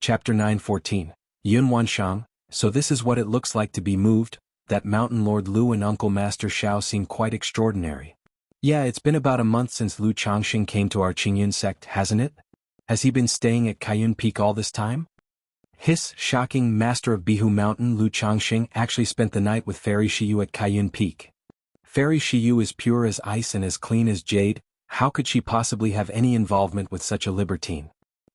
Chapter 9:14. Yun Wanshang. So this is what it looks like to be moved. That Mountain Lord Lu and Uncle Master Xiao seem quite extraordinary. Yeah, it's been about a month since Lu Changxing came to our Qingyun sect, hasn't it? Has he been staying at Kaiyun Peak all this time? Hiss, shocking, Master of Bihu Mountain Lu Changxing actually spent the night with Fairy Shiyu at Kaiyun Peak. Fairy Shiyu is pure as ice and as clean as jade. How could she possibly have any involvement with such a libertine?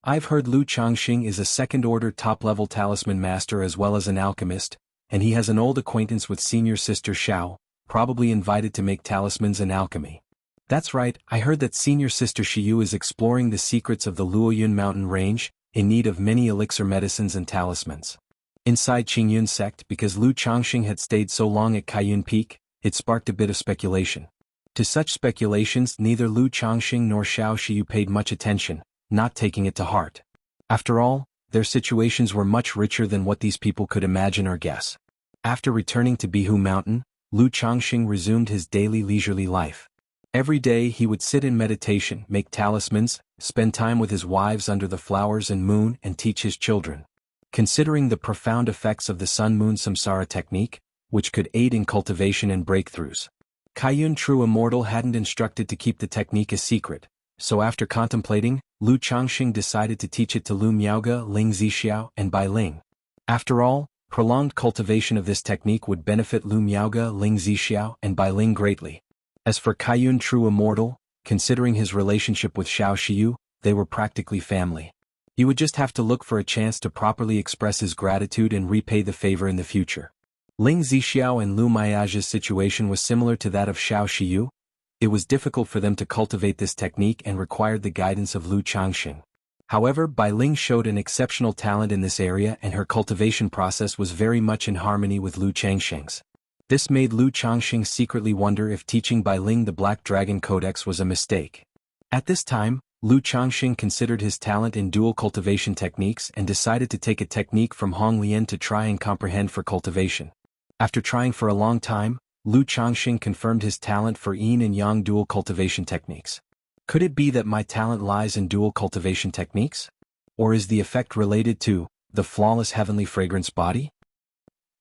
I've heard Lu Changxing is a second-order top-level talisman master as well as an alchemist, and he has an old acquaintance with senior sister Xiao, probably invited to make talismans and alchemy. That's right, I heard that senior sister Shiyu is exploring the secrets of the Luoyun mountain range, in need of many elixir medicines and talismans. Inside Qingyun sect, because Lu Changxing had stayed so long at Kaiyun Peak, it sparked a bit of speculation. To such speculations neither Lu Changxing nor Xiao Shiyu paid much attention, not taking it to heart. After all, their situations were much richer than what these people could imagine or guess. After returning to Bihu Mountain, Lu Changxing resumed his daily leisurely life. Every day he would sit in meditation, make talismans, spend time with his wives under the flowers and moon and teach his children. Considering the profound effects of the Sun-Moon Samsara technique, which could aid in cultivation and breakthroughs, Kaiyun True Immortal hadn't instructed to keep the technique a secret, so after contemplating, Lu Changxing decided to teach it to Lu Miaoge, Ling Zixiao, and Bai Ling. After all, prolonged cultivation of this technique would benefit Lu Miaoge, Ling Zixiao, and Bai Ling greatly. As for Kaiyun True Immortal, considering his relationship with Xiao Shiyu, they were practically family. He would just have to look for a chance to properly express his gratitude and repay the favor in the future. Ling Zixiao and Lu Miaoge's situation was similar to that of Xiao Shiyu. It was difficult for them to cultivate this technique and required the guidance of Lu Changxing. However, Bai Ling showed an exceptional talent in this area and her cultivation process was very much in harmony with Lu Changxing's. This made Lu Changxing secretly wonder if teaching Bai Ling the Black Dragon Codex was a mistake. At this time, Lu Changxing considered his talent in dual cultivation techniques and decided to take a technique from Hong Lian to try and comprehend for cultivation. After trying for a long time, Lu Changxing confirmed his talent for yin and yang dual cultivation techniques. Could it be that my talent lies in dual cultivation techniques? Or is the effect related to the flawless heavenly fragrance body?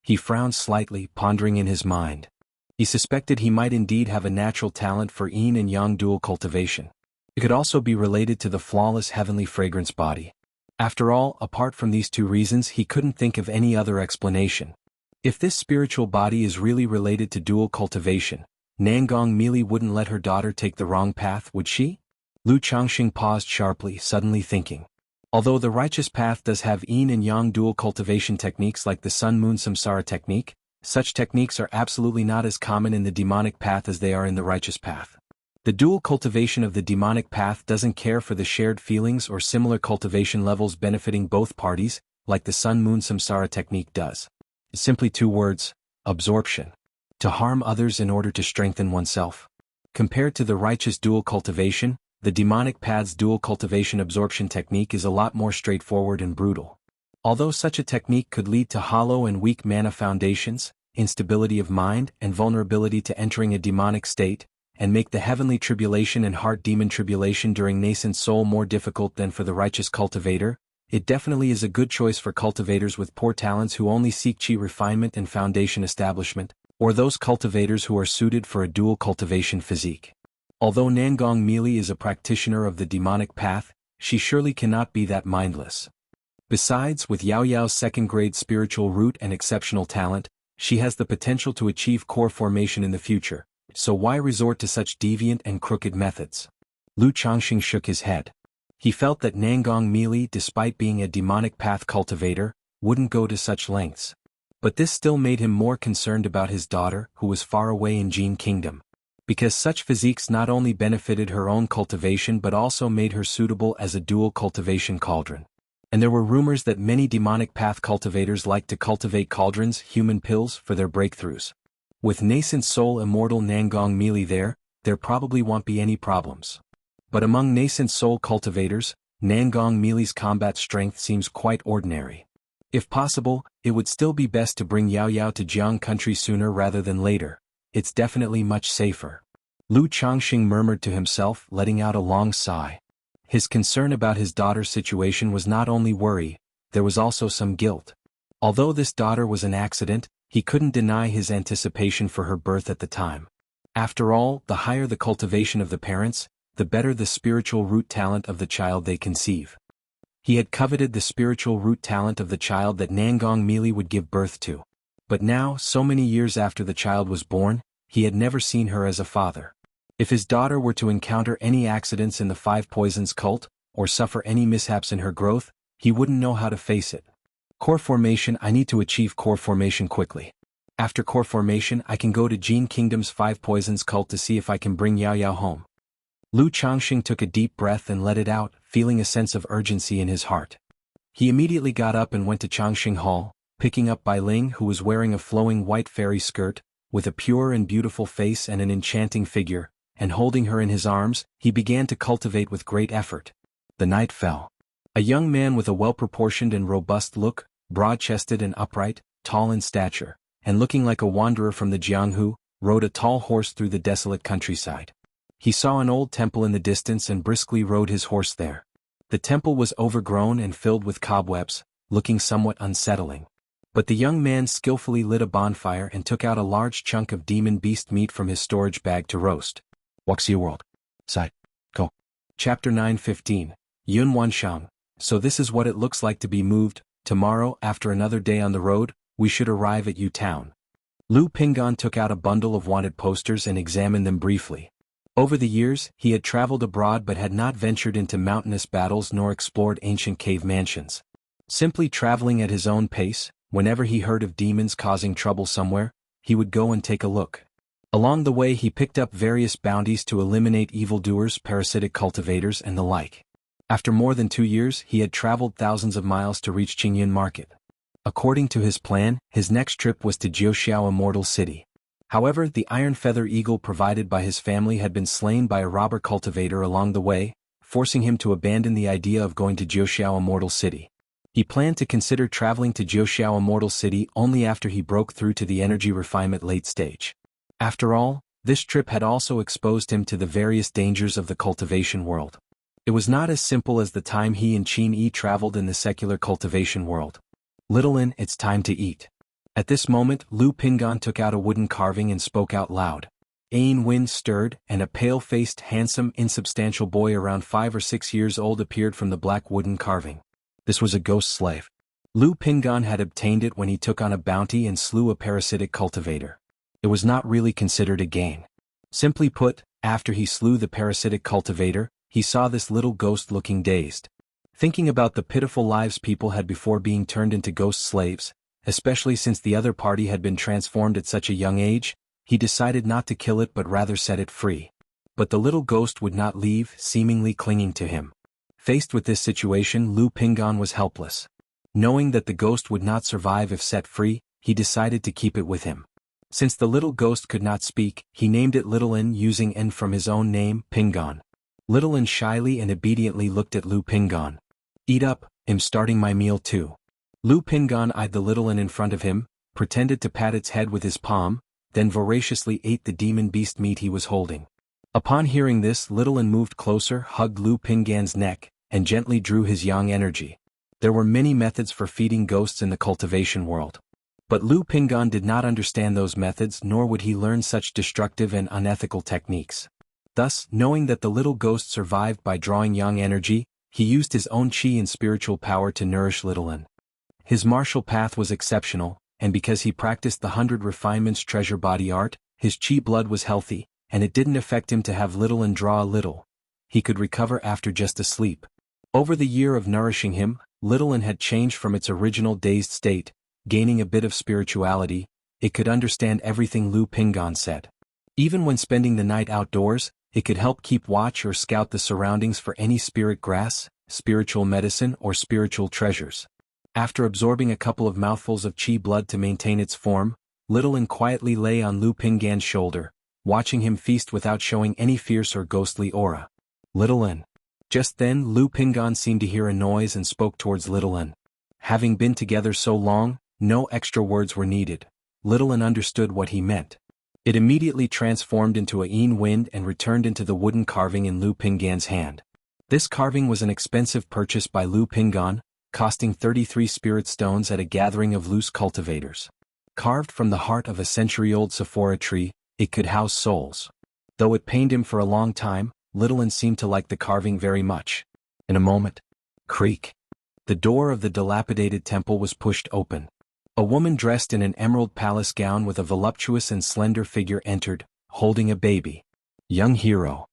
He frowned slightly, pondering in his mind. He suspected he might indeed have a natural talent for yin and yang dual cultivation. It could also be related to the flawless heavenly fragrance body. After all, apart from these two reasons, he couldn't think of any other explanation. If this spiritual body is really related to dual cultivation, Nangong Mili wouldn't let her daughter take the wrong path, would she? Lu Changxing paused sharply, suddenly thinking. Although the righteous path does have yin and yang dual cultivation techniques like the Sun-Moon Samsara technique, such techniques are absolutely not as common in the demonic path as they are in the righteous path. The dual cultivation of the demonic path doesn't care for the shared feelings or similar cultivation levels benefiting both parties, like the Sun-Moon Samsara technique does. Simply two words: absorption. To harm others in order to strengthen oneself. Compared to the righteous dual cultivation, the demonic path's dual cultivation absorption technique is a lot more straightforward and brutal. Although such a technique could lead to hollow and weak mana foundations, instability of mind, and vulnerability to entering a demonic state, and make the heavenly tribulation and heart demon tribulation during nascent soul more difficult than for the righteous cultivator, it definitely is a good choice for cultivators with poor talents who only seek chi refinement and foundation establishment, or those cultivators who are suited for a dual cultivation physique. Although Nangong Mili is a practitioner of the demonic path, she surely cannot be that mindless. Besides, with Yao Yao's second-grade spiritual root and exceptional talent, she has the potential to achieve core formation in the future, so why resort to such deviant and crooked methods? Lu Changxing shook his head. He felt that Nangong Mili, despite being a demonic path cultivator, wouldn't go to such lengths. But this still made him more concerned about his daughter, who was far away in Jin Kingdom. Because such physiques not only benefited her own cultivation but also made her suitable as a dual cultivation cauldron. And there were rumors that many demonic path cultivators like to cultivate cauldrons, human pills, for their breakthroughs. With nascent soul immortal Nangong Mili there probably won't be any problems. But among nascent soul cultivators, Nangong Mili's combat strength seems quite ordinary. If possible, it would still be best to bring Yao Yao to Jiang country sooner rather than later. It's definitely much safer. Lu Changxing murmured to himself, letting out a long sigh. His concern about his daughter's situation was not only worry, there was also some guilt. Although this daughter was an accident, he couldn't deny his anticipation for her birth at the time. After all, the higher the cultivation of the parents, the better the spiritual root talent of the child they conceive. He had coveted the spiritual root talent of the child that Nangong Mili would give birth to. But now, so many years after the child was born, he had never seen her as a father. If his daughter were to encounter any accidents in the Five Poisons cult, or suffer any mishaps in her growth, he wouldn't know how to face it. Core formation. I need to achieve core formation quickly. After core formation, I can go to Jin Kingdom's Five Poisons cult to see if I can bring Yao Yao home. Lu Changxing took a deep breath and let it out, feeling a sense of urgency in his heart. He immediately got up and went to Changxing Hall, picking up Bai Ling, who was wearing a flowing white fairy skirt, with a pure and beautiful face and an enchanting figure, and holding her in his arms, he began to cultivate with great effort. The night fell. A young man with a well-proportioned and robust look, broad-chested and upright, tall in stature, and looking like a wanderer from the Jianghu, rode a tall horse through the desolate countryside. He saw an old temple in the distance and briskly rode his horse there. The temple was overgrown and filled with cobwebs, looking somewhat unsettling. But the young man skillfully lit a bonfire and took out a large chunk of demon beast meat from his storage bag to roast. Wuxia World. Side. Go. Chapter 9:15. Yun Wanshang. So this is what it looks like to be moved. Tomorrow, after another day on the road, we should arrive at Yu Town. Lu Pingan took out a bundle of wanted posters and examined them briefly. Over the years, he had traveled abroad but had not ventured into mountainous battles nor explored ancient cave mansions. Simply traveling at his own pace, whenever he heard of demons causing trouble somewhere, he would go and take a look. Along the way he picked up various bounties to eliminate evildoers, parasitic cultivators and the like. After more than 2 years he had traveled thousands of miles to reach Qingyun Market. According to his plan, his next trip was to Jiuxiao Immortal City. However, the iron feather eagle provided by his family had been slain by a robber cultivator along the way, forcing him to abandon the idea of going to Jiuxiao Immortal City. He planned to consider traveling to Jiuxiao Immortal City only after he broke through to the energy refinement late stage. After all, this trip had also exposed him to the various dangers of the cultivation world. It was not as simple as the time he and Qin Yi traveled in the secular cultivation world. Little Lin, it's time to eat. At this moment, Lu Pingan took out a wooden carving and spoke out loud. Ain wind stirred, and a pale-faced, handsome, insubstantial boy around 5 or 6 years old appeared from the black wooden carving. This was a ghost slave. Lu Pingan had obtained it when he took on a bounty and slew a parasitic cultivator. It was not really considered a gain. Simply put, after he slew the parasitic cultivator, he saw this little ghost looking dazed. Thinking about the pitiful lives people had before being turned into ghost slaves, especially since the other party had been transformed at such a young age, he decided not to kill it but rather set it free. But the little ghost would not leave, seemingly clinging to him. Faced with this situation, Lu Pingan was helpless. Knowing that the ghost would not survive if set free, he decided to keep it with him. Since the little ghost could not speak, he named it Little Lin using N from his own name, Pingan. Little Lin shyly and obediently looked at Lu Pingan. Eat up, I'm starting my meal too. Lu Pingan eyed the Little Lin in front of him, pretended to pat its head with his palm, then voraciously ate the demon beast meat he was holding. Upon hearing this, Little Lin moved closer, hugged Lu Pingan's neck, and gently drew his yang energy. There were many methods for feeding ghosts in the cultivation world. But Lu Pingan did not understand those methods, nor would he learn such destructive and unethical techniques. Thus, knowing that the little ghost survived by drawing yang energy, he used his own qi and spiritual power to nourish Little Lin. His martial path was exceptional, and because he practiced the 100 refinements treasure body art, his qi blood was healthy, and it didn't affect him to have Little Lin draw a little. He could recover after just a sleep. Over the year of nourishing him, Little Lin had changed from its original dazed state, gaining a bit of spirituality. It could understand everything Lu Pingan said. Even when spending the night outdoors, it could help keep watch or scout the surroundings for any spirit grass, spiritual medicine or spiritual treasures. After absorbing a couple of mouthfuls of qi blood to maintain its form, Little Lin quietly lay on Lu Pingan's shoulder, watching him feast without showing any fierce or ghostly aura. Little Lin. Just then Lu Pingan seemed to hear a noise and spoke towards Little Lin. Having been together so long, no extra words were needed. Little Lin understood what he meant. It immediately transformed into a yin wind and returned into the wooden carving in Lu Pingan's hand. This carving was an expensive purchase by Lu Pingan, costing 33 spirit stones at a gathering of loose cultivators. Carved from the heart of a century-old Sephora tree, it could house souls. Though it pained him for a long time, Littlin seemed to like the carving very much. In a moment, creak. The door of the dilapidated temple was pushed open. A woman dressed in an emerald palace gown with a voluptuous and slender figure entered, holding a baby. Young hero.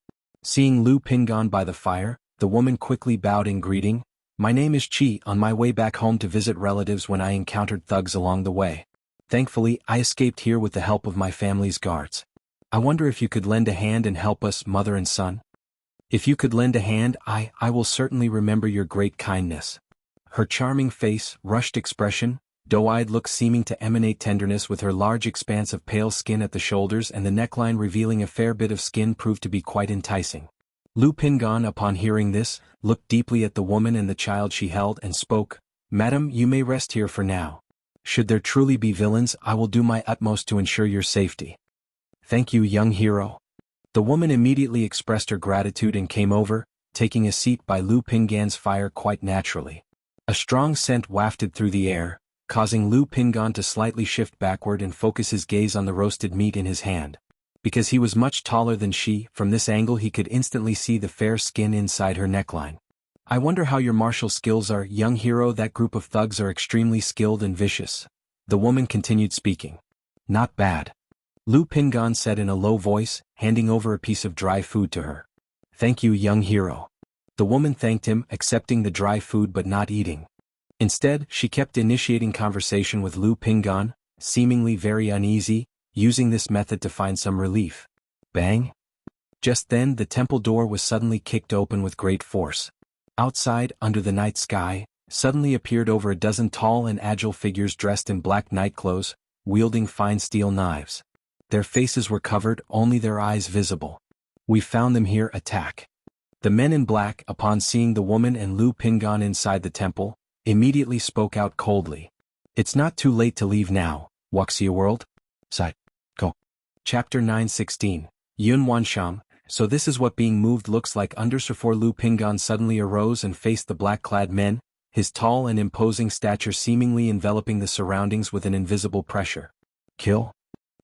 Seeing Lu Pingan by the fire, the woman quickly bowed in greeting. My name is Chi, on my way back home to visit relatives when I encountered thugs along the way. Thankfully, I escaped here with the help of my family's guards. I wonder if you could lend a hand and help us, mother and son? If you could lend a hand, I will certainly remember your great kindness. Her charming face, rushed expression, doe-eyed look seeming to emanate tenderness with her large expanse of pale skin at the shoulders and the neckline revealing a fair bit of skin proved to be quite enticing. Lu Pingan, upon hearing this, looked deeply at the woman and the child she held and spoke, Madam, you may rest here for now. Should there truly be villains, I will do my utmost to ensure your safety. Thank you, young hero. The woman immediately expressed her gratitude and came over, taking a seat by Lu Pingan's fire quite naturally. A strong scent wafted through the air, causing Lu Pingan to slightly shift backward and focus his gaze on the roasted meat in his hand. Because he was much taller than she, from this angle he could instantly see the fair skin inside her neckline. I wonder how your martial skills are, young hero. That group of thugs are extremely skilled and vicious. The woman continued speaking. Not bad. Lu Pingan said in a low voice, handing over a piece of dry food to her. Thank you, young hero. The woman thanked him, accepting the dry food but not eating. Instead, she kept initiating conversation with Lu Pingan, seemingly very uneasy, using this method to find some relief. Bang! Just then the temple door was suddenly kicked open with great force. Outside, under the night sky, suddenly appeared over a dozen tall and agile figures dressed in black nightclothes, wielding fine steel knives. Their faces were covered, only their eyes visible. We found them here, attack. The men in black, upon seeing the woman and Lu Pingan inside the temple, immediately spoke out coldly. It's not too late to leave now, Wuxia world. Side. Go. Chapter 9:16. Yun Wanshang. So this is what being moved looks like. Underscore Lu Pingan suddenly arose and faced the black-clad men, his tall and imposing stature seemingly enveloping the surroundings with an invisible pressure. Kill?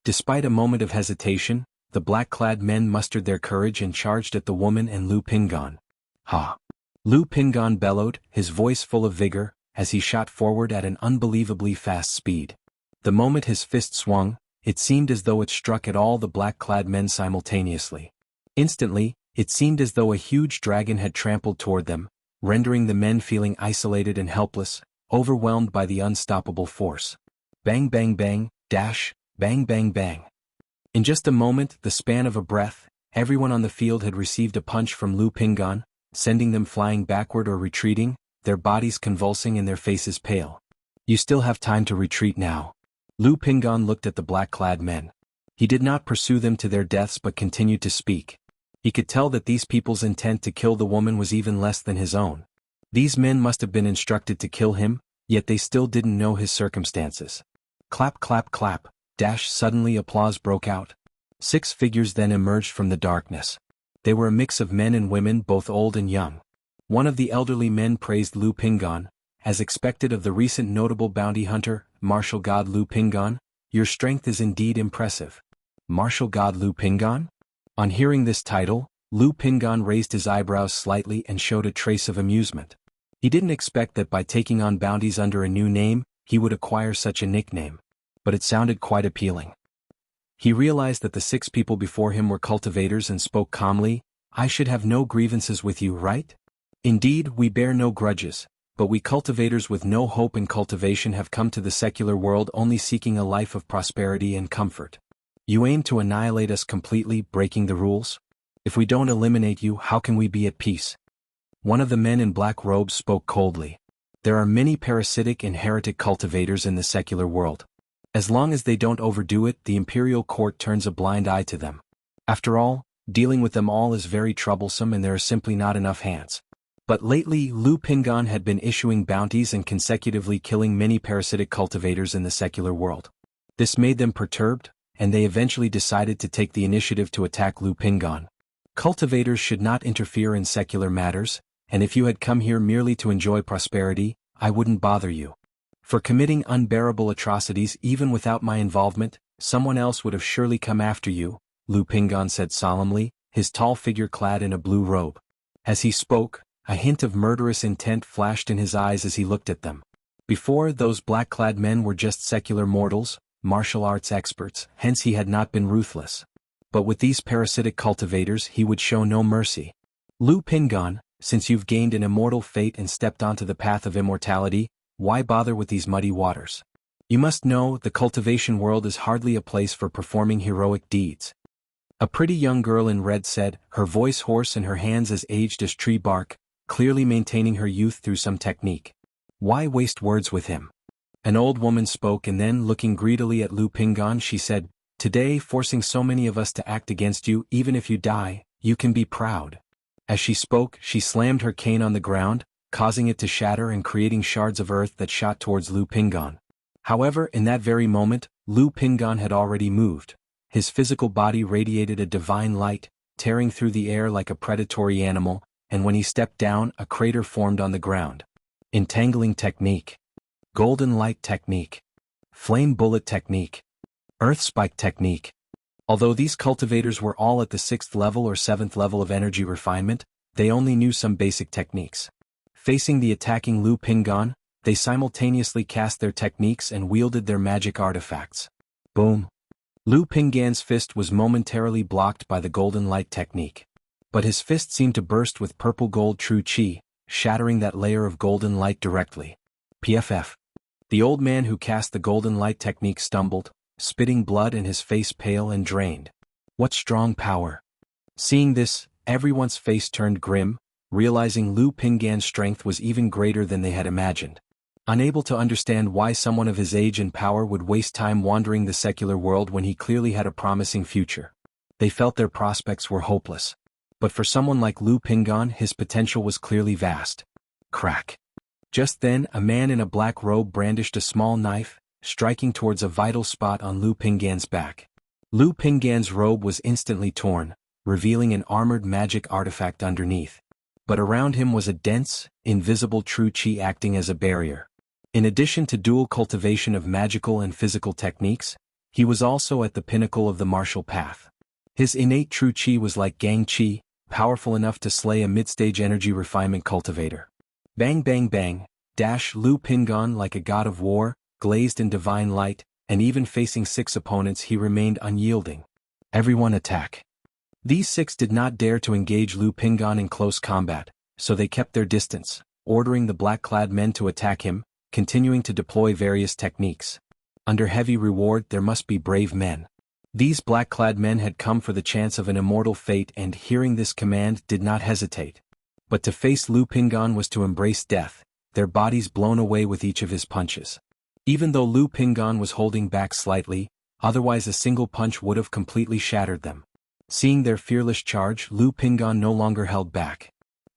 Despite a moment of hesitation, the black-clad men mustered their courage and charged at the woman and Lu Pingan. Ha! Lu Pingan bellowed, his voice full of vigor, as he shot forward at an unbelievably fast speed. The moment his fist swung, it seemed as though it struck at all the black-clad men simultaneously. Instantly, it seemed as though a huge dragon had trampled toward them, rendering the men feeling isolated and helpless, overwhelmed by the unstoppable force. Bang bang bang, dash, bang bang bang. In just a moment, the span of a breath, everyone on the field had received a punch from Lu Pingan, sending them flying backward or retreating, their bodies convulsing and their faces pale. You still have time to retreat now. Lu Pingan looked at the black-clad men. He did not pursue them to their deaths but continued to speak. He could tell that these people's intent to kill the woman was even less than his own. These men must have been instructed to kill him, yet they still didn't know his circumstances. Clap clap clap. Dash! Suddenly applause broke out. 6 figures then emerged from the darkness. They were a mix of men and women, both old and young. One of the elderly men praised Lu Pingan, as expected of the recent notable bounty hunter, martial god Lu Pingan. Your strength is indeed impressive. Martial god Lu Pingan? On hearing this title, Lu Pingan raised his eyebrows slightly and showed a trace of amusement. He didn't expect that by taking on bounties under a new name, he would acquire such a nickname. But it sounded quite appealing. He realized that the 6 people before him were cultivators and spoke calmly. I should have no grievances with you, right? Indeed, we bear no grudges, but we cultivators with no hope in cultivation have come to the secular world only seeking a life of prosperity and comfort. You aim to annihilate us completely, breaking the rules? If we don't eliminate you, how can we be at peace? One of the men in black robes spoke coldly. There are many parasitic and heretic cultivators in the secular world. As long as they don't overdo it, the imperial court turns a blind eye to them. After all, dealing with them all is very troublesome and there are simply not enough hands. But lately, Lu Pingan had been issuing bounties and consecutively killing many parasitic cultivators in the secular world. This made them perturbed, and they eventually decided to take the initiative to attack Lu Pingan. Cultivators should not interfere in secular matters, and if you had come here merely to enjoy prosperity, I wouldn't bother you. For committing unbearable atrocities even without my involvement, someone else would have surely come after you, Lu Pingan said solemnly, his tall figure clad in a blue robe. As he spoke, a hint of murderous intent flashed in his eyes as he looked at them. Before, those black-clad men were just secular mortals, martial arts experts, hence he had not been ruthless. But with these parasitic cultivators he would show no mercy. Lu Pingan, since you've gained an immortal fate and stepped onto the path of immortality, why bother with these muddy waters? You must know, the cultivation world is hardly a place for performing heroic deeds. A pretty young girl in red said, her voice hoarse and her hands as aged as tree bark, clearly maintaining her youth through some technique. Why waste words with him? An old woman spoke, and then, looking greedily at Lu Pingan, she said, today, forcing so many of us to act against you, even if you die, you can be proud. As she spoke, she slammed her cane on the ground, causing it to shatter and creating shards of earth that shot towards Lu Pingan. However, in that very moment, Lu Pingan had already moved. His physical body radiated a divine light, tearing through the air like a predatory animal, and when he stepped down, a crater formed on the ground. Entangling technique. Golden light technique. Flame bullet technique. Earth spike technique. Although these cultivators were all at the 6th level or 7th level of energy refinement, they only knew some basic techniques. Facing the attacking Lu Pingan, they simultaneously cast their techniques and wielded their magic artifacts. Boom! Lu Pingan's fist was momentarily blocked by the golden light technique. But his fist seemed to burst with purple gold true chi, shattering that layer of golden light directly. PFF. The old man who cast the golden light technique stumbled, spitting blood and his face pale and drained. What strong power! Seeing this, everyone's face turned grim, realizing Lu Pingan's strength was even greater than they had imagined. Unable to understand why someone of his age and power would waste time wandering the secular world when he clearly had a promising future. They felt their prospects were hopeless. But for someone like Lu Pingan, his potential was clearly vast. Crack. Just then, a man in a black robe brandished a small knife, striking towards a vital spot on Lu Pingan's back. Lu Pingan's robe was instantly torn, revealing an armored magic artifact underneath. But around him was a dense, invisible true chi acting as a barrier. In addition to dual cultivation of magical and physical techniques, he was also at the pinnacle of the martial path. His innate true chi was like gang chi, powerful enough to slay a mid-stage energy refinement cultivator. Bang bang bang, dash Lu Pingan like a god of war, glazed in divine light, and even facing 6 opponents he remained unyielding. Everyone attack. These 6 did not dare to engage Lu Pingan in close combat, so they kept their distance, ordering the black-clad men to attack him, continuing to deploy various techniques. Under heavy reward there must be brave men. These black-clad men had come for the chance of an immortal fate and, hearing this command, did not hesitate. But to face Lu Pingan was to embrace death, their bodies blown away with each of his punches. Even though Lu Pingan was holding back slightly, otherwise a single punch would have completely shattered them. Seeing their fearless charge, Lu Pingan no longer held back.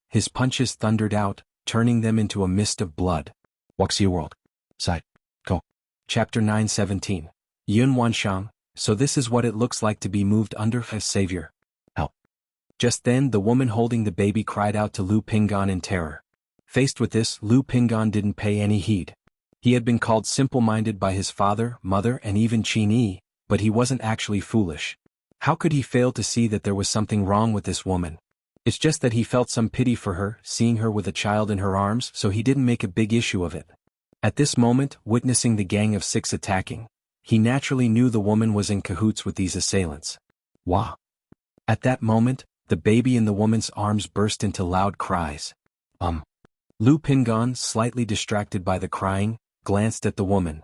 His punches thundered out, turning them into a mist of blood. Wuxia World. Side. Go. Chapter 917. Yun Wanshang, so this is what it looks like to be moved under as savior. Help. Just then the woman holding the baby cried out to Lu Pingan in terror. Faced with this, Lu Pingan didn't pay any heed. He had been called simple-minded by his father, mother, and even Qin Yi, but he wasn't actually foolish. How could he fail to see that there was something wrong with this woman? It's just that he felt some pity for her, seeing her with a child in her arms, so he didn't make a big issue of it. At this moment, witnessing the gang of 6 attacking, he naturally knew the woman was in cahoots with these assailants. Wah! At that moment, the baby in the woman's arms burst into loud cries. Lu Pingan, slightly distracted by the crying, glanced at the woman.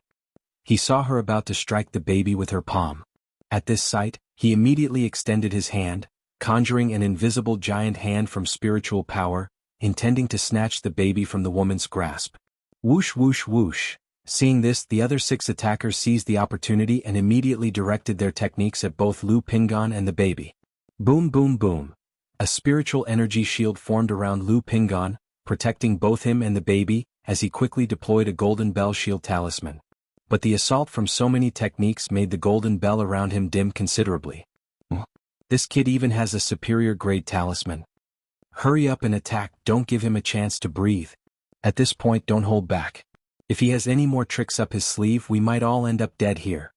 He saw her about to strike the baby with her palm. At this sight, he immediately extended his hand, conjuring an invisible giant hand from spiritual power, intending to snatch the baby from the woman's grasp. Whoosh whoosh whoosh. Seeing this, the other 6 attackers seized the opportunity and immediately directed their techniques at both Lu Pingan and the baby. Boom boom boom. A spiritual energy shield formed around Lu Pingan, protecting both him and the baby, as he quickly deployed a golden bell shield talisman. But the assault from so many techniques made the golden bell around him dim considerably. This kid even has a superior grade talisman. Hurry up and attack, don't give him a chance to breathe. At this point, don't hold back. If he has any more tricks up his sleeve, we might all end up dead here.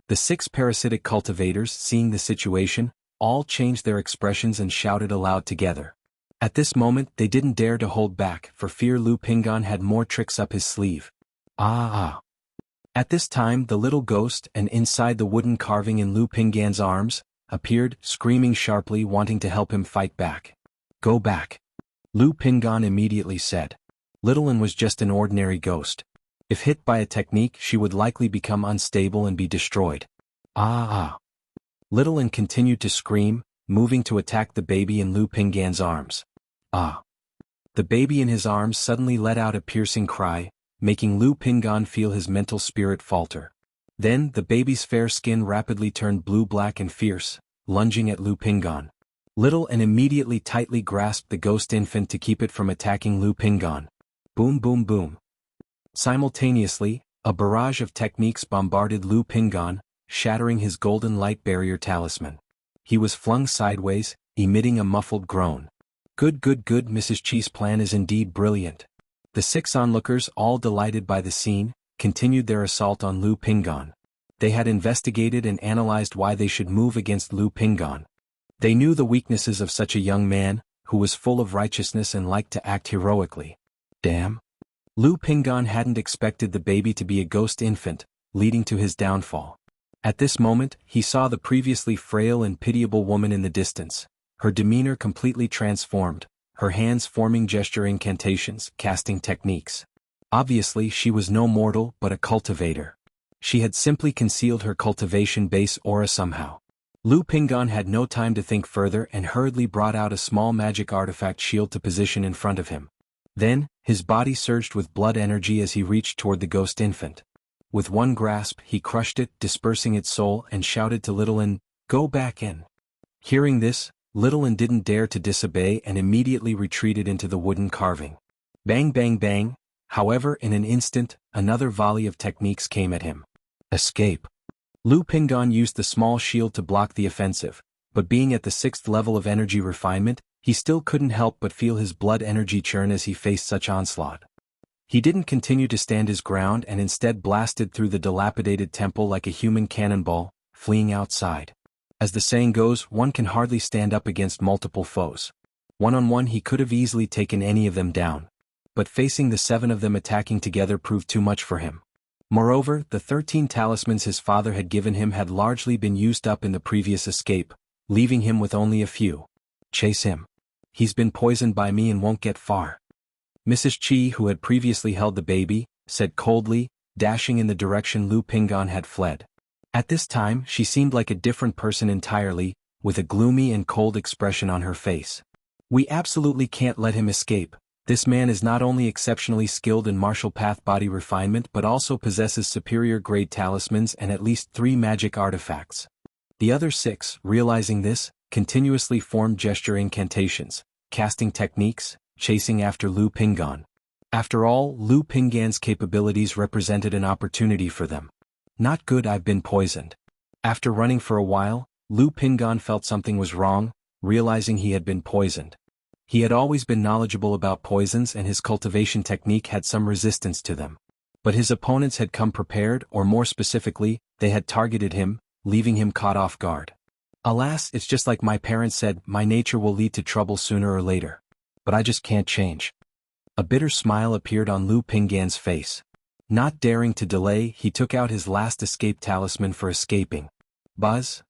The 6 parasitic cultivators, seeing the situation, all changed their expressions and shouted aloud together. At this moment, they didn't dare to hold back, for fear Lu Pingan had more tricks up his sleeve. Ah! At this time, the little ghost, and inside the wooden carving in Lu Pingan's arms, appeared, screaming sharply, wanting to help him fight back. Go back. Lu Pingan immediately said. Little An was just an ordinary ghost. If hit by a technique, she would likely become unstable and be destroyed. Ah! Little An continued to scream, moving to attack the baby in Lu Pingan's arms. Ah! The baby in his arms suddenly let out a piercing cry, making Lu Pingan feel his mental spirit falter. Then, the baby's fair skin rapidly turned blue-black and fierce, lunging at Lu Pingan. Little An immediately tightly grasped the ghost infant to keep it from attacking Lu Pingan. Boom boom boom. Simultaneously, a barrage of techniques bombarded Lu Pingan, shattering his golden light barrier talisman. He was flung sideways, emitting a muffled groan. Good, Mrs. Chi's plan is indeed brilliant. The 6 onlookers, all delighted by the scene, continued their assault on Lu Pingan. They had investigated and analyzed why they should move against Lu Pingan. They knew the weaknesses of such a young man, who was full of righteousness and liked to act heroically. Damn. Lu Pingan hadn't expected the baby to be a ghost infant, leading to his downfall. At this moment, he saw the previously frail and pitiable woman in the distance, her demeanor completely transformed, her hands forming gesture incantations, casting techniques. Obviously, she was no mortal but a cultivator. She had simply concealed her cultivation base aura somehow. Lu Pingan had no time to think further and hurriedly brought out a small magic artifact shield to position in front of him. Then, his body surged with blood energy as he reached toward the ghost infant. With one grasp, he crushed it, dispersing its soul, and shouted to Little An, "Go back in." Hearing this, Little An didn't dare to disobey and immediately retreated into the wooden carving. Bang bang bang. However, in an instant, another volley of techniques came at him. Escape. Lu Pingan used the small shield to block the offensive, but being at the 6th level of energy refinement, he still couldn't help but feel his blood energy churn as he faced such onslaught. He didn't continue to stand his ground and instead blasted through the dilapidated temple like a human cannonball, fleeing outside. As the saying goes, one can hardly stand up against multiple foes. One-on-one he could have easily taken any of them down. But facing the 7 of them attacking together proved too much for him. Moreover, the 13 talismans his father had given him had largely been used up in the previous escape, leaving him with only a few. Chase him. He's been poisoned by me and won't get far. Mrs. Chi, who had previously held the baby, said coldly, dashing in the direction Lu Pingan had fled. At this time, she seemed like a different person entirely, with a gloomy and cold expression on her face. We absolutely can't let him escape. This man is not only exceptionally skilled in martial path body refinement but also possesses superior grade talismans and at least 3 magic artifacts. The other 6, realizing this, continuously formed gesture incantations, casting techniques, chasing after Lu Pingan. After all, Lu Pingan's capabilities represented an opportunity for them. Not good, I've been poisoned. After running for a while, Lu Pingan felt something was wrong, realizing he had been poisoned. He had always been knowledgeable about poisons and his cultivation technique had some resistance to them. But his opponents had come prepared, or more specifically, they had targeted him, leaving him caught off guard. Alas, it's just like my parents said, my nature will lead to trouble sooner or later. But I just can't change. A bitter smile appeared on Lu Pingan's face. Not daring to delay, he took out his last escape talisman for escaping. Buzz.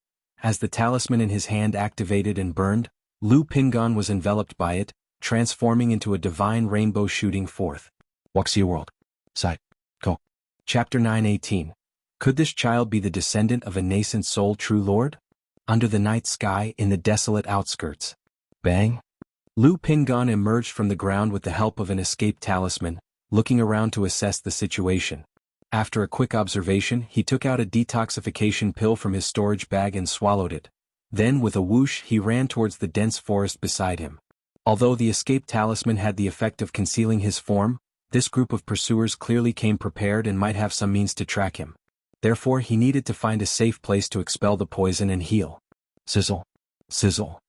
As the talisman in his hand activated and burned, Lu Pingan was enveloped by it, transforming into a divine rainbow shooting forth. Wuxia World. Side. Go. Chapter 9:18. Could this child be the descendant of a nascent soul true lord? Under the night sky in the desolate outskirts. Bang. Lu Pingan emerged from the ground with the help of an escape talisman, looking around to assess the situation. After a quick observation, he took out a detoxification pill from his storage bag and swallowed it. Then with a whoosh he ran towards the dense forest beside him. Although the escape talisman had the effect of concealing his form, this group of pursuers clearly came prepared and might have some means to track him. Therefore he needed to find a safe place to expel the poison and heal. Sizzle. Sizzle.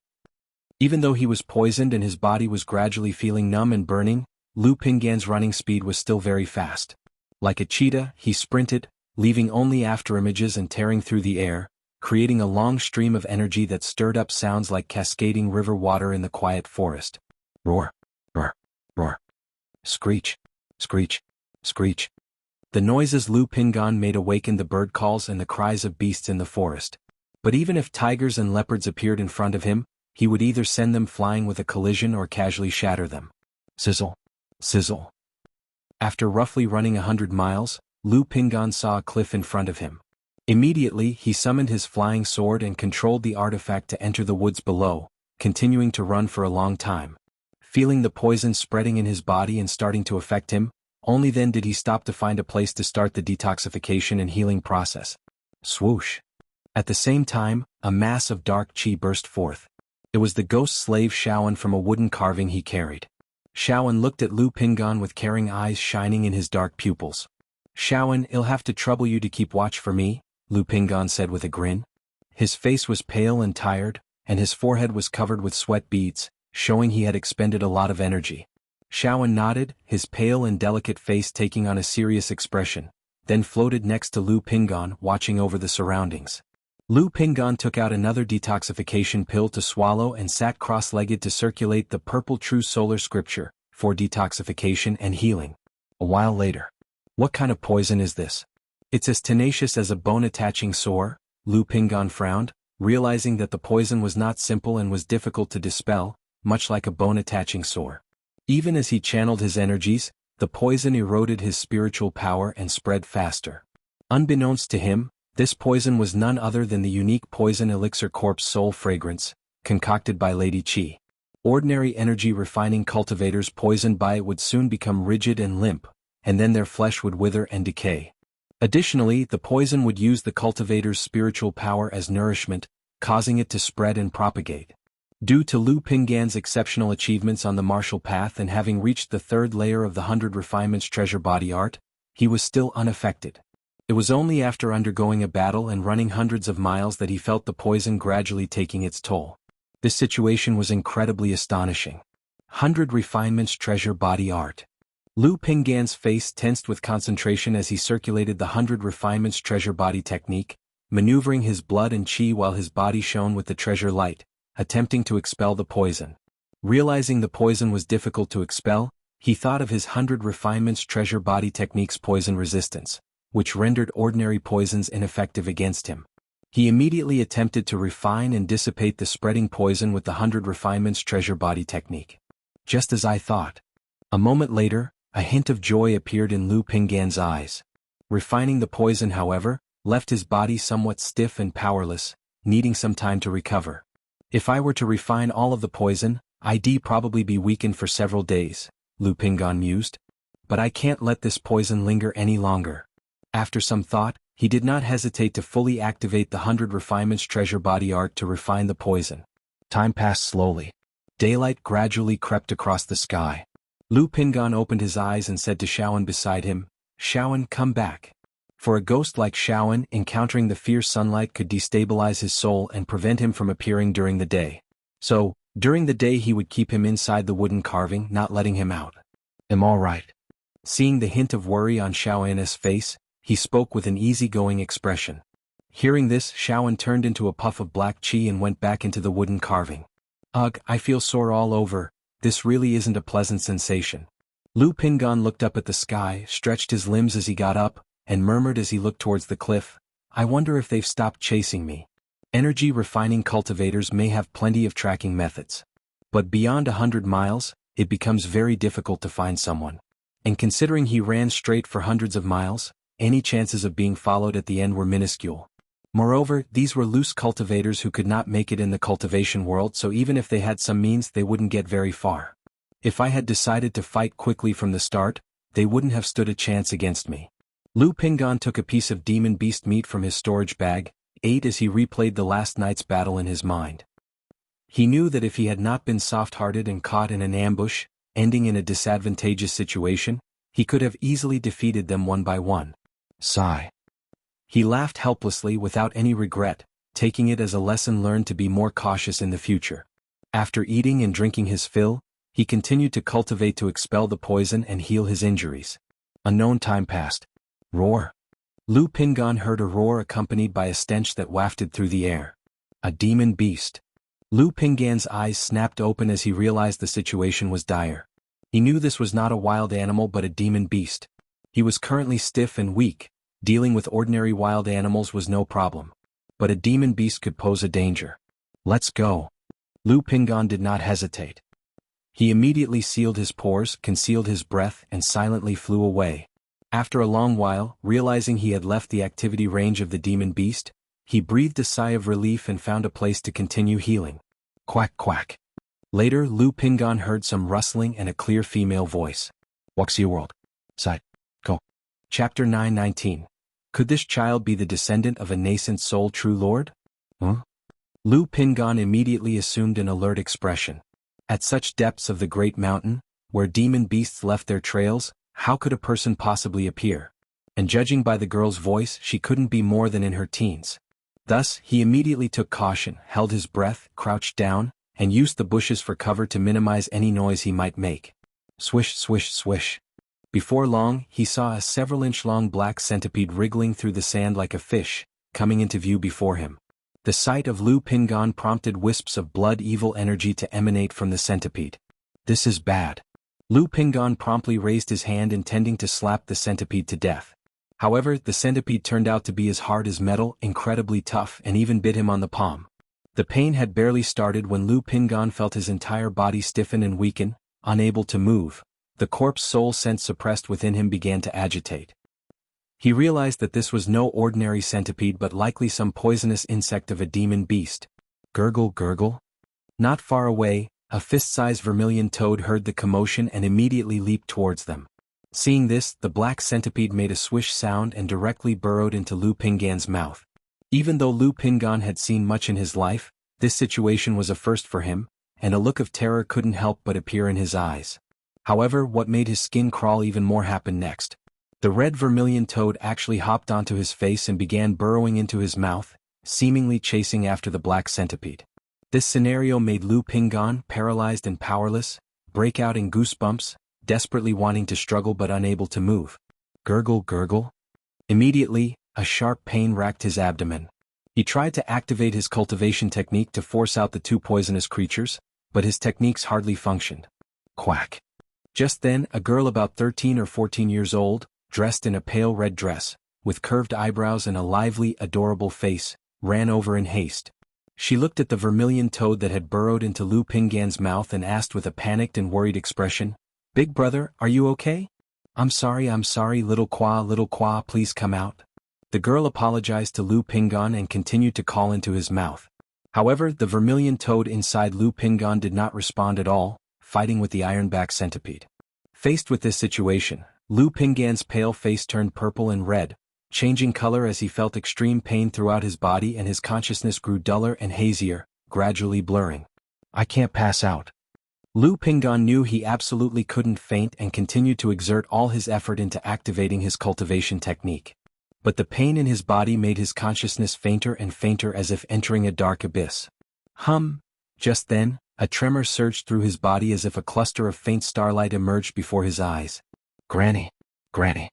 Even though he was poisoned and his body was gradually feeling numb and burning, Lu Pinggan's running speed was still very fast. Like a cheetah, he sprinted, leaving only afterimages and tearing through the air, creating a long stream of energy that stirred up sounds like cascading river water in the quiet forest. Roar, roar, roar. Screech, screech, screech. The noises Lu Pinggan made awakened the bird calls and the cries of beasts in the forest. But even if tigers and leopards appeared in front of him, he would either send them flying with a collision or casually shatter them. Sizzle, sizzle. After roughly running 100 miles, Lu Pinggan saw a cliff in front of him. Immediately he summoned his flying sword and controlled the artifact to enter the woods below, continuing to run for a long time. Feeling the poison spreading in his body and starting to affect him, only then did he stop to find a place to start the detoxification and healing process. Swoosh. At the same time, a mass of dark chi burst forth. It was the ghost slave Shaoan from a wooden carving he carried. Shaoan looked at Lu Pinggan with caring eyes shining in his dark pupils. Shaoan, I'll have to trouble you to keep watch for me, Lu Pinggan said with a grin. His face was pale and tired, and his forehead was covered with sweat beads, showing he had expended a lot of energy. Shaoan nodded, his pale and delicate face taking on a serious expression, then floated next to Lu Pinggan, watching over the surroundings. Lu Pinggan took out another detoxification pill to swallow and sat cross-legged to circulate the purple true solar scripture for detoxification and healing. A while later. What kind of poison is this? It's as tenacious as a bone-attaching sore, Lu Pinggan frowned, realizing that the poison was not simple and was difficult to dispel, much like a bone-attaching sore. Even as he channeled his energies, the poison eroded his spiritual power and spread faster. Unbeknownst to him, this poison was none other than the unique poison elixir corpse soul fragrance, concocted by Lady Qi. Ordinary energy refining cultivators poisoned by it would soon become rigid and limp, and then their flesh would wither and decay. Additionally, the poison would use the cultivator's spiritual power as nourishment, causing it to spread and propagate. Due to Lu Pinggan's exceptional achievements on the martial path and having reached the third layer of the 100 Refinements treasure body art, he was still unaffected. It was only after undergoing a battle and running hundreds of miles that he felt the poison gradually taking its toll. This situation was incredibly astonishing. 100 Refinements treasure body art. Lu Pinggan's face tensed with concentration as he circulated the 100 Refinements treasure body technique, maneuvering his blood and chi while his body shone with the treasure light, attempting to expel the poison. Realizing the poison was difficult to expel, he thought of his 100 Refinements treasure body technique's poison resistance, which rendered ordinary poisons ineffective against him. He immediately attempted to refine and dissipate the spreading poison with the 100 Refinements treasure body technique. Just as I thought. A moment later, a hint of joy appeared in Lu Pinggan's eyes. Refining the poison, however, left his body somewhat stiff and powerless, needing some time to recover. If I were to refine all of the poison, I'd probably be weakened for several days, Lu Pinggan mused. But I can't let this poison linger any longer. After some thought, he did not hesitate to fully activate the 100 Refinements treasure body art to refine the poison. Time passed slowly. Daylight gradually crept across the sky. Lu Pinggan opened his eyes and said to Shaoan beside him, "Shaoan, come back." For a ghost like Shaoan, encountering the fierce sunlight could destabilize his soul and prevent him from appearing during the day. So, during the day he would keep him inside the wooden carving, not letting him out. "I'm all right." Seeing the hint of worry on Shaoan's face, he spoke with an easygoing expression. Hearing this, Shaoan turned into a puff of black chi and went back into the wooden carving. "Ugh, I feel sore all over. This really isn't a pleasant sensation." Lu Pinggan looked up at the sky, stretched his limbs as he got up, and murmured as he looked towards the cliff, "I wonder if they've stopped chasing me." Energy refining cultivators may have plenty of tracking methods. But beyond 100 miles, it becomes very difficult to find someone. And considering he ran straight for hundreds of miles, any chances of being followed at the end were minuscule. Moreover, these were loose cultivators who could not make it in the cultivation world, so even if they had some means they wouldn't get very far. If I had decided to fight quickly from the start, they wouldn't have stood a chance against me. Lu Pinggan took a piece of demon beast meat from his storage bag, ate as he replayed the last night's battle in his mind. He knew that if he had not been soft-hearted and caught in an ambush, ending in a disadvantageous situation, he could have easily defeated them one by one. Sigh. He laughed helplessly without any regret, taking it as a lesson learned to be more cautious in the future. After eating and drinking his fill, He continued to cultivate to expel the poison and heal his injuries. Unknown time passed. Roar. Lu Pingan heard a roar accompanied by a stench that wafted through the air. A demon beast. Lu Pingan's eyes snapped open as he realized the situation was dire. He knew this was not a wild animal but a demon beast. He was currently stiff and weak. Dealing with ordinary wild animals was no problem. But a demon beast could pose a danger. Let's go. Lu Pingan did not hesitate. He immediately sealed his pores, concealed his breath, and silently flew away. After a long while, realizing he had left the activity range of the demon beast, he breathed a sigh of relief and found a place to continue healing. Quack quack. Later, Lu Pingan heard some rustling and a clear female voice. Wuxia World. Side. Go. Chapter 9:19. Could this child be the descendant of a nascent soul true lord? Huh? Lu Pingan immediately assumed an alert expression. At such depths of the great mountain, where demon beasts left their trails, how could a person possibly appear? And judging by the girl's voice, she couldn't be more than in her teens. Thus, he immediately took caution, held his breath, crouched down, and used the bushes for cover to minimize any noise he might make. Swish, swish, swish. Before long, he saw a several-inch-long black centipede wriggling through the sand like a fish, coming into view before him. The sight of Lu Pingan prompted wisps of blood-evil energy to emanate from the centipede. This is bad. Lu Pingan promptly raised his hand intending to slap the centipede to death. However, the centipede turned out to be as hard as metal, incredibly tough, and even bit him on the palm. The pain had barely started when Lu Pingan felt his entire body stiffen and weaken, unable to move. The corpse soul sense suppressed within him began to agitate. He realized that this was no ordinary centipede but likely some poisonous insect of a demon beast. Gurgle, gurgle. Not far away, a fist-sized vermilion toad heard the commotion and immediately leaped towards them. Seeing this, the black centipede made a swish sound and directly burrowed into Lu Pingan's mouth. Even though Lu Pingan had seen much in his life, this situation was a first for him, and a look of terror couldn't help but appear in his eyes. However, what made his skin crawl even more happened next. The red vermilion toad actually hopped onto his face and began burrowing into his mouth, seemingly chasing after the black centipede. This scenario made Lu Pingan, paralyzed and powerless, break out in goosebumps, desperately wanting to struggle but unable to move. Gurgle, gurgle. Immediately, a sharp pain racked his abdomen. He tried to activate his cultivation technique to force out the two poisonous creatures, but his techniques hardly functioned. Quack. Just then, a girl about 13 or 14 years old, dressed in a pale red dress, with curved eyebrows and a lively, adorable face, ran over in haste. She looked at the vermilion toad that had burrowed into Lu Pingan's mouth and asked with a panicked and worried expression, "Big brother, are you okay?" I'm sorry, little Kwa, please come out." The girl apologized to Lu Pingan and continued to call into his mouth. However, the vermilion toad inside Lu Pingan did not respond at all, fighting with the ironback centipede. Faced with this situation, Lu Pingan's pale face turned purple and red, changing color as he felt extreme pain throughout his body and his consciousness grew duller and hazier, gradually blurring. I can't pass out. Lu Pingan knew he absolutely couldn't faint and continued to exert all his effort into activating his cultivation technique. But the pain in his body made his consciousness fainter and fainter as if entering a dark abyss. Just then, a tremor surged through his body as if a cluster of faint starlight emerged before his eyes. Granny! Granny!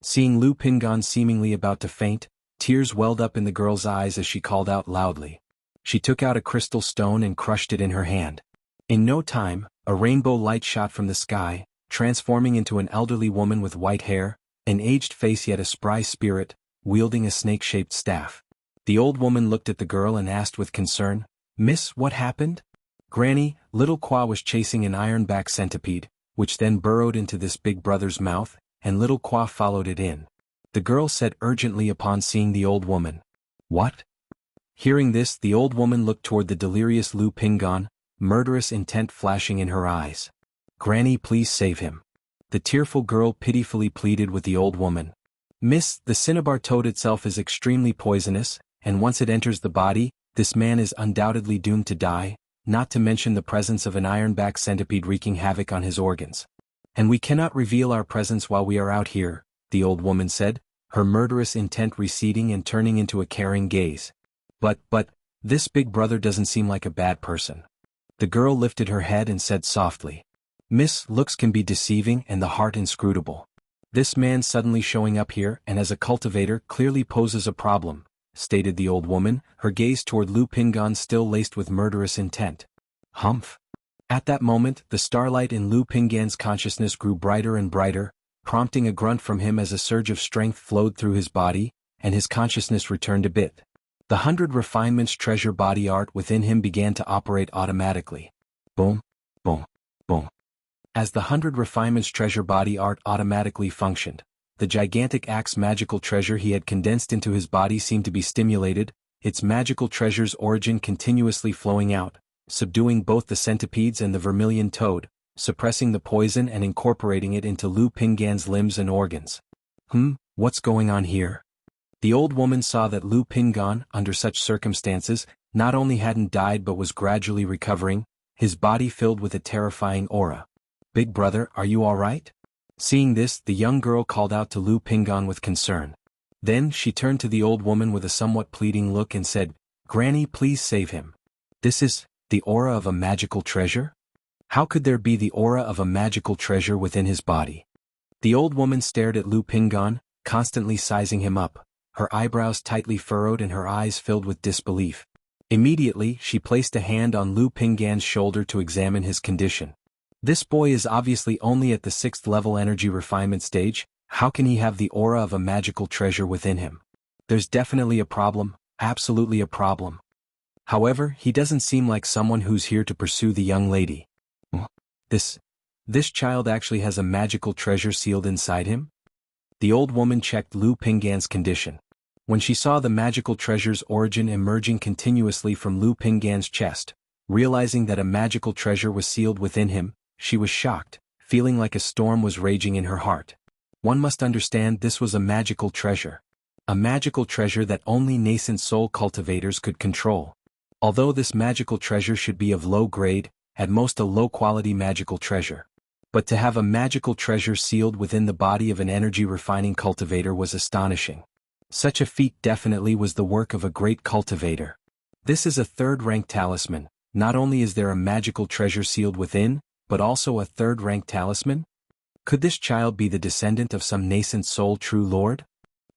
Seeing Lu Pingan seemingly about to faint, tears welled up in the girl's eyes as she called out loudly. She took out a crystal stone and crushed it in her hand. In no time, a rainbow light shot from the sky, transforming into an elderly woman with white hair, an aged face yet a spry spirit, wielding a snake-shaped staff. The old woman looked at the girl and asked with concern, "Miss, what happened?" "Granny, little Kwa was chasing an ironback centipede, which then burrowed into this big brother's mouth, and little Kwa followed it in," the girl said urgently upon seeing the old woman. "What?" Hearing this, the old woman looked toward the delirious Lu Pingan, murderous intent flashing in her eyes. "Granny, please save him." The tearful girl pitifully pleaded with the old woman. "Miss, the cinnabar toad itself is extremely poisonous, and once it enters the body, this man is undoubtedly doomed to die, not to mention the presence of an ironback centipede wreaking havoc on his organs. And we cannot reveal our presence while we are out here," the old woman said, her murderous intent receding and turning into a caring gaze. But, this big brother doesn't seem like a bad person." The girl lifted her head and said softly, Miss, looks can be deceiving and the heart inscrutable. This man suddenly showing up here and as a cultivator clearly poses a problem, stated the old woman, her gaze toward Lu Pingan still laced with murderous intent. Humph. At that moment, the starlight in Lu Pingan's consciousness grew brighter and brighter, prompting a grunt from him as a surge of strength flowed through his body, and his consciousness returned a bit. The 100 refinements treasure body art within him began to operate automatically. Boom, boom, boom. As the 100 refinements treasure body art automatically functioned, the gigantic axe magical treasure he had condensed into his body seemed to be stimulated, its magical treasure's origin continuously flowing out, subduing both the centipedes and the vermilion toad, suppressing the poison and incorporating it into Lu Pingan's limbs and organs. What's going on here? The old woman saw that Lu Pingan, under such circumstances, not only hadn't died but was gradually recovering, his body filled with a terrifying aura. Big brother, are you all right? Seeing this, the young girl called out to Lu Pingan with concern. Then she turned to the old woman with a somewhat pleading look and said, Granny, please save him. This is the aura of a magical treasure? How could there be the aura of a magical treasure within his body? The old woman stared at Lu Pingan, constantly sizing him up, her eyebrows tightly furrowed and her eyes filled with disbelief. Immediately, she placed a hand on Lu Pingan's shoulder to examine his condition. This boy is obviously only at the 6th level energy refinement stage. How can he have the aura of a magical treasure within him? There's definitely a problem, absolutely a problem. However, he doesn't seem like someone who's here to pursue the young lady. This child actually has a magical treasure sealed inside him? The old woman checked Lu Pingan's condition. When she saw the magical treasure's origin emerging continuously from Lu Pingan's chest, realizing that a magical treasure was sealed within him, she was shocked, feeling like a storm was raging in her heart. One must understand this was a magical treasure. A magical treasure that only nascent soul cultivators could control. Although this magical treasure should be of low grade, at most a low-quality magical treasure. But to have a magical treasure sealed within the body of an energy-refining cultivator was astonishing. Such a feat definitely was the work of a great cultivator. This is a 3rd-rank talisman. Not only is there a magical treasure sealed within, but also a 3rd-rank talisman? Could this child be the descendant of some nascent soul true lord?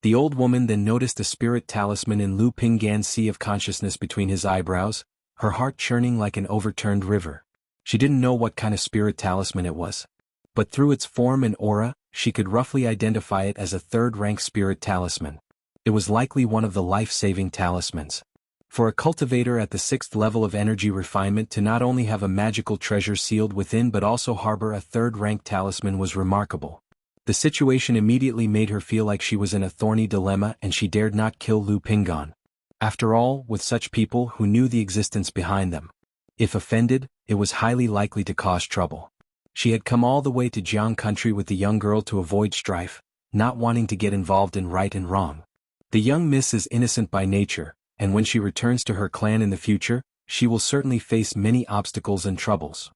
The old woman then noticed a spirit talisman in Lu Pingan's sea of consciousness between his eyebrows, her heart churning like an overturned river. She didn't know what kind of spirit talisman it was. But through its form and aura, she could roughly identify it as a 3rd-rank spirit talisman. It was likely one of the life-saving talismans. For a cultivator at the 6th level of energy refinement to not only have a magical treasure sealed within but also harbor a 3rd-rank talisman was remarkable. The situation immediately made her feel like she was in a thorny dilemma and she dared not kill Lu Pingan. After all, with such people who knew the existence behind them. If offended, it was highly likely to cause trouble. She had come all the way to Jiang country with the young girl to avoid strife, not wanting to get involved in right and wrong. The young miss is innocent by nature, and when she returns to her clan in the future, she will certainly face many obstacles and troubles.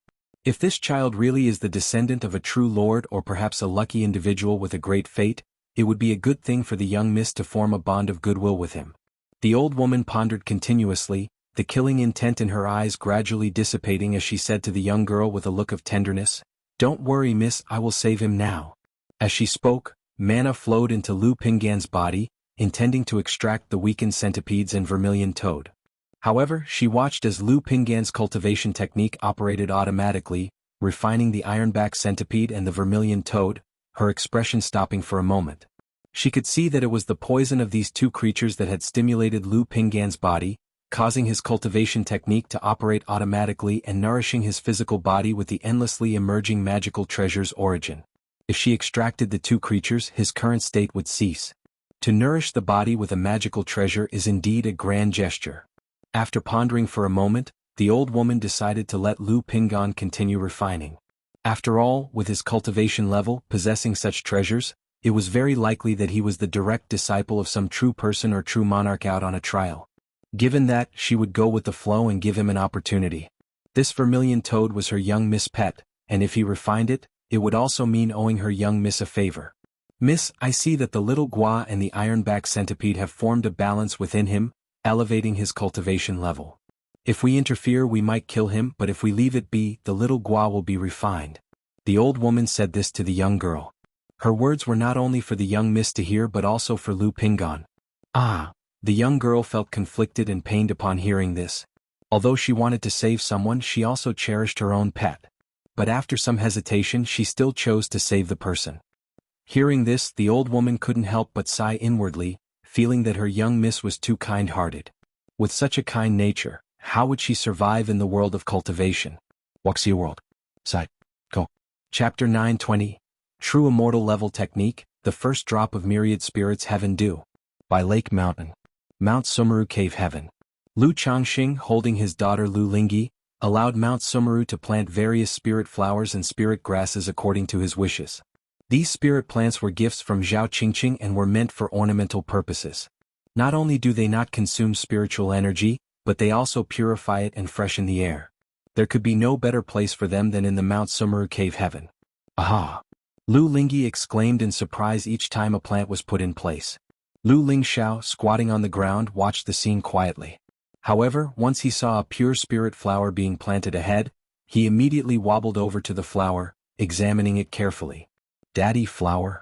If this child really is the descendant of a true lord or perhaps a lucky individual with a great fate, it would be a good thing for the young miss to form a bond of goodwill with him. The old woman pondered continuously, the killing intent in her eyes gradually dissipating as she said to the young girl with a look of tenderness, "Don't worry, miss, I will save him now." As she spoke, mana flowed into Lu Pingan's body, intending to extract the weakened centipedes and vermilion toad. However, she watched as Lu Pingan's cultivation technique operated automatically, refining the ironback centipede and the vermilion toad, her expression stopping for a moment. She could see that it was the poison of these two creatures that had stimulated Lu Pingan's body, causing his cultivation technique to operate automatically and nourishing his physical body with the endlessly emerging magical treasure's origin. If she extracted the two creatures, his current state would cease. To nourish the body with a magical treasure is indeed a grand gesture. After pondering for a moment, the old woman decided to let Lu Pingan continue refining. After all, with his cultivation level possessing such treasures, it was very likely that he was the direct disciple of some true person or true monarch out on a trial. Given that, she would go with the flow and give him an opportunity. This vermilion toad was her young miss pet, and if he refined it, it would also mean owing her young miss a favor. "Miss, I see that the little gua and the ironback centipede have formed a balance within him, elevating his cultivation level. If we interfere we might kill him, but if we leave it be, the little gua will be refined. The old woman said this to the young girl. Her words were not only for the young miss to hear but also for Lu Pingan. Ah! The young girl felt conflicted and pained upon hearing this. Although she wanted to save someone, she also cherished her own pet. But after some hesitation, she still chose to save the person. Hearing this, the old woman couldn't help but sigh inwardly, feeling that her young miss was too kind-hearted. With such a kind nature, how would she survive in the world of cultivation? Wuxia World. Side. Go. Chapter 920. True Immortal Level Technique, the First Drop of Myriad Spirits Heaven Dew. By Lake Mountain. Mount Sumeru Cave Heaven. Lu Changxing, holding his daughter Lu Lingyi, allowed Mount Sumeru to plant various spirit flowers and spirit grasses according to his wishes. These spirit plants were gifts from Zhao Qingqing and were meant for ornamental purposes. Not only do they not consume spiritual energy, but they also purify it and freshen the air. There could be no better place for them than in the Mount Sumeru Cave Heaven. Aha! Lu Lingyi exclaimed in surprise each time a plant was put in place. Lu Lingxiao, squatting on the ground, watched the scene quietly. However, once he saw a pure spirit flower being planted ahead, he immediately wobbled over to the flower, examining it carefully. Daddy flower?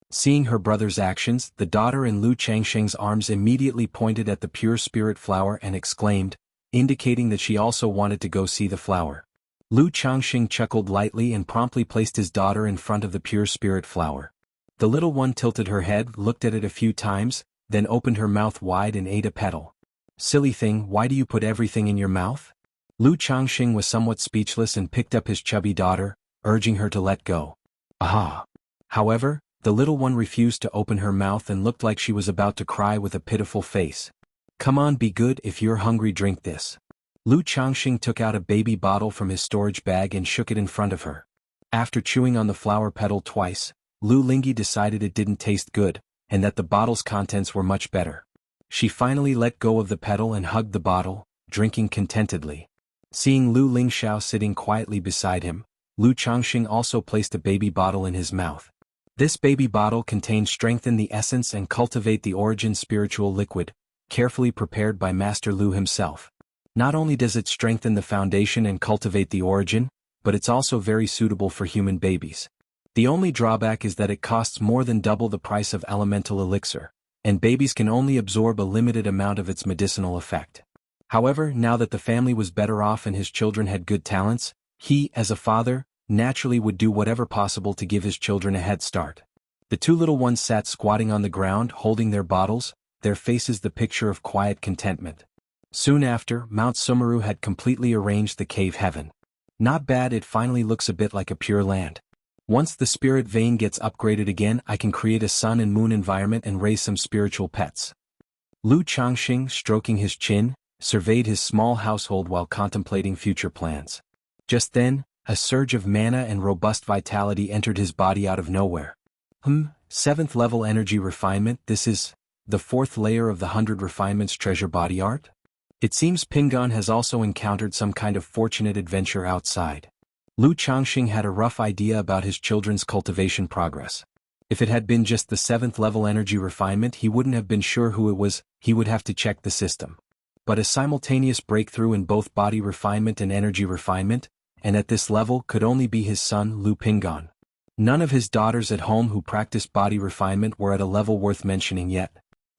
Seeing her brother's actions, the daughter in Lu Changxing's arms immediately pointed at the pure spirit flower and exclaimed, indicating that she also wanted to go see the flower. Lu Changxing chuckled lightly and promptly placed his daughter in front of the pure spirit flower. The little one tilted her head, looked at it a few times, then opened her mouth wide and ate a petal. Silly thing, why do you put everything in your mouth? Lu Changxing was somewhat speechless and picked up his chubby daughter, urging her to let go. Aha! However, the little one refused to open her mouth and looked like she was about to cry with a pitiful face. Come on, be good, if you're hungry, drink this. Lu Changxing took out a baby bottle from his storage bag and shook it in front of her. After chewing on the flower petal twice, Lu Lingyi decided it didn't taste good, and that the bottle's contents were much better. She finally let go of the petal and hugged the bottle, drinking contentedly. Seeing Lu Lingxiao sitting quietly beside him, Lu Changxing also placed a baby bottle in his mouth. This baby bottle contained Strengthen the Essence and Cultivate the Origin spiritual liquid, carefully prepared by Master Lu himself. Not only does it strengthen the foundation and cultivate the origin, but it's also very suitable for human babies. The only drawback is that it costs more than double the price of elemental elixir, and babies can only absorb a limited amount of its medicinal effect. However, now that the family was better off and his children had good talents, he, as a father, naturally would do whatever possible to give his children a head start. The two little ones sat squatting on the ground holding their bottles, their faces the picture of quiet contentment. Soon after, Mount Sumeru had completely arranged the cave heaven. Not bad, it finally looks a bit like a pure land. Once the spirit vein gets upgraded again, I can create a sun and moon environment and raise some spiritual pets. Lu Changxing, stroking his chin, surveyed his small household while contemplating future plans. Just then, a surge of mana and robust vitality entered his body out of nowhere. 7th level energy refinement, this is the 4th layer of the 100 refinements treasure body art? It seems Pingan has also encountered some kind of fortunate adventure outside. Lu Changxing had a rough idea about his children's cultivation progress. If it had been just the 7th level energy refinement, he wouldn't have been sure who it was, he would have to check the system. But a simultaneous breakthrough in both body refinement and energy refinement, and at this level could only be his son Lu Pingan. None of his daughters at home who practiced body refinement were at a level worth mentioning yet.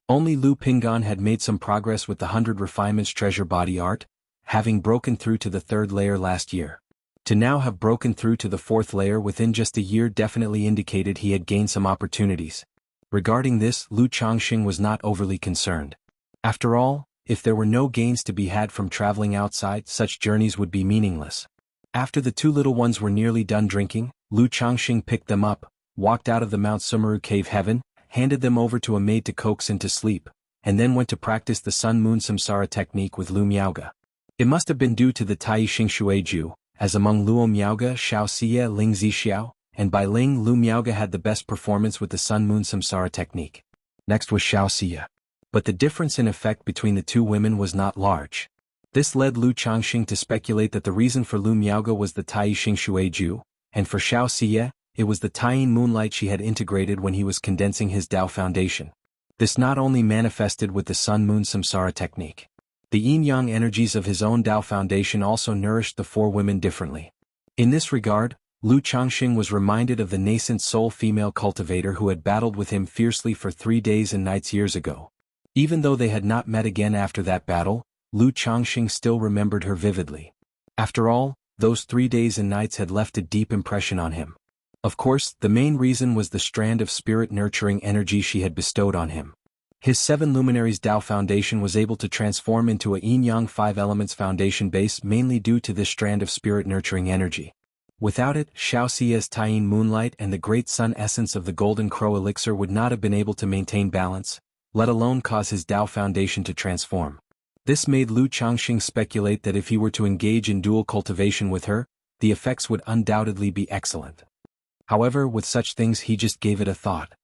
Only Lu Pingan had made some progress with the 100 refinements treasure body art, having broken through to the 3rd layer last year. To now have broken through to the 4th layer within just a year definitely indicated he had gained some opportunities. Regarding this, Lu Changxing was not overly concerned. After all, if there were no gains to be had from traveling outside, such journeys would be meaningless. After the two little ones were nearly done drinking, Lu Changxing picked them up, walked out of the Mount Sumeru Cave Heaven, handed them over to a maid to coax into sleep, and then went to practice the Sun-Moon Samsara technique with Lu Miaoge. It must have been due to the Tai Xing Shui Ju, as among Luo Miaoge, Xiao Xie, Ling Zixiao, and by Ling, Lu Miaoge had the best performance with the Sun-Moon Samsara technique. Next was Xiao Xie. But the difference in effect between the two women was not large. This led Lu Changxing to speculate that the reason for Lu Miaoge was the Tai Xing Shui Ju, and for Xiao Xie, it was the Taiyin moonlight she had integrated when he was condensing his Tao foundation. This not only manifested with the Sun-Moon Samsara technique. The yin-yang energies of his own Tao foundation also nourished the four women differently. In this regard, Lu Changxing was reminded of the nascent soul female cultivator who had battled with him fiercely for 3 days and nights years ago. Even though they had not met again after that battle, Lu Changxing still remembered her vividly. After all, those 3 days and nights had left a deep impression on him. Of course, the main reason was the strand of spirit-nurturing energy she had bestowed on him. His 7 luminaries Tao foundation was able to transform into a yin-yang 5 elements foundation base mainly due to this strand of spirit-nurturing energy. Without it, Shaoxia's Taiyin moonlight and the great sun essence of the golden crow elixir would not have been able to maintain balance, let alone cause his Tao foundation to transform. This made Lu Changxing speculate that if he were to engage in dual cultivation with her, the effects would undoubtedly be excellent. However, with such things he just gave it a thought.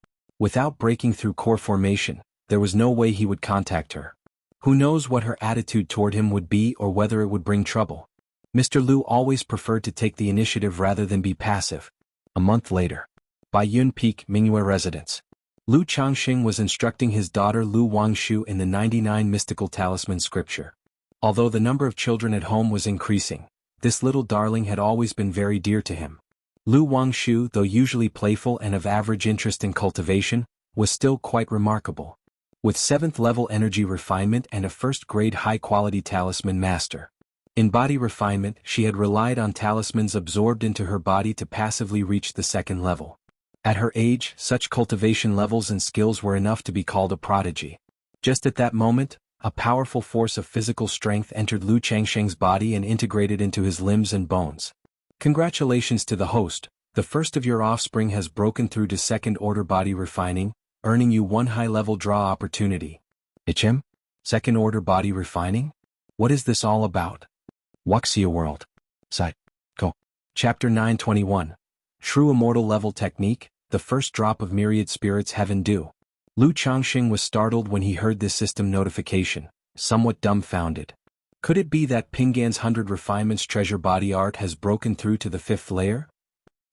Without breaking through core formation, there was no way he would contact her. Who knows what her attitude toward him would be or whether it would bring trouble. Mr. Lu always preferred to take the initiative rather than be passive. A month later. By Yun Peak, Mingyue residence. Lu Changxing was instructing his daughter Lu Wangshu in the 99 mystical talisman scripture. Although the number of children at home was increasing, this little darling had always been very dear to him. Lu Wangshu, though usually playful and of average interest in cultivation, was still quite remarkable. With 7th level energy refinement and a first-grade high-quality talisman master. In body refinement, she had relied on talismans absorbed into her body to passively reach the 2nd level. At her age, such cultivation levels and skills were enough to be called a prodigy. Just at that moment, a powerful force of physical strength entered Lu Changxing's body and integrated into his limbs and bones. Congratulations to the host, the first of your offspring has broken through to 2nd order body refining, earning you 1 high-level draw opportunity. HM? 2nd order body refining? What is this all about? Wuxia World. Side. Go. Chapter 921. True Immortal Level Technique, the first drop of myriad spirits heaven dew. Lu Changxing was startled when he heard this system notification, somewhat dumbfounded. Could it be that Pinggan's 100 refinements treasure body art has broken through to the 5th layer?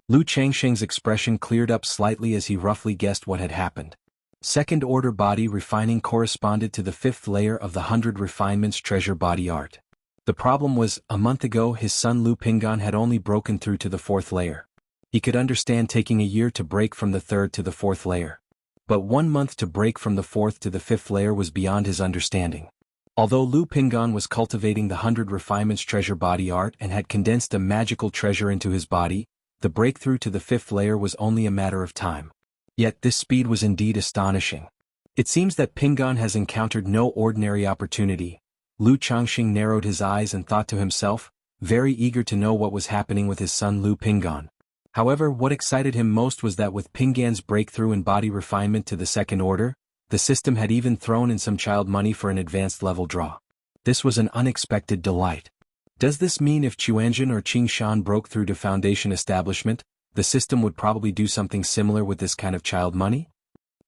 Lu Changxing's expression cleared up slightly as he roughly guessed what had happened. 2nd order body refining corresponded to the 5th layer of the 100 refinements treasure body art. The problem was, a month ago his son Lu Pinggan had only broken through to the 4th layer. He could understand taking a year to break from the 3rd to the 4th layer. But 1 month to break from the 4th to the 5th layer was beyond his understanding. Although Lu Pinggan was cultivating the 100 refinements treasure body art and had condensed a magical treasure into his body, the breakthrough to the 5th layer was only a matter of time. Yet this speed was indeed astonishing. It seems that Pinggan has encountered no ordinary opportunity. Lu Changxing narrowed his eyes and thought to himself, very eager to know what was happening with his son Lu Pinggan. However, what excited him most was that with Pinggan's breakthrough in body refinement to the 2nd order, the system had even thrown in some child money for an advanced level draw. This was an unexpected delight. Does this mean if Chuanjin or Qingshan broke through to foundation establishment, the system would probably do something similar with this kind of child money?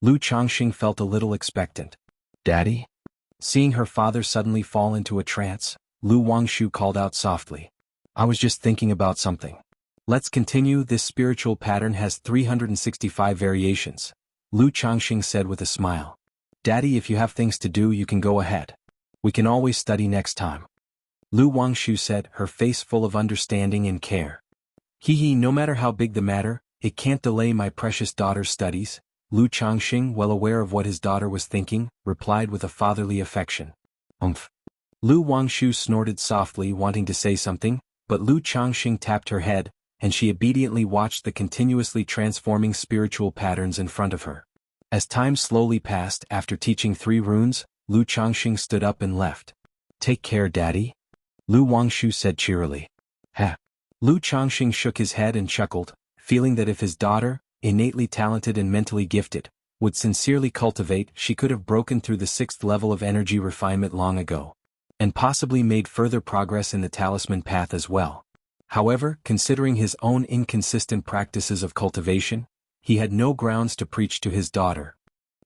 Lu Changxing felt a little expectant. Daddy? Seeing her father suddenly fall into a trance, Lu Wangshu called out softly. I was just thinking about something. Let's continue. This spiritual pattern has 365 variations, Lu Changxing said with a smile. Daddy, if you have things to do you can go ahead. We can always study next time. Lu Wangshu said, her face full of understanding and care. Hee, no matter how big the matter, it can't delay my precious daughter's studies. Lu Changxing, well aware of what his daughter was thinking, replied with a fatherly affection. Umph. Lu Wangshu snorted softly, wanting to say something, but Lu Changxing tapped her head, and she obediently watched the continuously transforming spiritual patterns in front of her. As time slowly passed, after teaching 3 runes, Lu Changxing stood up and left. Take care, Daddy. Lu Wangshu said cheerily. Ha. Lu Changxing shook his head and chuckled, feeling that if his daughter, innately talented and mentally gifted, would sincerely cultivate, she could have broken through the 6th level of energy refinement long ago. And possibly made further progress in the talisman path as well. However, considering his own inconsistent practices of cultivation, he had no grounds to preach to his daughter.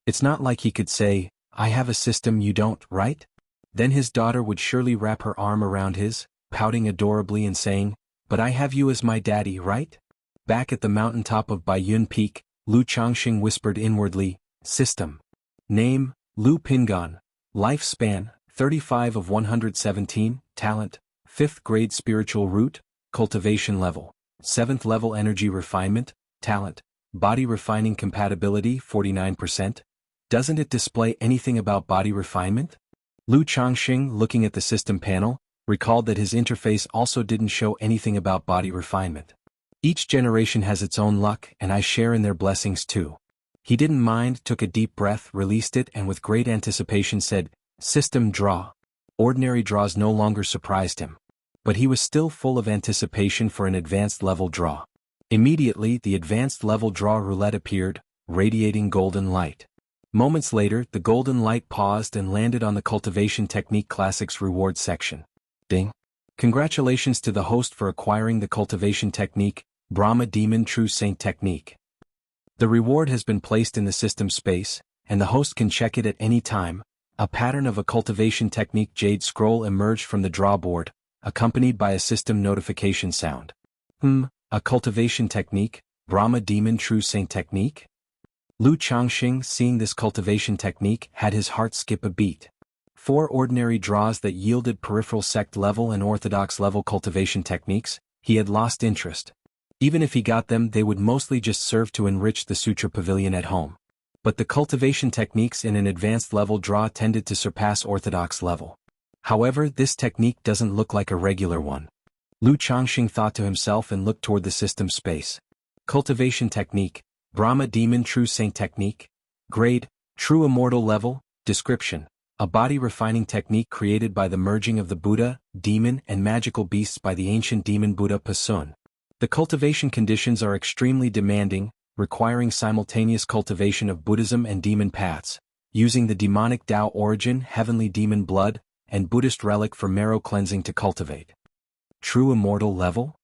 It's not like he could say, I have a system you don't, right? Then his daughter would surely wrap her arm around his, pouting adorably and saying, but I have you as my daddy, right? Back at the mountaintop of Baiyun Peak, Lu Changxing whispered inwardly, System. Name, Lu Pinggan. Lifespan, 35 of 117, talent, 5th grade spiritual root, cultivation level, 7th level energy refinement, talent, body refining compatibility 49%. Doesn't it display anything about body refinement? Lu Changxing, looking at the system panel, recalled that his interface also didn't show anything about body refinement. Each generation has its own luck, and I share in their blessings too. He didn't mind, took a deep breath, released it, and with great anticipation said, "System draw." Ordinary draws no longer surprised him. But he was still full of anticipation for an advanced level draw. Immediately, the advanced level draw roulette appeared, radiating golden light. Moments later, the golden light paused and landed on the Cultivation Technique Classics reward section. Ding! Congratulations to the host for acquiring the Cultivation Technique, Brahma Demon True Saint Technique. The reward has been placed in the system space, and the host can check it at any time. A pattern of a Cultivation Technique Jade Scroll emerged from the drawboard, accompanied by a system notification sound. A Cultivation Technique, Brahma Demon True Saint Technique? Lu Changxing, seeing this cultivation technique, had his heart skip a beat. 4 ordinary draws that yielded peripheral sect level and orthodox level cultivation techniques, he had lost interest. Even if he got them, they would mostly just serve to enrich the sutra pavilion at home. But the cultivation techniques in an advanced level draw tended to surpass orthodox level. However, this technique doesn't look like a regular one. Lu Changxing thought to himself and looked toward the system space. Cultivation technique, Brahma Demon True Saint Technique. Grade, True Immortal Level. Description, a body refining technique created by the merging of the Buddha, demon and magical beasts by the ancient demon Buddha Pasun. The cultivation conditions are extremely demanding, requiring simultaneous cultivation of Buddhism and demon paths, using the demonic Tao origin, heavenly demon blood, and Buddhist relic for marrow cleansing to cultivate. True Immortal Level?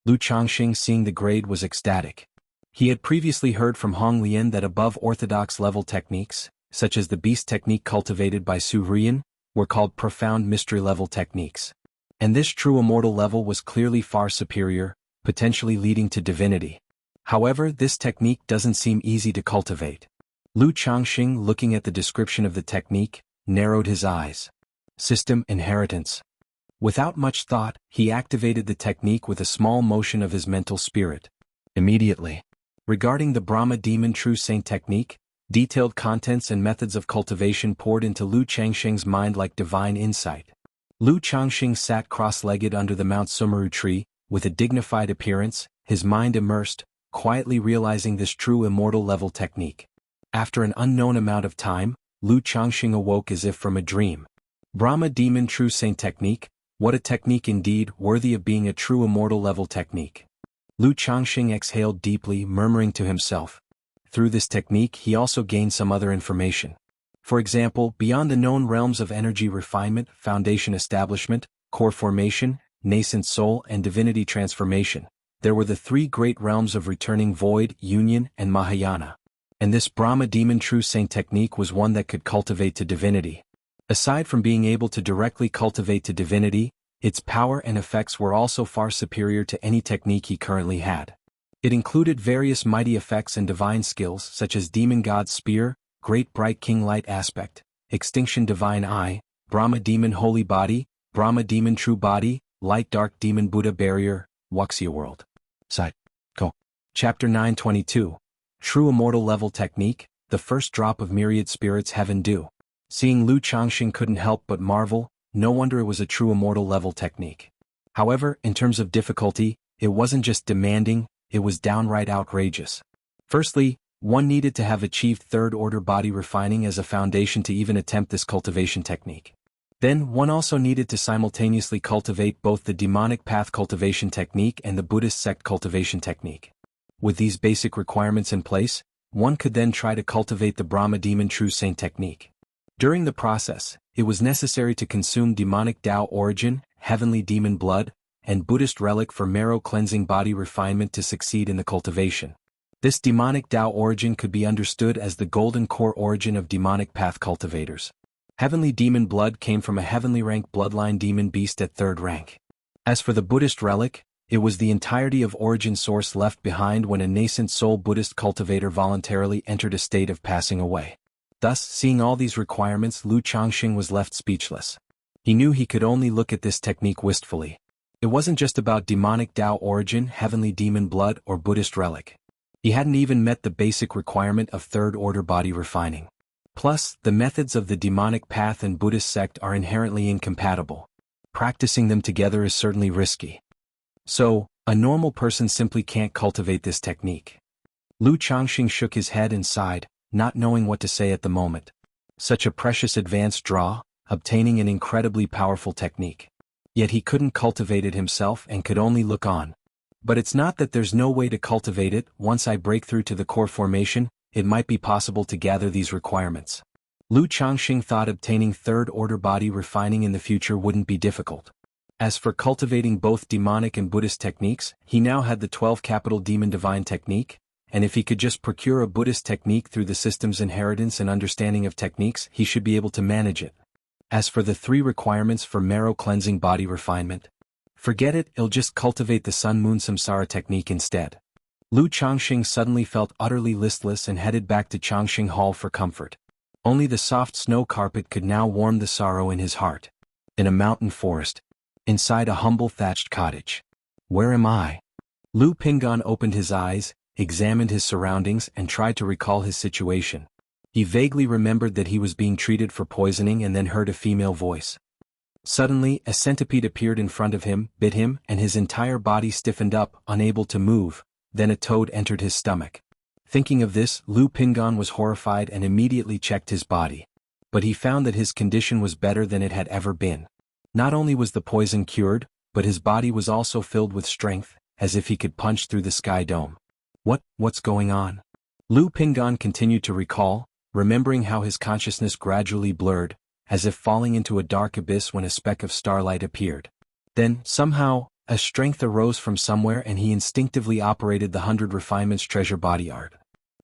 Lu Changxing, seeing the grade, was ecstatic. He had previously heard from Hong Lian that above orthodox level techniques, such as the beast technique cultivated by Su Rian, were called profound mystery level techniques. And this true immortal level was clearly far superior, potentially leading to divinity. However, this technique doesn't seem easy to cultivate. Lu Changxing, looking at the description of the technique, narrowed his eyes. System inheritance. Without much thought, he activated the technique with a small motion of his mental spirit. Immediately. Regarding the Brahma Demon True Saint Technique, detailed contents and methods of cultivation poured into Lu Changxing's mind like divine insight. Lu Changxing sat cross-legged under the Mount Sumeru tree, with a dignified appearance, his mind immersed, quietly realizing this true immortal level technique. After an unknown amount of time, Lu Changxing awoke as if from a dream. Brahma Demon True Saint Technique, what a technique indeed, worthy of being a true immortal level technique. Lu Changxing exhaled deeply, murmuring to himself. Through this technique he also gained some other information. For example, beyond the known realms of energy refinement, foundation establishment, core formation, nascent soul and divinity transformation, there were the 3 great realms of returning void, union, and Mahayana. And this Brahma Demon True Saint Technique was one that could cultivate to divinity. Aside from being able to directly cultivate to divinity, its power and effects were also far superior to any technique he currently had. It included various mighty effects and divine skills such as Demon God Spear, Great Bright King Light Aspect, Extinction Divine Eye, Brahma Demon Holy Body, Brahma Demon True Body, Light Dark Demon Buddha Barrier, Wuxia World. Side. Go. Chapter 922. True Immortal Level Technique, the first drop of myriad spirits heaven dew. Seeing Lu Changxing couldn't help but marvel, no wonder it was a true immortal level technique. However, in terms of difficulty, it wasn't just demanding, it was downright outrageous. Firstly, one needed to have achieved third-order body refining as a foundation to even attempt this cultivation technique. Then, one also needed to simultaneously cultivate both the demonic path cultivation technique and the Buddhist sect cultivation technique. With these basic requirements in place, one could then try to cultivate the Brahma Demon True Saint technique. During the process, it was necessary to consume demonic Tao origin, heavenly demon blood, and Buddhist relic for marrow cleansing body refinement to succeed in the cultivation. This demonic Tao origin could be understood as the golden core origin of demonic path cultivators. Heavenly demon blood came from a heavenly rank bloodline demon beast at 3rd rank. As for the Buddhist relic, it was the entirety of origin source left behind when a nascent soul Buddhist cultivator voluntarily entered a state of passing away. Thus, seeing all these requirements, Lu Changxing was left speechless. He knew he could only look at this technique wistfully. It wasn't just about demonic Tao origin, heavenly demon blood, or Buddhist relic. He hadn't even met the basic requirement of third-order body refining. Plus, the methods of the demonic path and Buddhist sect are inherently incompatible. Practicing them together is certainly risky. So, a normal person simply can't cultivate this technique. Lu Changxing shook his head and sighed, not knowing what to say at the moment. Such a precious advanced draw, obtaining an incredibly powerful technique. Yet he couldn't cultivate it himself and could only look on. But it's not that there's no way to cultivate it. Once I break through to the core formation, it might be possible to gather these requirements. Lu Changxing thought obtaining third-order body refining in the future wouldn't be difficult. As for cultivating both demonic and Buddhist techniques, he now had the 12 capital demon divine technique, and if he could just procure a Buddhist technique through the system's inheritance and understanding of techniques, he should be able to manage it. As for the 3 requirements for marrow cleansing body refinement, forget it, he'll just cultivate the Sun Moon Samsara technique instead. Lu Changxing suddenly felt utterly listless and headed back to Changxing Hall for comfort. Only the soft snow carpet could now warm the sorrow in his heart. In a mountain forest. Inside a humble thatched cottage. Where am I? Lu Pingan opened his eyes, examined his surroundings and tried to recall his situation. He vaguely remembered that he was being treated for poisoning and then heard a female voice. Suddenly, a centipede appeared in front of him, bit him, and his entire body stiffened up, unable to move. Then a toad entered his stomach. Thinking of this, Lu Pingan was horrified and immediately checked his body. But he found that his condition was better than it had ever been. Not only was the poison cured, but his body was also filled with strength, as if he could punch through the sky dome. What's going on? Lu Pingan continued to recall, remembering how his consciousness gradually blurred, as if falling into a dark abyss when a speck of starlight appeared. Then, somehow, a strength arose from somewhere and he instinctively operated the 100 Refinements treasure body art.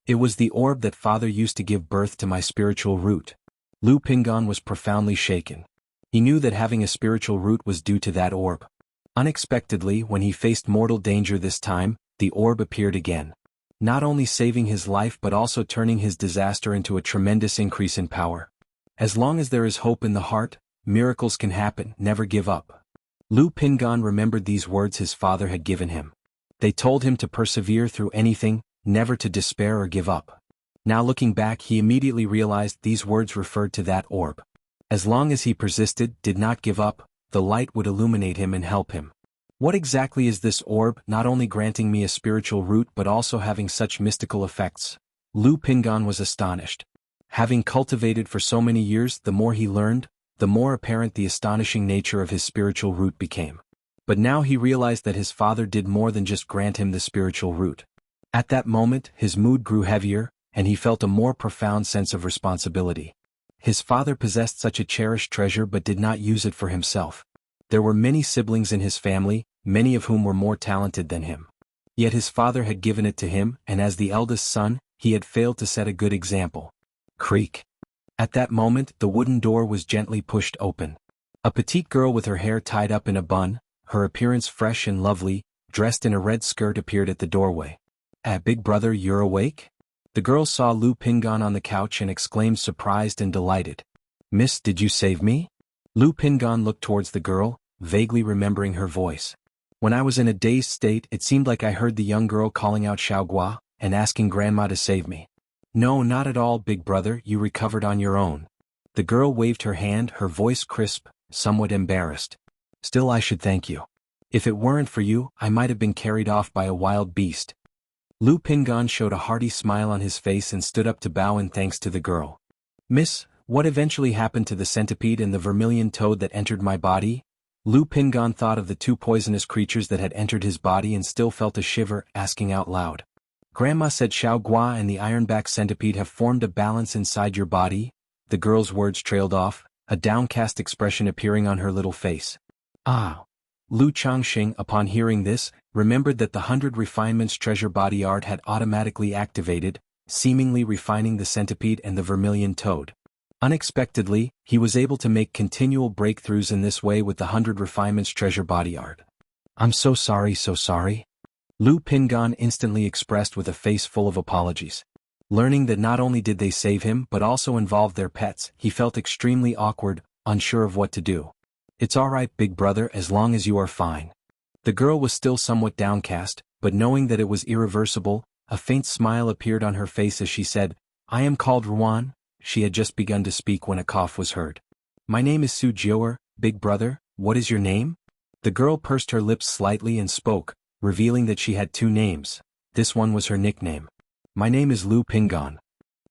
It was the orb that Father used to give birth to my spiritual root. Lu Pingan was profoundly shaken. He knew that having a spiritual root was due to that orb. Unexpectedly, when he faced mortal danger this time, the orb appeared again. Not only saving his life but also turning his disaster into a tremendous increase in power. As long as there is hope in the heart, miracles can happen, never give up. Lu Pingan remembered these words his father had given him. They told him to persevere through anything, never to despair or give up. Now looking back, he immediately realized these words referred to that orb. As long as he persisted, did not give up, the light would illuminate him and help him. What exactly is this orb, not only granting me a spiritual root but also having such mystical effects? Lu Pingan was astonished. Having cultivated for so many years, the more he learned, the more apparent the astonishing nature of his spiritual root became. But now he realized that his father did more than just grant him the spiritual root. At that moment, his mood grew heavier, and he felt a more profound sense of responsibility. His father possessed such a cherished treasure but did not use it for himself. There were many siblings in his family, many of whom were more talented than him. Yet his father had given it to him, and as the eldest son, he had failed to set a good example. Creak. At that moment, the wooden door was gently pushed open. A petite girl with her hair tied up in a bun, her appearance fresh and lovely, dressed in a red skirt appeared at the doorway. Big brother, you're awake? The girl saw Lu Pingan on the couch and exclaimed surprised and delighted. Miss, did you save me? Lu Pingan looked towards the girl, vaguely remembering her voice. When I was in a dazed state, it seemed like I heard the young girl calling out Xiaogua, and asking Grandma to save me. No, not at all, big brother, you recovered on your own. The girl waved her hand, her voice crisp, somewhat embarrassed. Still, I should thank you. If it weren't for you, I might have been carried off by a wild beast. Lu Pingan showed a hearty smile on his face and stood up to bow in thanks to the girl. Miss, what eventually happened to the centipede and the vermilion toad that entered my body? Lu Pingan thought of the 2 poisonous creatures that had entered his body and still felt a shiver, asking out loud. Grandma said Xiaogua and the ironback centipede have formed a balance inside your body? The girl's words trailed off, a downcast expression appearing on her little face. Ah. Lu Changxing, upon hearing this, remembered that the 100 Refinements treasure body art had automatically activated, seemingly refining the centipede and the vermilion toad. Unexpectedly, he was able to make continual breakthroughs in this way with the 100 Refinements treasure body art. I'm so sorry, so sorry. Lu Pingan instantly expressed with a face full of apologies. Learning that not only did they save him but also involved their pets, he felt extremely awkward, unsure of what to do. It's alright, big brother, as long as you are fine. The girl was still somewhat downcast, but knowing that it was irreversible, a faint smile appeared on her face as she said, "I am called Ruan." She had just begun to speak when a cough was heard. "My name is Su Jioer, big brother, what is your name?" The girl pursed her lips slightly and spoke, revealing that she had two names. This one was her nickname. "My name is Lu Pingon."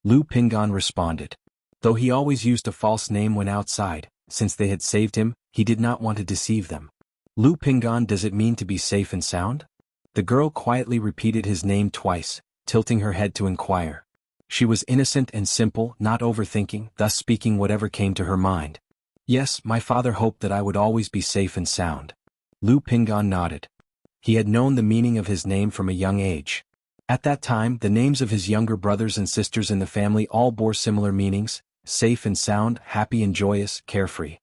Lu Pingon responded. Though he always used a false name when outside, since they had saved him, he did not want to deceive them. "Lu Pingon, does it mean to be safe and sound?" The girl quietly repeated his name twice, tilting her head to inquire. She was innocent and simple, not overthinking, thus speaking whatever came to her mind. "Yes, my father hoped that I would always be safe and sound." Lu Pingon nodded. He had known the meaning of his name from a young age. At that time, the names of his younger brothers and sisters in the family all bore similar meanings: safe and sound, happy and joyous, carefree.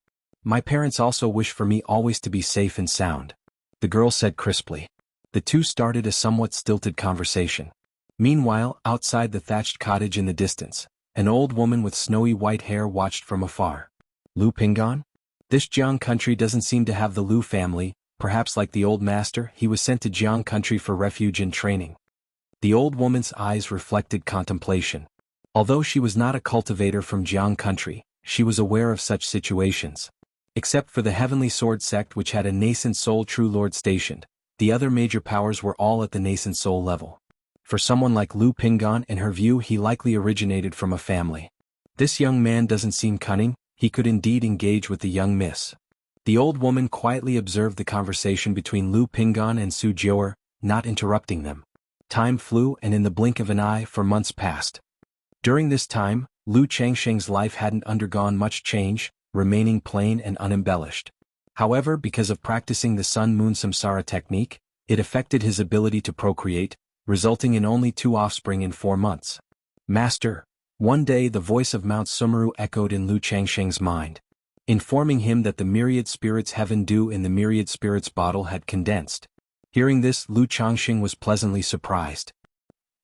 "My parents also wish for me always to be safe and sound," the girl said crisply. The two started a somewhat stilted conversation. Meanwhile, outside the thatched cottage in the distance, an old woman with snowy white hair watched from afar. "Lu Pingon? This Jiang country doesn't seem to have the Lu family. Perhaps like the old master, he was sent to Jiang country for refuge and training." The old woman's eyes reflected contemplation. Although she was not a cultivator from Jiang country, she was aware of such situations. Except for the Heavenly Sword sect, which had a nascent soul true lord stationed, the other major powers were all at the nascent soul level. For someone like Lu Pingon, in her view, he likely originated from a family. "This young man doesn't seem cunning, he could indeed engage with the young miss." The old woman quietly observed the conversation between Lu Pingon and Su Jioer, not interrupting them. Time flew, and in the blink of an eye, for months passed. During this time, Lu Changsheng's life hadn't undergone much change, remaining plain and unembellished. However, because of practicing the Sun-Moon Samsara technique, it affected his ability to procreate, resulting in only 2 offspring in 4 months. "Master." One day the voice of Mount Sumeru echoed in Lu Changsheng's mind, informing him that the myriad spirits heaven dew in the myriad spirits bottle had condensed. Hearing this, Lu Changsheng was pleasantly surprised.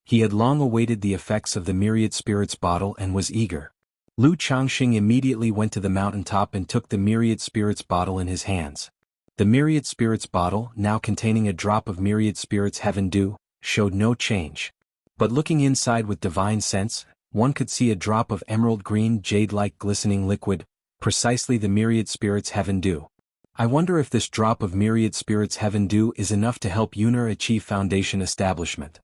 He had long awaited the effects of the myriad spirits bottle and was eager. Lu Changsheng immediately went to the mountaintop and took the myriad spirits bottle in his hands. The myriad spirits bottle, now containing a drop of myriad spirits heaven dew, showed no change. But looking inside with divine sense, one could see a drop of emerald green jade-like glistening liquid, precisely the myriad spirits heaven dew. "I wonder if this drop of myriad spirits heaven dew is enough to help Yuner achieve foundation establishment."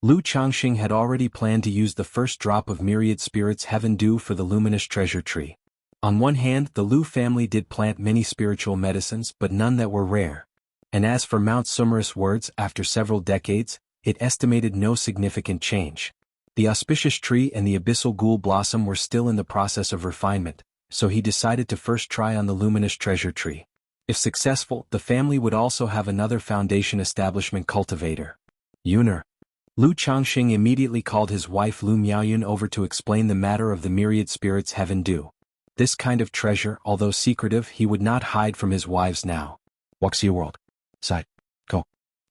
Lu Changxing had already planned to use the first drop of myriad spirits heaven dew for the luminous treasure tree. On one hand, the Lu family did plant many spiritual medicines, but none that were rare. And as for Mount Sumerus words, after several decades, it estimated no significant change. The auspicious tree and the abyssal ghoul blossom were still in the process of refinement, so he decided to first try on the luminous treasure tree. If successful, the family would also have another foundation establishment cultivator. Yuner. Lu Changxing immediately called his wife Lu Miaoyun over to explain the matter of the myriad spirits heaven dew. This kind of treasure, although secretive, he would not hide from his wives now. Wuxia World. Side. Go.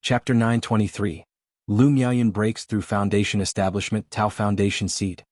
Chapter 923. Lu Miaoyun breaks through foundation establishment Tao foundation seed.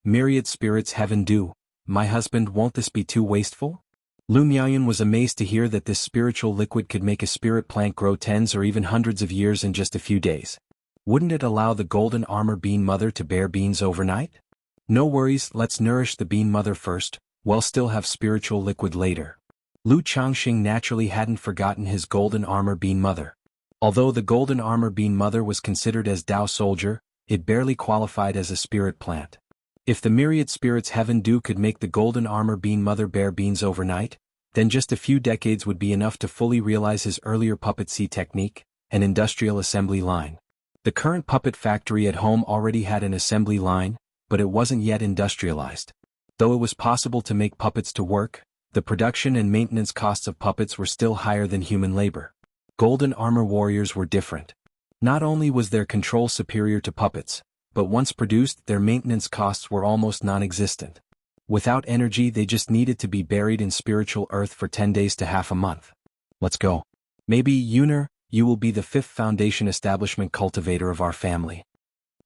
Myriad spirits heaven dew. My husband, won't this be too wasteful? Lu Miaoyun was amazed to hear that this spiritual liquid could make a spirit plant grow tens or even hundreds of years in just a few days. Wouldn't it allow the golden armor bean mother to bear beans overnight? No worries, let's nourish the bean mother first, we'll still have spiritual liquid later. Lu Changxing naturally hadn't forgotten his golden armor bean mother. Although the golden armor bean mother was considered as Tao soldier, it barely qualified as a spirit plant. If the myriad spirits heaven dew could make the golden armor bean mother bear beans overnight, then just a few decades would be enough to fully realize his earlier puppet seed technique, an industrial assembly line. The current puppet factory at home already had an assembly line, but it wasn't yet industrialized. Though it was possible to make puppets to work, the production and maintenance costs of puppets were still higher than human labor. Golden armor warriors were different. Not only was their control superior to puppets, but once produced, their maintenance costs were almost non-existent. Without energy, they just needed to be buried in spiritual earth for 10 days to half a month. Let's go. Maybe, Yuner, you will be the 5th foundation establishment cultivator of our family.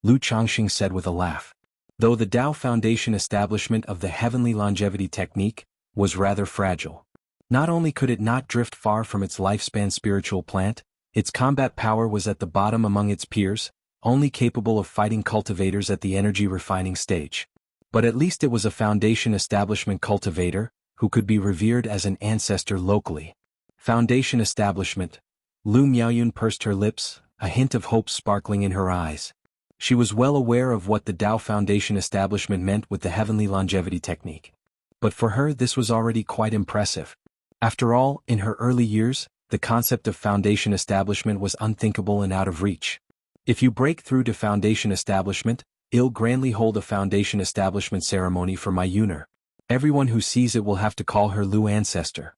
Lu Changxing said with a laugh. Though the Tao foundation establishment of the heavenly longevity technique was rather fragile. Not only could it not drift far from its lifespan spiritual plant, Its combat power was at the bottom among its peers, only capable of fighting cultivators at the energy refining stage. But at least it was a Foundation establishment cultivator, who could be revered as an ancestor locally. Foundation establishment. Lu Miaoyun pursed her lips, a hint of hope sparkling in her eyes. She was well aware of what the Tao Foundation establishment meant with the heavenly longevity technique. But for her this was already quite impressive. After all, in her early years, the concept of Foundation establishment was unthinkable and out of reach. If you break through to Foundation establishment, I'll grandly hold a Foundation establishment ceremony for my Yuner. Everyone who sees it will have to call her Lu ancestor.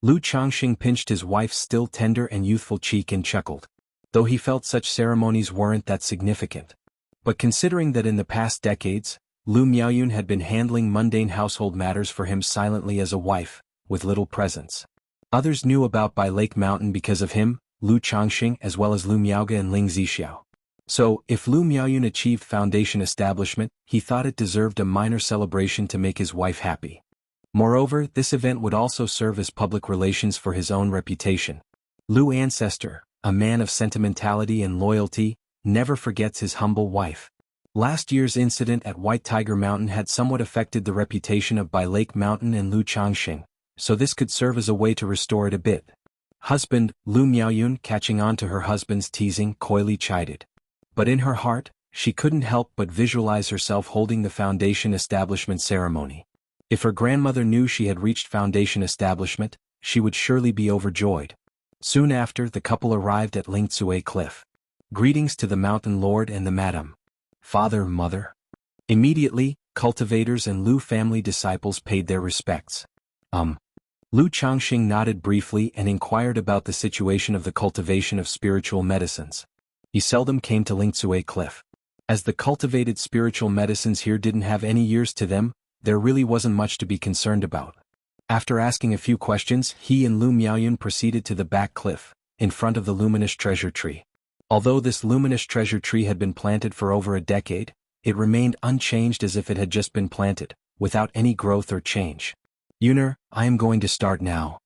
Lu Changxing pinched his wife's still tender and youthful cheek and chuckled. Though he felt such ceremonies weren't that significant. But considering that in the past decades, Lu Miaoyun had been handling mundane household matters for him silently as a wife, with little presence. Others knew about Bai Lake Mountain because of him, Lu Changxing, as well as Lu Miaoge and Ling Zixiao. So, if Lu Miaoyun achieved Foundation establishment, he thought it deserved a minor celebration to make his wife happy. Moreover, this event would also serve as public relations for his own reputation. Lu ancestor, a man of sentimentality and loyalty, never forgets his humble wife. Last year's incident at White Tiger Mountain had somewhat affected the reputation of Bai Lake Mountain and Lu Changxing, so this could serve as a way to restore it a bit. Husband, Lu Miaoyun, catching on to her husband's teasing, coyly chided. But in her heart, she couldn't help but visualize herself holding the Foundation establishment ceremony. If her grandmother knew she had reached Foundation establishment, she would surely be overjoyed. Soon after, the couple arrived at Lingzue Cliff. Greetings to the Mountain Lord and the Madam. Father, Mother. Immediately, cultivators and Lu family disciples paid their respects. Lu Changxing nodded briefly and inquired about the situation of the cultivation of spiritual medicines. He seldom came to Lingzue Cliff. As the cultivated spiritual medicines here didn't have any years to them, there really wasn't much to be concerned about. After asking a few questions, he and Lu Miaoyun proceeded to the back cliff, in front of the luminous treasure tree. Although this luminous treasure tree had been planted for over a decade, it remained unchanged as if it had just been planted, without any growth or change. Yuner, I am going to start now.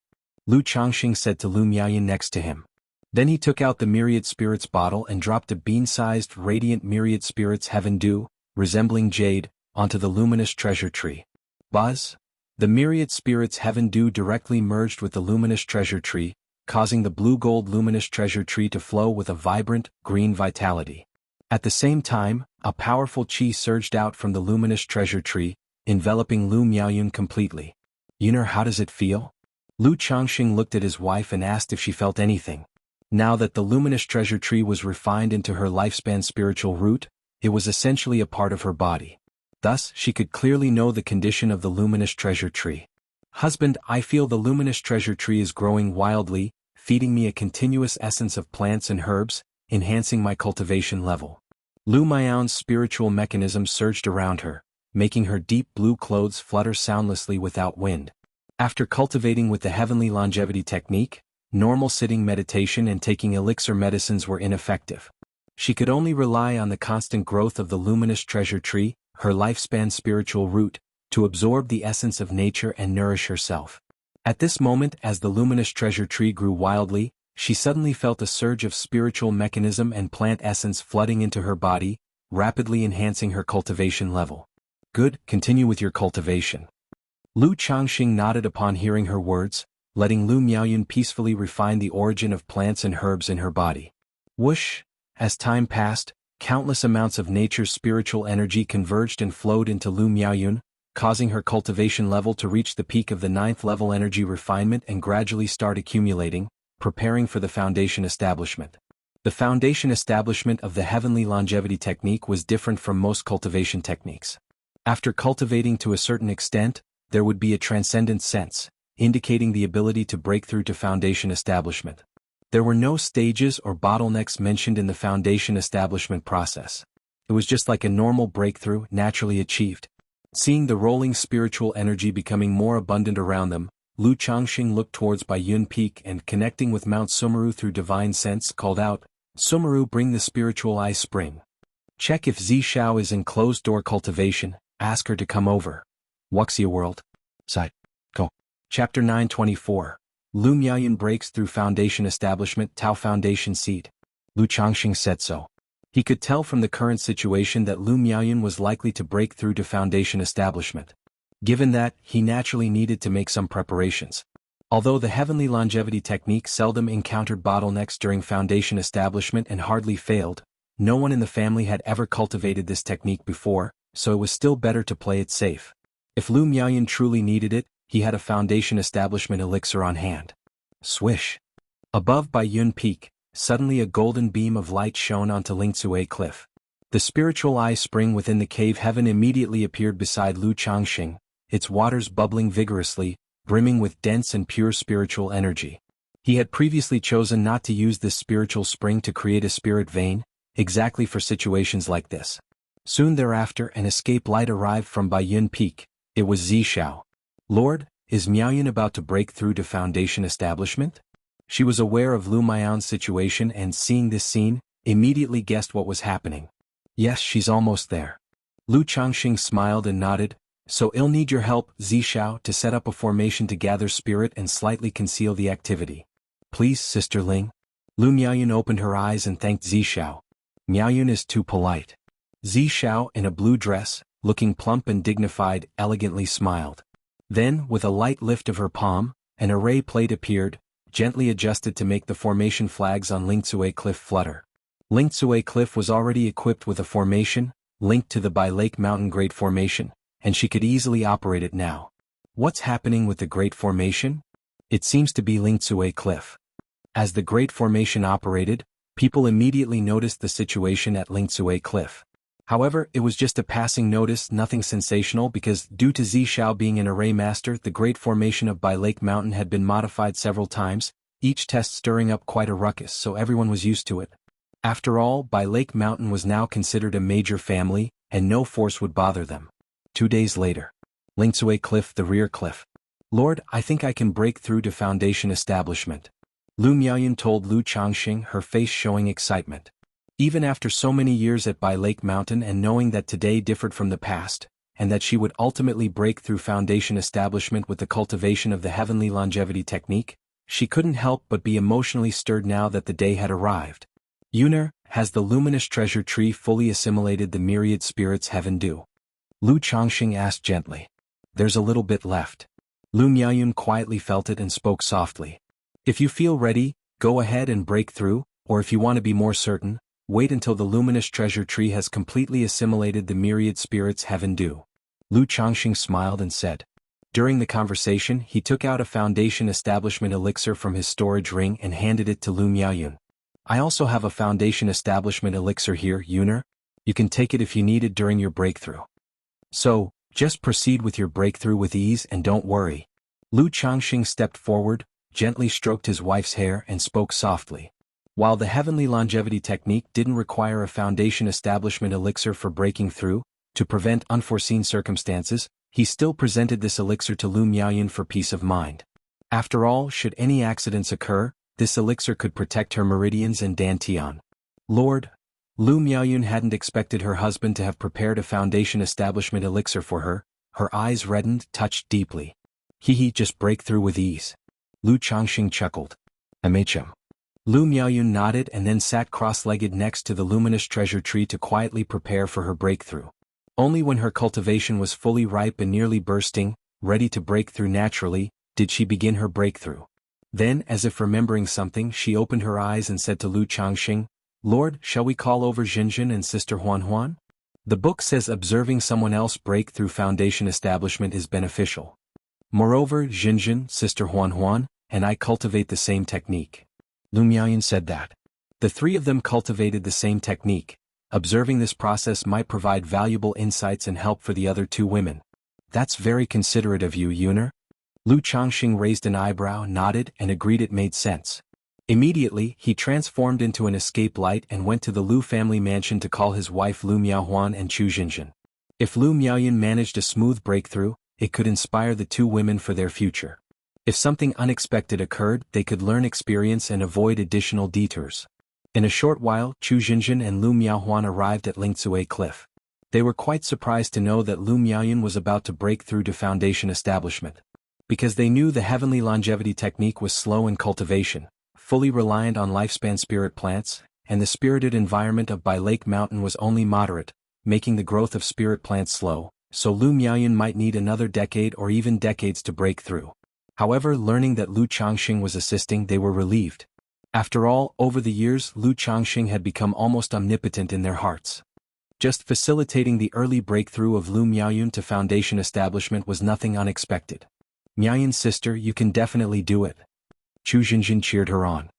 Lu Changxing said to Lu Miaoyun next to him. Then he took out the Myriad Spirits bottle and dropped a bean-sized radiant Myriad Spirits Heaven Dew, resembling jade, onto the luminous treasure tree. Buzz! The Myriad Spirits Heaven Dew directly merged with the luminous treasure tree, causing the blue-gold luminous treasure tree to flow with a vibrant, green vitality. At the same time, a powerful qi surged out from the luminous treasure tree, enveloping Lu Miaoyun completely. Yuner, how does it feel? Lu Changxing looked at his wife and asked if she felt anything. Now that the luminous treasure tree was refined into her lifespan spiritual root, it was essentially a part of her body. Thus, she could clearly know the condition of the luminous treasure tree. Husband, I feel the luminous treasure tree is growing wildly, feeding me a continuous essence of plants and herbs, enhancing my cultivation level. Lu Miaoyun's spiritual mechanism surged around her, making her deep blue clothes flutter soundlessly without wind. After cultivating with the heavenly longevity technique, normal sitting meditation and taking elixir medicines were ineffective. She could only rely on the constant growth of the luminous treasure tree, her lifespan spiritual root, to absorb the essence of nature and nourish herself. At this moment, as the luminous treasure tree grew wildly, she suddenly felt a surge of spiritual mechanism and plant essence flooding into her body, rapidly enhancing her cultivation level. Good, continue with your cultivation. Lu Changxing nodded upon hearing her words, letting Lu Miaoyun peacefully refine the origin of plants and herbs in her body. Whoosh! As time passed, countless amounts of nature's spiritual energy converged and flowed into Lu Miaoyun, causing her cultivation level to reach the peak of the 9th level energy refinement and gradually start accumulating, preparing for the Foundation establishment. The Foundation establishment of the heavenly longevity technique was different from most cultivation techniques. After cultivating to a certain extent, there would be a transcendent sense, indicating the ability to break through to Foundation establishment. There were no stages or bottlenecks mentioned in the Foundation establishment process. It was just like a normal breakthrough, naturally achieved. Seeing the rolling spiritual energy becoming more abundant around them, Lu Changxing looked towards Baiyun Peak and, connecting with Mount Sumeru through divine sense, called out, Sumeru, bring the spiritual eye spring. Check if Zixiao is in closed-door cultivation, ask her to come over. Wuxia World. Side. Go. Chapter 924. Lu Miaoyun breaks through Foundation establishment. Tao Foundation seat. Lu Changxing said so. He could tell from the current situation that Lu Miaoyun was likely to break through to Foundation establishment. Given that, he naturally needed to make some preparations. Although the heavenly longevity technique seldom encountered bottlenecks during Foundation establishment and hardly failed, no one in the family had ever cultivated this technique before, so it was still better to play it safe. If Lu Miaoyun truly needed it, he had a Foundation establishment elixir on hand. Swish. Above Bai Yun Peak, suddenly a golden beam of light shone onto Lingzue Cliff. The spiritual eye spring within the cave heaven immediately appeared beside Lu Changxing, its waters bubbling vigorously, brimming with dense and pure spiritual energy. He had previously chosen not to use this spiritual spring to create a spirit vein, exactly for situations like this. Soon thereafter an escape light arrived from Bai Yun Peak. It was Zishao. Lord, is Miaoyun about to break through to Foundation establishment? She was aware of Lu Miaoyun's situation and seeing this scene, immediately guessed what was happening. Yes, she's almost there. Lu Changxing smiled and nodded. So I'll need your help, Zishao, to set up a formation to gather spirit and slightly conceal the activity. Please, Sister Ling. Lu Miaoyun opened her eyes and thanked Zishao. Miaoyun is too polite. Zishao, in a blue dress, looking plump and dignified, elegantly smiled. Then, with a light lift of her palm, an array plate appeared, gently adjusted to make the formation flags on Lingzue Cliff flutter. Lingzue Cliff was already equipped with a formation, linked to the Bai Lake Mountain Great Formation, and she could easily operate it now. What's happening with the Great Formation? It seems to be Lingzue Cliff. As the Great Formation operated, people immediately noticed the situation at Lingzue Cliff. However, it was just a passing notice, nothing sensational, because due to Zishao being an array master, the Great Formation of Bai Lake Mountain had been modified several times, each test stirring up quite a ruckus, so everyone was used to it. After all, Bai Lake Mountain was now considered a major family, and no force would bother them. 2 days later. Lingzue Cliff, the rear cliff. Lord, I think I can break through to Foundation establishment. Lu Miaoyun told Lu Changxing, her face showing excitement. Even after so many years at Bai Lake Mountain and knowing that today differed from the past, and that she would ultimately break through Foundation establishment with the cultivation of the heavenly longevity technique, she couldn't help but be emotionally stirred now that the day had arrived. Yuner, has the luminous treasure tree fully assimilated the myriad spirits heaven do? Lu Changxing asked gently. There's a little bit left. Lu Miaoyun quietly felt it and spoke softly. If you feel ready, go ahead and break through, or if you want to be more certain, wait until the luminous treasure tree has completely assimilated the myriad spirits heaven do. Lu Changxing smiled and said. During the conversation, he took out a Foundation establishment elixir from his storage ring and handed it to Lu Miaoyun. I also have a Foundation establishment elixir here, Yuner. You can take it if you need it during your breakthrough. So, just proceed with your breakthrough with ease and don't worry. Lu Changxing stepped forward, gently stroked his wife's hair and spoke softly. While the heavenly longevity technique didn't require a Foundation establishment elixir for breaking through, to prevent unforeseen circumstances, he still presented this elixir to Lu Miaoyun for peace of mind. After all, should any accidents occur, this elixir could protect her meridians and Dantian. Lord, Lu Miaoyun hadn't expected her husband to have prepared a Foundation establishment elixir for her. Her eyes reddened, touched deeply. Just break through with ease. Lu Changxing chuckled. MHM. Lu Miaoyun nodded and then sat cross-legged next to the luminous treasure tree to quietly prepare for her breakthrough. Only when her cultivation was fully ripe and nearly bursting, ready to break through naturally, did she begin her breakthrough. Then, as if remembering something, she opened her eyes and said to Lu Changxing, Lord, shall we call over Jinjin and Sister Huan? The book says observing someone else break through Foundation establishment is beneficial. Moreover, Jinjin, Sister Huan, and I cultivate the same technique. Lu Miaoyun said that. The three of them cultivated the same technique. Observing this process might provide valuable insights and help for the other two women. That's very considerate of you, Yuner. Lu Changxing raised an eyebrow, nodded, and agreed it made sense. Immediately, he transformed into an escape light and went to the Lu family mansion to call his wife Lu Miaohuan and Chu Jinjin. If Lu Miaoyun managed a smooth breakthrough, it could inspire the two women for their future. If something unexpected occurred, they could learn experience and avoid additional detours. In a short while, Chu Jinjin and Lu Miaohuan arrived at Lingzue Cliff. They were quite surprised to know that Lu Miaoyun was about to break through to Foundation establishment. Because they knew the heavenly longevity technique was slow in cultivation, fully reliant on lifespan spirit plants, and the spirited environment of Bai Lake Mountain was only moderate, making the growth of spirit plants slow, so Lu Miaoyun might need another decade or even decades to break through. However, learning that Lu Changxing was assisting, they were relieved. After all, over the years Lu Changxing had become almost omnipotent in their hearts. Just facilitating the early breakthrough of Lu Miaoyun to foundation establishment was nothing unexpected. "Miaoyun sister, you can definitely do it." Chu Jinjin cheered her on.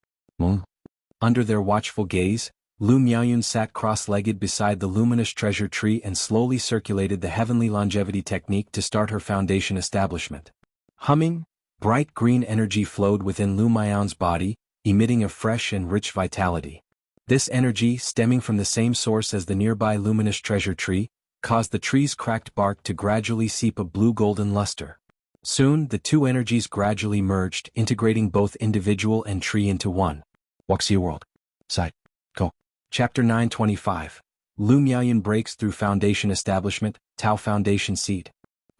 Under their watchful gaze, Lu Miaoyun sat cross-legged beside the luminous treasure tree and slowly circulated the heavenly longevity technique to start her foundation establishment. Humming, bright green energy flowed within Lu Miaoyun's body, emitting a fresh and rich vitality. This energy, stemming from the same source as the nearby luminous treasure tree, caused the tree's cracked bark to gradually seep a blue-golden luster. Soon, the two energies gradually merged, integrating both individual and tree into one. Wuxia World. Side. Go. Chapter 925. Lu Miaoyun breaks through foundation establishment, Tao Foundation Seed.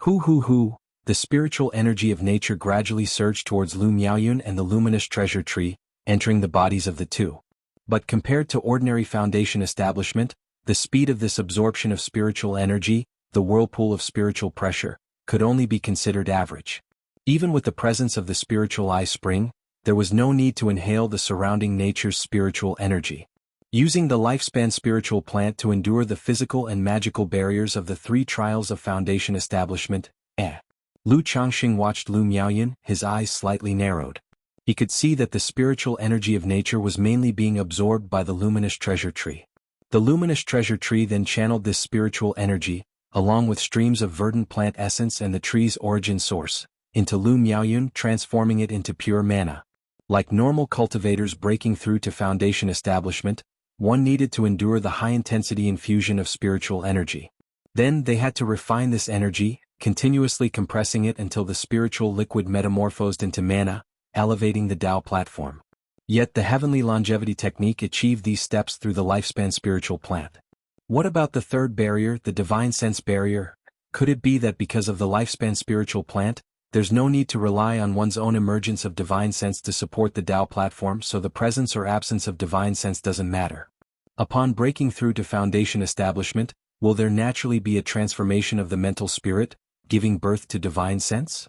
Hu. The spiritual energy of nature gradually surged towards Lu Miaoyun and the luminous treasure tree, entering the bodies of the two. But compared to ordinary foundation establishment, the speed of this absorption of spiritual energy, the whirlpool of spiritual pressure, could only be considered average. Even with the presence of the spiritual eye spring, there was no need to inhale the surrounding nature's spiritual energy. Using the lifespan spiritual plant to endure the physical and magical barriers of the three trials of foundation establishment, Lu Changxing watched Lu Miaoyun, his eyes slightly narrowed. He could see that the spiritual energy of nature was mainly being absorbed by the luminous treasure tree. The luminous treasure tree then channeled this spiritual energy, along with streams of verdant plant essence and the tree's origin source, into Lu Miaoyun, transforming it into pure mana. Like normal cultivators breaking through to foundation establishment, one needed to endure the high-intensity infusion of spiritual energy. Then they had to refine this energy, continuously compressing it until the spiritual liquid metamorphosed into mana, elevating the Tao platform. Yet the heavenly longevity technique achieved these steps through the lifespan spiritual plant. What about the third barrier, the divine sense barrier? Could it be that because of the lifespan spiritual plant, there's no need to rely on one's own emergence of divine sense to support the Tao platform, so the presence or absence of divine sense doesn't matter? Upon breaking through to foundation establishment, will there naturally be a transformation of the mental spirit, giving birth to divine sense?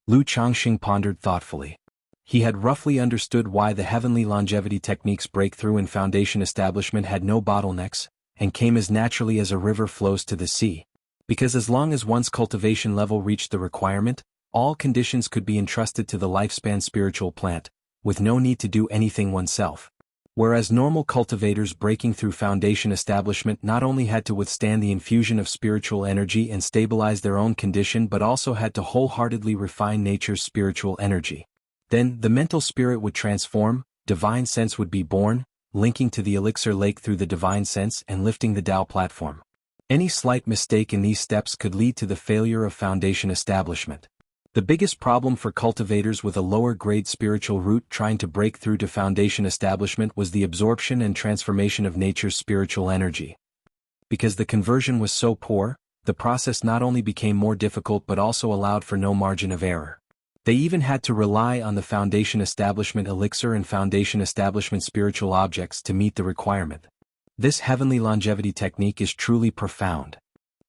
Lu Changxing pondered thoughtfully. He had roughly understood why the heavenly longevity technique's breakthrough in foundation establishment had no bottlenecks, and came as naturally as a river flows to the sea. Because as long as one's cultivation level reached the requirement, all conditions could be entrusted to the lifespan spiritual plant, with no need to do anything oneself. Whereas normal cultivators breaking through foundation establishment not only had to withstand the infusion of spiritual energy and stabilize their own condition but also had to wholeheartedly refine nature's spiritual energy. Then, the mental spirit would transform, divine sense would be born, linking to the elixir lake through the divine sense and lifting the Tao platform. Any slight mistake in these steps could lead to the failure of foundation establishment. The biggest problem for cultivators with a lower-grade spiritual root trying to break through to foundation establishment was the absorption and transformation of nature's spiritual energy. Because the conversion was so poor, the process not only became more difficult but also allowed for no margin of error. They even had to rely on the foundation establishment elixir and foundation establishment spiritual objects to meet the requirement. This heavenly longevity technique is truly profound.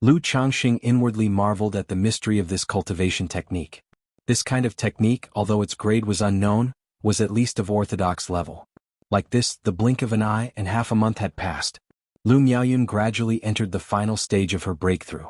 Lu Changxing inwardly marveled at the mystery of this cultivation technique. This kind of technique, although its grade was unknown, was at least of orthodox level. Like this, the blink of an eye and half a month had passed. Lu Miaoyun gradually entered the final stage of her breakthrough.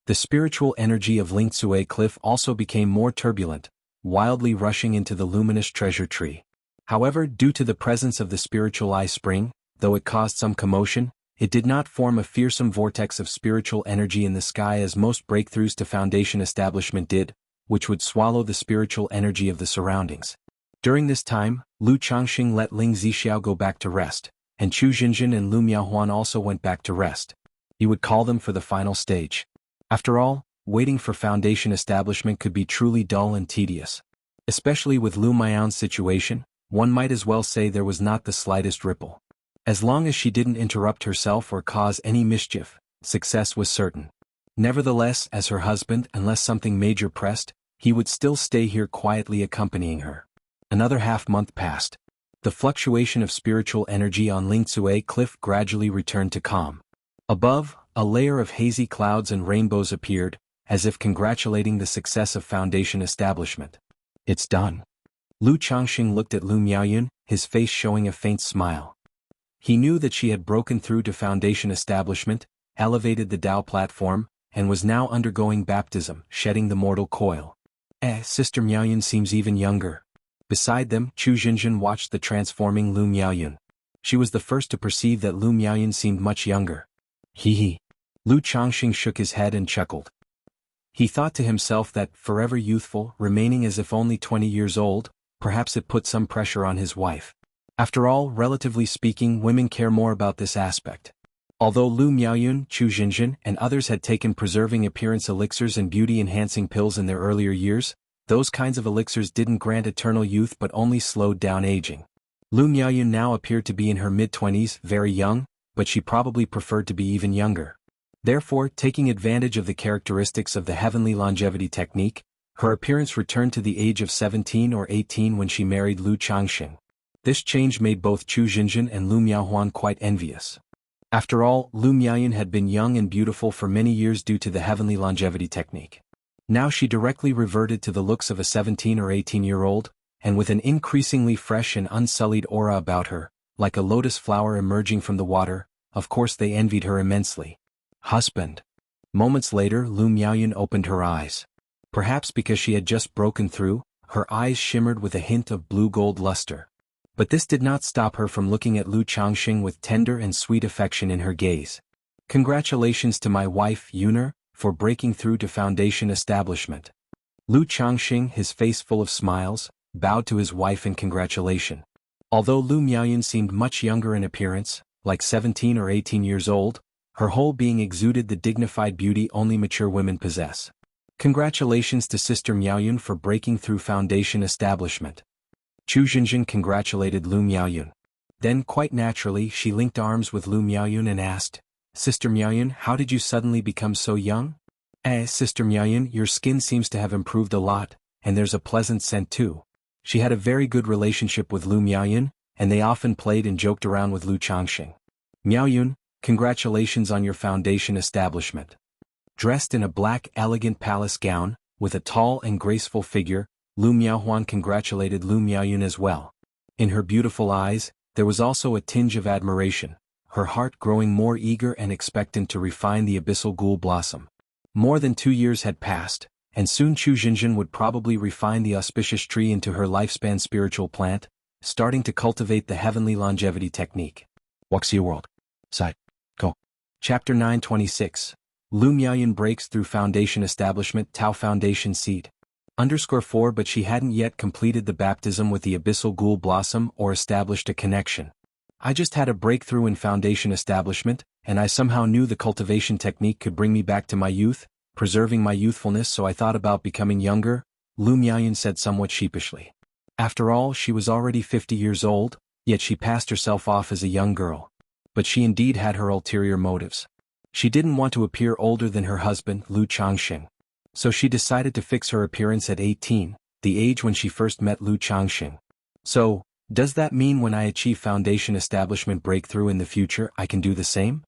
The spiritual energy of Lingsue Cliff also became more turbulent, wildly rushing into the luminous treasure tree. However, due to the presence of the spiritual eye spring, though it caused some commotion, it did not form a fearsome vortex of spiritual energy in the sky as most breakthroughs to foundation establishment did, which would swallow the spiritual energy of the surroundings. During this time, Lu Changxing let Ling Zixiao go back to rest, and Chu Jinjin and Lu Miaohuan also went back to rest. He would call them for the final stage. After all, waiting for foundation establishment could be truly dull and tedious. Especially with Lu Miaoyun's situation, one might as well say there was not the slightest ripple. As long as she didn't interrupt herself or cause any mischief, success was certain. Nevertheless, as her husband, unless something major pressed, He would still stay here quietly accompanying her. Another half-month passed. The fluctuation of spiritual energy on Lingzue Cliff gradually returned to calm. Above, a layer of hazy clouds and rainbows appeared, as if congratulating the success of Foundation establishment. It's done. Lu Changxing looked at Lu Miaoyun, his face showing a faint smile. He knew that she had broken through to Foundation establishment, elevated the Tao platform, and was now undergoing baptism, shedding the mortal coil. Sister Miaoyun seems even younger. Beside them, Chu Jinjin watched the transforming Lu Miaoyun. She was the first to perceive that Lu Miaoyun seemed much younger. Hee. Lu Changxing shook his head and chuckled. He thought to himself that, forever youthful, remaining as if only 20 years old, perhaps it put some pressure on his wife. After all, relatively speaking, women care more about this aspect. Although Lu Miaoyun, Chu Jinjin, and others had taken preserving appearance elixirs and beauty-enhancing pills in their earlier years, those kinds of elixirs didn't grant eternal youth but only slowed down aging. Lu Miaoyun now appeared to be in her mid-20s, very young, but she probably preferred to be even younger. Therefore, taking advantage of the characteristics of the heavenly longevity technique, her appearance returned to the age of 17 or 18 when she married Lu Changxing. This change made both Chu Jinjin and Lu Miaohuan quite envious. After all, Lu Miaoyun had been young and beautiful for many years due to the heavenly longevity technique. Now she directly reverted to the looks of a 17 or 18-year-old, and with an increasingly fresh and unsullied aura about her, like a lotus flower emerging from the water. Of course they envied her immensely. Husband. Moments later, Lu Miaoyun opened her eyes. Perhaps because she had just broken through, her eyes shimmered with a hint of blue-gold luster. But this did not stop her from looking at Lu Changxing with tender and sweet affection in her gaze. Congratulations to my wife, Yuner, for breaking through to Foundation establishment. Lu Changxing, his face full of smiles, bowed to his wife in congratulation. Although Lu Miaoyun seemed much younger in appearance, like 17 or 18 years old, her whole being exuded the dignified beauty only mature women possess. Congratulations to Sister Miaoyun for breaking through Foundation establishment. Chu Jinjin congratulated Lu Miaoyun. Then, quite naturally, she linked arms with Lu Miaoyun and asked, Sister Miaoyun, how did you suddenly become so young? Sister Miaoyun, your skin seems to have improved a lot, and there's a pleasant scent too. She had a very good relationship with Lu Miaoyun, and they often played and joked around with Lu Changxing. Miaoyun, congratulations on your Foundation establishment. Dressed in a black elegant palace gown, with a tall and graceful figure, Lu Miaohuan congratulated Lu Miaoyun as well. In her beautiful eyes, there was also a tinge of admiration, her heart growing more eager and expectant to refine the abyssal ghoul blossom. More than 2 years had passed, and soon Chu Jinjin would probably refine the auspicious tree into her lifespan spiritual plant, starting to cultivate the heavenly longevity technique. Wuxia World. Side. Go. Chapter 926. Lu Miaoyun breaks through Foundation establishment Tao Foundation seed. _4 But she hadn't yet completed the baptism with the abyssal ghoul blossom or established a connection. I just had a breakthrough in Foundation establishment, and I somehow knew the cultivation technique could bring me back to my youth, preserving my youthfulness, so I thought about becoming younger, Lu Miaoyun said somewhat sheepishly. After all, she was already 50 years old, yet she passed herself off as a young girl. But she indeed had her ulterior motives. She didn't want to appear older than her husband, Lu Changxing. So she decided to fix her appearance at 18, the age when she first met Lu Changxing. So, does that mean when I achieve Foundation establishment breakthrough in the future I can do the same?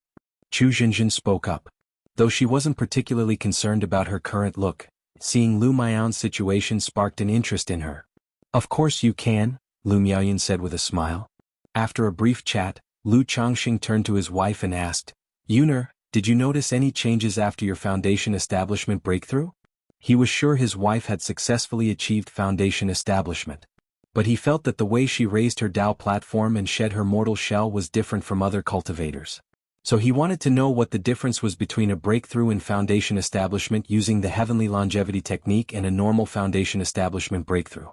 Chu Jinjin spoke up. Though she wasn't particularly concerned about her current look, seeing Lu Miaoyun's situation sparked an interest in her. Of course you can, Lu Miaoyun said with a smile. After a brief chat, Lu Changxing turned to his wife and asked, Yuner, did you notice any changes after your Foundation establishment breakthrough? He was sure his wife had successfully achieved Foundation establishment. But he felt that the way she raised her Tao platform and shed her mortal shell was different from other cultivators. So he wanted to know what the difference was between a breakthrough in Foundation establishment using the heavenly longevity technique and a normal Foundation establishment breakthrough.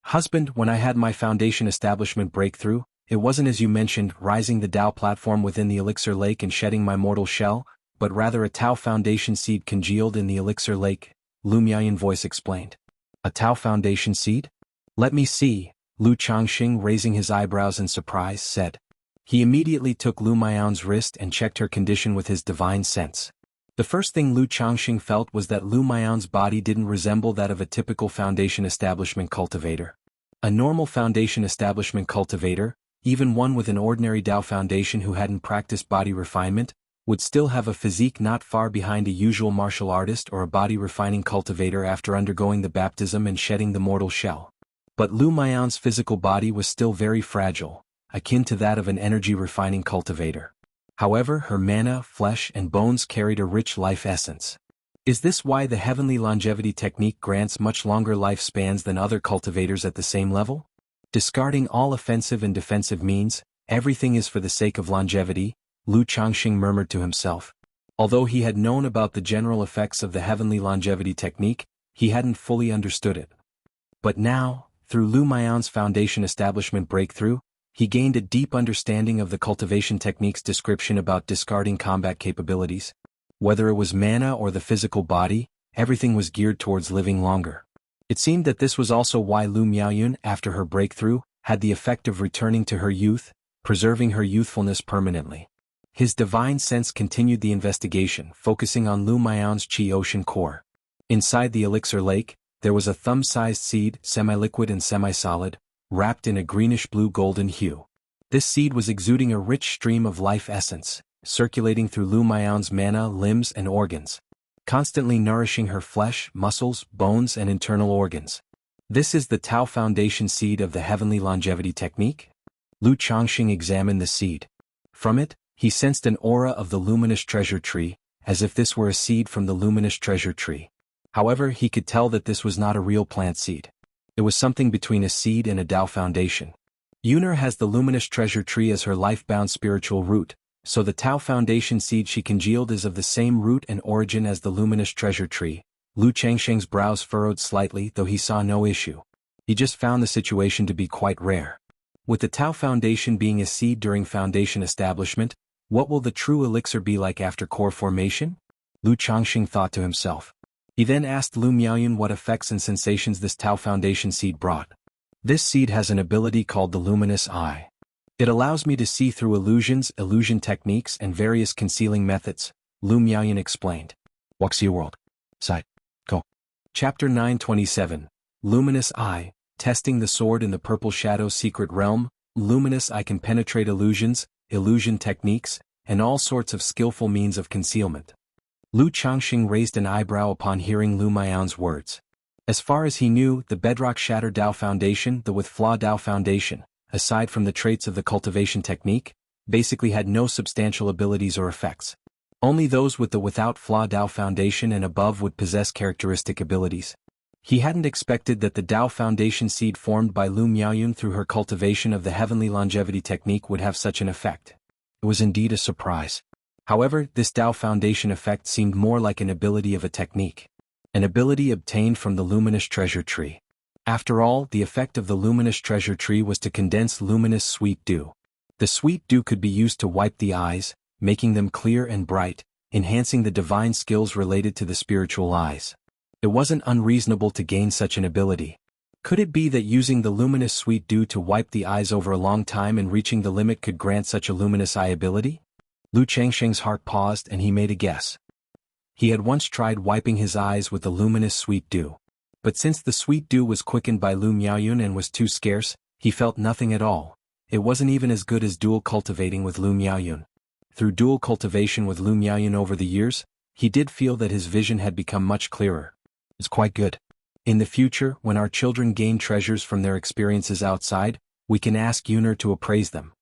Husband, when I had my Foundation establishment breakthrough, it wasn't as you mentioned, rising the Tao platform within the elixir lake and shedding my mortal shell, but rather a Tao Foundation seed congealed in the elixir lake, Lu Miaoyun's voice explained. A Tao Foundation seed? Let me see, Lu Changxing, raising his eyebrows in surprise, said. He immediately took Lu Miaoyun's wrist and checked her condition with his divine sense. The first thing Lu Changxing felt was that Lu Miao's body didn't resemble that of a typical foundation establishment cultivator. A normal foundation establishment cultivator, even one with an ordinary Dao foundation who hadn't practiced body refinement, would still have a physique not far behind a usual martial artist or a body refining cultivator after undergoing the baptism and shedding the mortal shell. But Lu Miao's physical body was still very fragile, akin to that of an energy refining cultivator. However, her mana, flesh, and bones carried a rich life essence. Is this why the heavenly longevity technique grants much longer lifespans than other cultivators at the same level? Discarding all offensive and defensive means, everything is for the sake of longevity, Lu Changxing murmured to himself. Although he had known about the general effects of the heavenly longevity technique, he hadn't fully understood it. But now, through Lu Miao's foundation establishment breakthrough, he gained a deep understanding of the cultivation technique's description about discarding combat capabilities. Whether it was mana or the physical body, everything was geared towards living longer. It seemed that this was also why Lu Miaoyun, after her breakthrough, had the effect of returning to her youth, preserving her youthfulness permanently. His divine sense continued the investigation, focusing on Lu Miao's Qi Ocean core. Inside the elixir lake, there was a thumb-sized seed, semi-liquid and semi-solid, wrapped in a greenish-blue golden hue. This seed was exuding a rich stream of life essence, circulating through Lu Miao's mana, limbs, and organs, constantly nourishing her flesh, muscles, bones, and internal organs. This is the Tao Foundation seed of the heavenly longevity technique? Lu Changxing examined the seed. From it, he sensed an aura of the luminous treasure tree, as if this were a seed from the luminous treasure tree. However, he could tell that this was not a real plant seed. It was something between a seed and a Tao foundation. Yuner has the luminous treasure tree as her life-bound spiritual root, so the Tao Foundation seed she congealed is of the same root and origin as the luminous treasure tree. Lu Changxing's brows furrowed slightly, though he saw no issue. He just found the situation to be quite rare. With the Tao Foundation being a seed during foundation establishment, what will the true elixir be like after core formation? Lu Changxing thought to himself. He then asked Lu Miaoyun what effects and sensations this Tao Foundation seed brought. This seed has an ability called the Luminous Eye. It allows me to see through illusions, illusion techniques, and various concealing methods, Lu Miaoyun explained. Wuxia World. Side. Go. Chapter 927. Luminous Eye, Testing the Sword in the Purple Shadow's Secret Realm. Luminous Eye can penetrate illusions, illusion techniques, and all sorts of skillful means of concealment. Lu Changxing raised an eyebrow upon hearing Lu Miaoyun's words. As far as he knew, the Bedrock Shatter Dao Foundation, the With Flaw Dao Foundation, aside from the traits of the cultivation technique, basically had no substantial abilities or effects. Only those with the Without Flaw Dao Foundation and above would possess characteristic abilities. He hadn't expected that the Dao Foundation seed formed by Lu Miaoyun through her cultivation of the heavenly longevity technique would have such an effect. It was indeed a surprise. However, this Dao Foundation effect seemed more like an ability of a technique. An ability obtained from the luminous treasure tree. After all, the effect of the luminous treasure tree was to condense luminous sweet dew. The sweet dew could be used to wipe the eyes, making them clear and bright, enhancing the divine skills related to the spiritual eyes. It wasn't unreasonable to gain such an ability. Could it be that using the luminous sweet dew to wipe the eyes over a long time and reaching the limit could grant such a luminous eye ability? Lu Changxing's heart paused and he made a guess. He had once tried wiping his eyes with the luminous sweet dew. But since the sweet dew was quickened by Lu Miaoyun and was too scarce, he felt nothing at all. It wasn't even as good as dual cultivating with Lu Miaoyun. Through dual cultivation with Lu Miaoyun over the years, he did feel that his vision had become much clearer. It's quite good. In the future, when our children gain treasures from their experiences outside, we can ask Yuner to appraise them.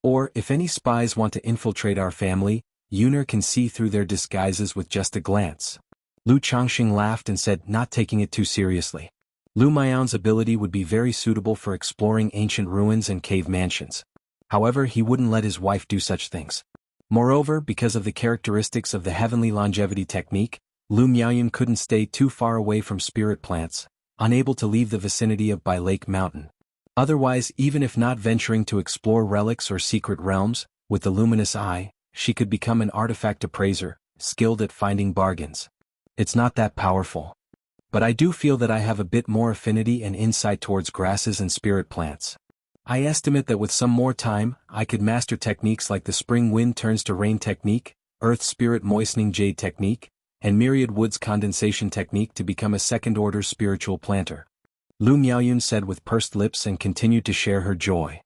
Or, if any spies want to infiltrate our family, Yuner can see through their disguises with just a glance. Lu Changxing laughed and said, not taking it too seriously. Lu Miaoyun's ability would be very suitable for exploring ancient ruins and cave mansions. However, he wouldn't let his wife do such things. Moreover, because of the characteristics of the heavenly longevity technique, Lu Miaoyun couldn't stay too far away from spirit plants, unable to leave the vicinity of Bai Lake Mountain. Otherwise, even if not venturing to explore relics or secret realms, with the luminous eye, she could become an artifact appraiser, skilled at finding bargains. It's not that powerful. But I do feel that I have a bit more affinity and insight towards grasses and spirit plants. I estimate that with some more time, I could master techniques like the spring wind turns to rain technique, Earth Spirit Moistening Jade Technique, and Myriad Woods Condensation Technique to become a second-order spiritual planter. Lu Miaoyun said with pursed lips and continued to share her joy.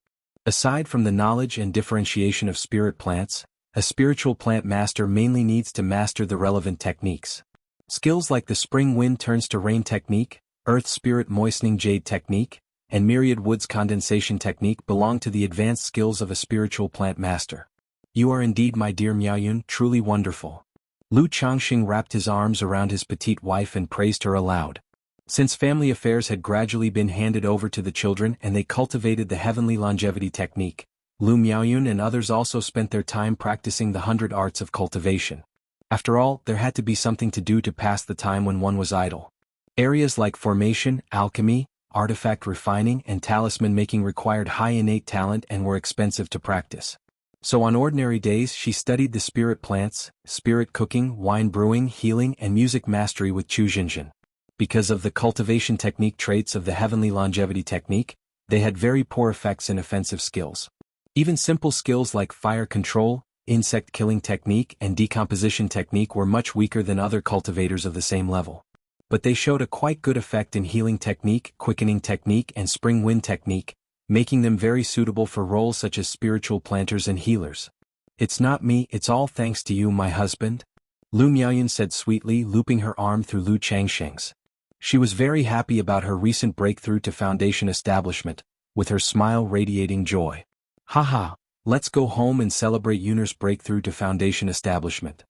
Aside from the knowledge and differentiation of spirit plants, a spiritual plant master mainly needs to master the relevant techniques. Skills like the Spring Wind Turns to Rain Technique, Earth Spirit Moistening Jade Technique, and Myriad Woods Condensation Technique belong to the advanced skills of a spiritual plant master. You are indeed, my dear Miaoyun, truly wonderful. Lu Changxing wrapped his arms around his petite wife and praised her aloud. Since family affairs had gradually been handed over to the children and they cultivated the heavenly longevity technique, Lu Miaoyun and others also spent their time practicing the 100 arts of cultivation. After all, there had to be something to do to pass the time when one was idle. Areas like formation, alchemy, artifact refining, and talisman making required high innate talent and were expensive to practice. So on ordinary days she studied the spirit plants, spirit cooking, wine brewing, healing, and music mastery with Chu Jinjin. Because of the cultivation technique traits of the heavenly longevity technique, they had very poor effects in offensive skills. Even simple skills like fire control, insect killing technique, and decomposition technique were much weaker than other cultivators of the same level. But they showed a quite good effect in healing technique, quickening technique, and spring wind technique, making them very suitable for roles such as spiritual planters and healers. It's not me, it's all thanks to you, my husband, Lu Miaoyun said sweetly, looping her arm through Lu Changxing's. She was very happy about her recent breakthrough to foundation establishment, with her smile radiating joy. Haha, let's go home and celebrate Yun'er's breakthrough to foundation establishment.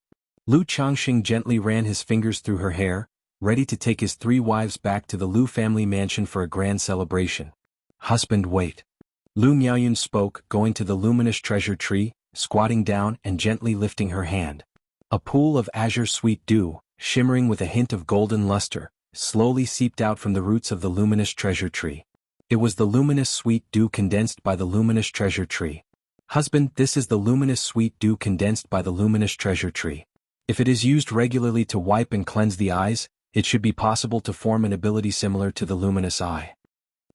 Lu Changxing gently ran his fingers through her hair, ready to take his 3 wives back to the Lu family mansion for a grand celebration. Husband, wait. Lu Miaoyun spoke, going to the luminous treasure tree, squatting down and gently lifting her hand. A pool of azure sweet dew, shimmering with a hint of golden luster, slowly seeped out from the roots of the luminous treasure tree. It was the luminous sweet dew condensed by the luminous treasure tree. Husband, this is the luminous sweet dew condensed by the luminous treasure tree. If it is used regularly to wipe and cleanse the eyes, it should be possible to form an ability similar to the luminous eye.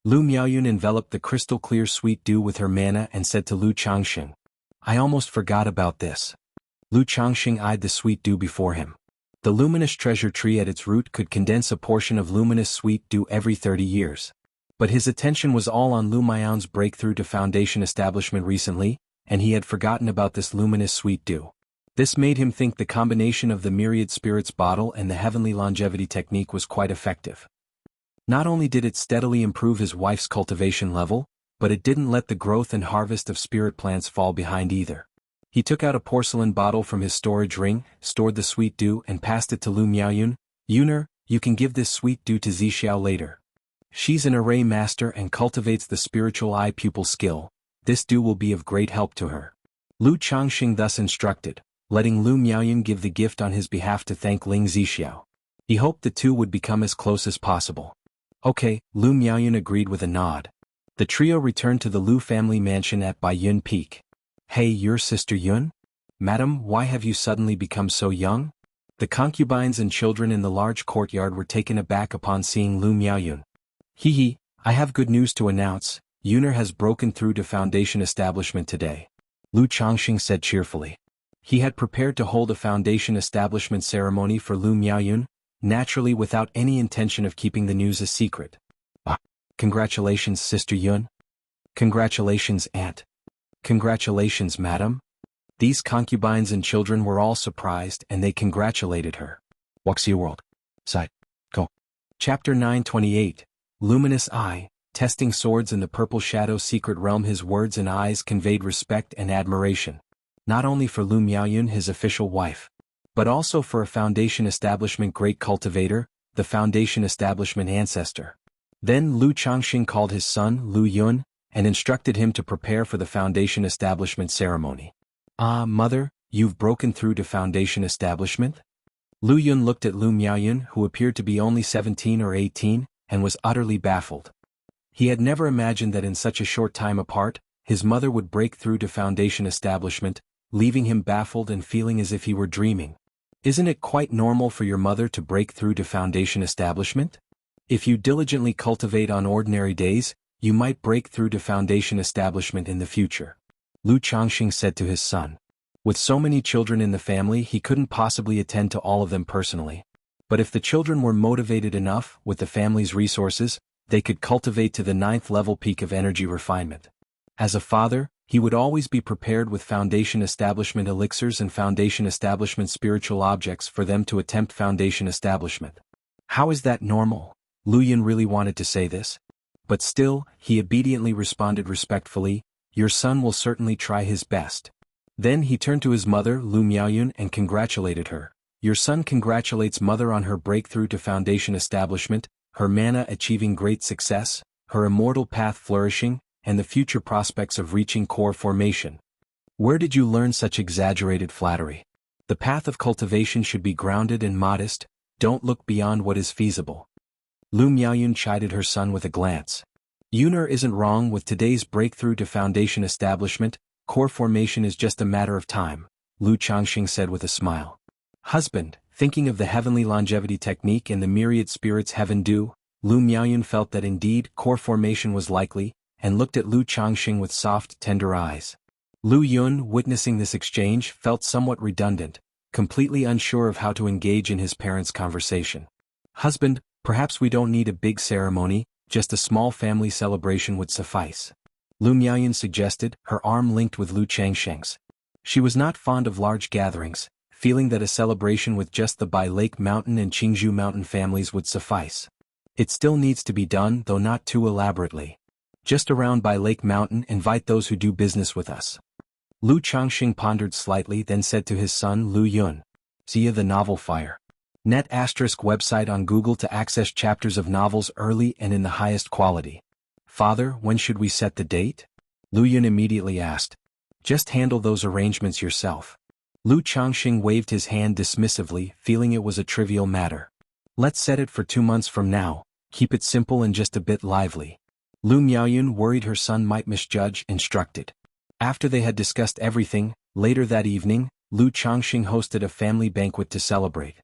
Lu Miaoyun enveloped the crystal clear sweet dew with her mana and said to Lu Changxing, I almost forgot about this. Lu Changxing eyed the sweet dew before him. The luminous treasure tree at its root could condense a portion of luminous sweet dew every 30 years. But his attention was all on Lu Miaoyun's breakthrough to foundation establishment recently, and he had forgotten about this luminous sweet dew. This made him think the combination of the myriad spirits bottle and the heavenly longevity technique was quite effective. Not only did it steadily improve his wife's cultivation level, but it didn't let the growth and harvest of spirit plants fall behind either. He took out a porcelain bottle from his storage ring, stored the sweet dew and passed it to Lu Miaoyun. Yun'er, you can give this sweet dew to Zixiao later. She's an array master and cultivates the spiritual eye pupil skill. This dew will be of great help to her. Lu Changxing thus instructed, letting Lu Miaoyun give the gift on his behalf to thank Ling Zixiao. He hoped the two would become as close as possible. Okay, Lu Miaoyun agreed with a nod. The trio returned to the Lu family mansion at Baiyun Peak. Hey, your sister Yun? Madam, why have you suddenly become so young? The concubines and children in the large courtyard were taken aback upon seeing Lu Miaoyun. Hee, I have good news to announce, Yun'er has broken through to foundation establishment today. Lu Changxing said cheerfully. He had prepared to hold a foundation establishment ceremony for Lu Miaoyun, naturally without any intention of keeping the news a secret. Congratulations, Sister Yun. Congratulations, Aunt. Congratulations, Madam. These concubines and children were all surprised and they congratulated her. Wuxia World. Side. Go. Chapter 928, Luminous Eye, Testing Swords in the Purple Shadow Secret Realm. His words and eyes conveyed respect and admiration, not only for Lu Miaoyun, his official wife, but also for a foundation establishment great cultivator, the foundation establishment ancestor. Then Lu Changxing called his son, Lu Yun, and instructed him to prepare for the foundation establishment ceremony. Ah, mother, you've broken through to foundation establishment? Lu Yun looked at Lu Miaoyun, who appeared to be only 17 or 18, and was utterly baffled. He had never imagined that in such a short time apart, his mother would break through to foundation establishment, leaving him baffled and feeling as if he were dreaming. Isn't it quite normal for your mother to break through to foundation establishment? If you diligently cultivate on ordinary days, you might break through to foundation establishment in the future. Lu Changxing said to his son. With so many children in the family, he couldn't possibly attend to all of them personally. But if the children were motivated enough, with the family's resources, they could cultivate to the 9th level peak of energy refinement. As a father, he would always be prepared with foundation establishment elixirs and foundation establishment spiritual objects for them to attempt foundation establishment. How is that normal? Lu Yun really wanted to say this. But still, he obediently responded respectfully, "Your son will certainly try his best." Then he turned to his mother, Lu Miaoyun, and congratulated her. "Your son congratulates mother on her breakthrough to foundation establishment, her mana achieving great success, her immortal path flourishing, and the future prospects of reaching core formation. Where did you learn such exaggerated flattery? The path of cultivation should be grounded and modest, don't look beyond what is feasible." Lu Miaoyun chided her son with a glance. "Yuner isn't wrong with today's breakthrough to foundation establishment, core formation is just a matter of time," Lu Changxing said with a smile. "Husband, thinking of the heavenly longevity technique and the myriad spirits heaven do," Lu Miaoyun felt that indeed core formation was likely, and looked at Lu Changxing with soft, tender eyes. Lu Yun, witnessing this exchange, felt somewhat redundant, completely unsure of how to engage in his parents' conversation. "Husband, perhaps we don't need a big ceremony, just a small family celebration would suffice," Lu Miaoyun suggested, her arm linked with Lu Changxing's. She was not fond of large gatherings, feeling that a celebration with just the Bai Lake Mountain and Qingzhou Mountain families would suffice. It still needs to be done, though not too elaborately. Just around Bai Lake Mountain, invite those who do business with us. Lu Changxing pondered slightly, then said to his son Lu Yun, "See the novel Fire. Net ** website on Google to access chapters of novels early and in the highest quality." "Father, when should we set the date?" Lu Yun immediately asked. "Just handle those arrangements yourself." Lu Changxing waved his hand dismissively, feeling it was a trivial matter. "Let's set it for 2 months from now, keep it simple and just a bit lively." Lu Miaoyun, worried her son might misjudge, instructed. After they had discussed everything, later that evening, Lu Changxing hosted a family banquet to celebrate.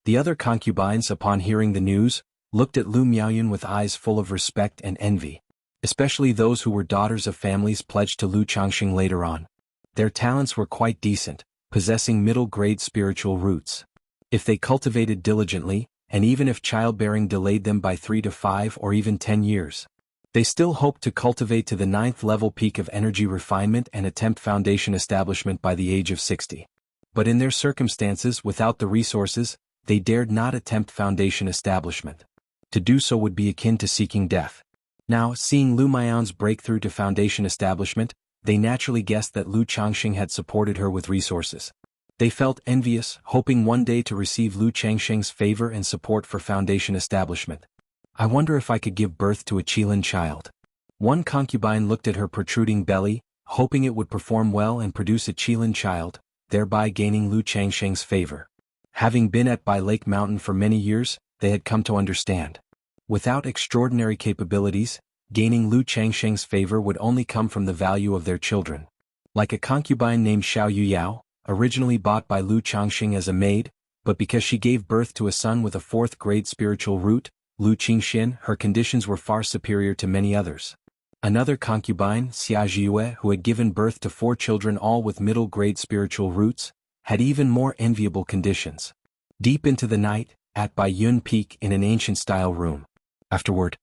The other concubines, upon hearing the news, looked at Lu Miaoyun with eyes full of respect and envy. Especially those who were daughters of families pledged to Lu Changxing later on. Their talents were quite decent, possessing middle-grade spiritual roots. If they cultivated diligently, and even if childbearing delayed them by 3 to 5 or even 10 years, they still hoped to cultivate to the 9th level peak of energy refinement and attempt foundation establishment by the age of 60. But in their circumstances, without the resources, they dared not attempt foundation establishment. To do so would be akin to seeking death. Now, seeing Lu Miaoyun's breakthrough to foundation establishment, they naturally guessed that Lu Changxing had supported her with resources. They felt envious, hoping one day to receive Lu Changxing's favor and support for foundation establishment. "I wonder if I could give birth to a Qilin child." One concubine looked at her protruding belly, hoping it would perform well and produce a Qilin child, thereby gaining Lu Changxing's favor. Having been at Bai Lake Mountain for many years, they had come to understand. Without extraordinary capabilities, gaining Lu Changxing's favor would only come from the value of their children. Like a concubine named Xiao Yuyao, originally bought by Lu Changxing as a maid, but because she gave birth to a son with a 4th-grade spiritual root, Lu Qingxian, her conditions were far superior to many others. Another concubine, Xia Zhiyue, who had given birth to 4 children all with middle-grade spiritual roots, had even more enviable conditions. Deep into the night, at Bai Yun Peak in an ancient-style room. Afterward.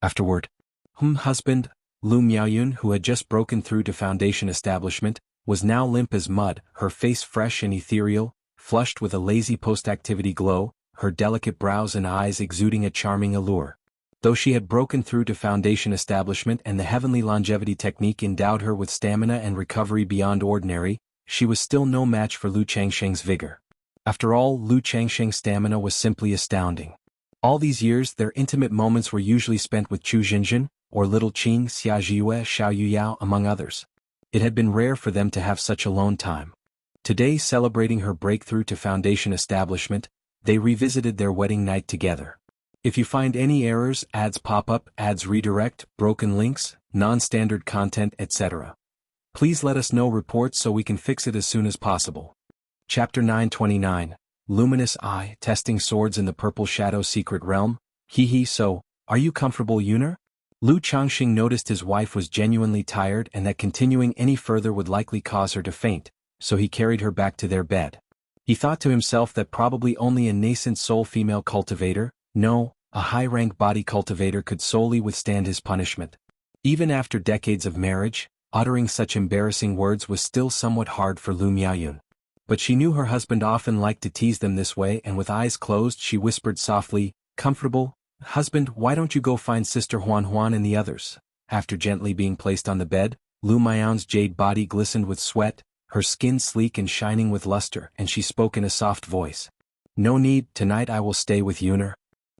Husband, Lu Miaoyun, who had just broken through to foundation establishment, was now limp as mud, her face fresh and ethereal, flushed with a lazy post-activity glow, her delicate brows and eyes exuding a charming allure. Though she had broken through to foundation establishment and the heavenly longevity technique endowed her with stamina and recovery beyond ordinary, she was still no match for Lu Changxing's vigor. After all, Lu Changxing's stamina was simply astounding. All these years, their intimate moments were usually spent with Chu Jinjin, or Little Qing, Xia Zhiyue, Xiao Yuyao, among others. It had been rare for them to have such alone time. Today, celebrating her breakthrough to foundation establishment, they revisited their wedding night together. If you find any errors, ads pop up, ads redirect, broken links, non-standard content, etc., please let us know reports so we can fix it as soon as possible. Chapter 929, Luminous Eye, Testing Swords in the Purple Shadow Secret Realm. So, are you comfortable, Yuner? Lu Changxing noticed his wife was genuinely tired and that continuing any further would likely cause her to faint, so he carried her back to their bed. He thought to himself that probably only a nascent soul female cultivator, no, a high-rank body cultivator could solely withstand his punishment. Even after decades of marriage, uttering such embarrassing words was still somewhat hard for Lu Miaoyun. But she knew her husband often liked to tease them this way, and with eyes closed she whispered softly, "Comfortable? Husband, why don't you go find Sister Huan and the others?" After gently being placed on the bed, Lu Miaoyun's jade body glistened with sweat, her skin sleek and shining with luster, and she spoke in a soft voice. "No need, tonight I will stay with Yuner."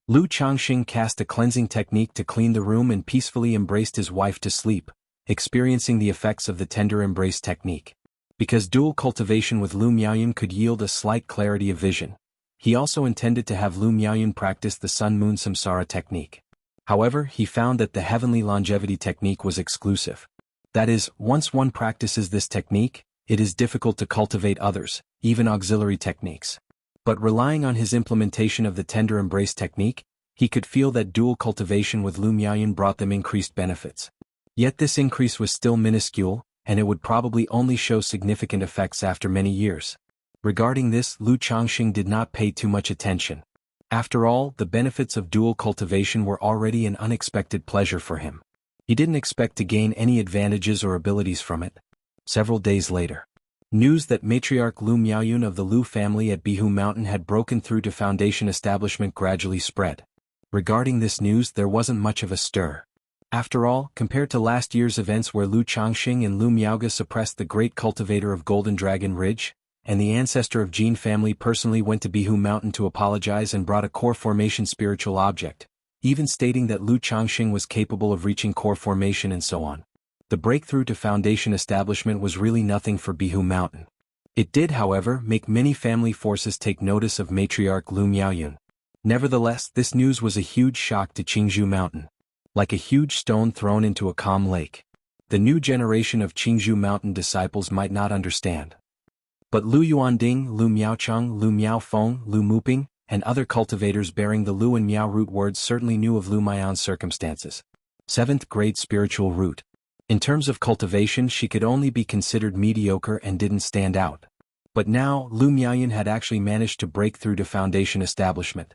Lu Changxing cast a cleansing technique to clean the room and peacefully embraced his wife to sleep, experiencing the effects of the tender embrace technique. Because dual cultivation with Lu Miaoyun could yield a slight clarity of vision, he also intended to have Lu Miaoyun practice the Sun-Moon Samsara technique. However, he found that the heavenly longevity technique was exclusive. That is, once one practices this technique, it is difficult to cultivate others, even auxiliary techniques. But relying on his implementation of the tender embrace technique, he could feel that dual cultivation with Lu Miaoyun brought them increased benefits. Yet this increase was still minuscule, and it would probably only show significant effects after many years. Regarding this, Lu Changxing did not pay too much attention. After all, the benefits of dual cultivation were already an unexpected pleasure for him. He didn't expect to gain any advantages or abilities from it. Several days later, news that matriarch Lu Miaoyun of the Lu family at Bihu Mountain had broken through to Foundation establishment gradually spread. Regarding this news, there wasn't much of a stir. After all, compared to last year's events where Lu Changxing and Lu Miaoge suppressed the great cultivator of Golden Dragon Ridge, and the ancestor of Jin family personally went to Bihu Mountain to apologize and brought a core formation spiritual object, even stating that Lu Changxing was capable of reaching core formation and so on. The breakthrough to Foundation establishment was really nothing for Bihu Mountain. It did, however, make many family forces take notice of matriarch Lu Miaoyun. Nevertheless, this news was a huge shock to Qingzhou Mountain. Like a huge stone thrown into a calm lake. The new generation of Qingzhou Mountain disciples might not understand. But Lu Yuanding, Lu Miaocheng, Lu Miaofeng, Lu Muping, and other cultivators bearing the Lu and Miao root words certainly knew of Lu Miaoyun's circumstances. 7th grade spiritual root. In terms of cultivation, she could only be considered mediocre and didn't stand out. But now, Lu Miaoyun had actually managed to break through to Foundation establishment.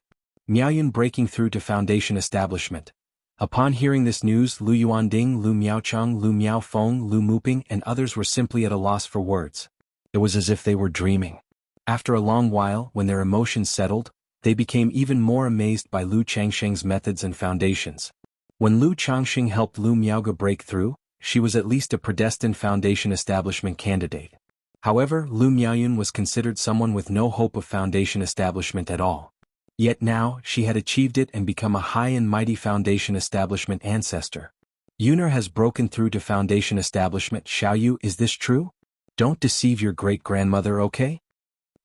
Miaoyun breaking through to Foundation establishment. Upon hearing this news, Lu Yuanding, Lu Miaocheng, Lu Miaofeng, Lu Muping, and others were simply at a loss for words. It was as if they were dreaming. After a long while, when their emotions settled, they became even more amazed by Lu Changxing's methods and foundations. When Lu Changxing helped Lu Miaoge break through, she was at least a predestined Foundation establishment candidate. However, Lu Miaoyun was considered someone with no hope of Foundation establishment at all. Yet now, she had achieved it and become a high and mighty Foundation establishment ancestor. Yuner has broken through to Foundation establishment. Xiaoyu, is this true? Don't deceive your great-grandmother, okay?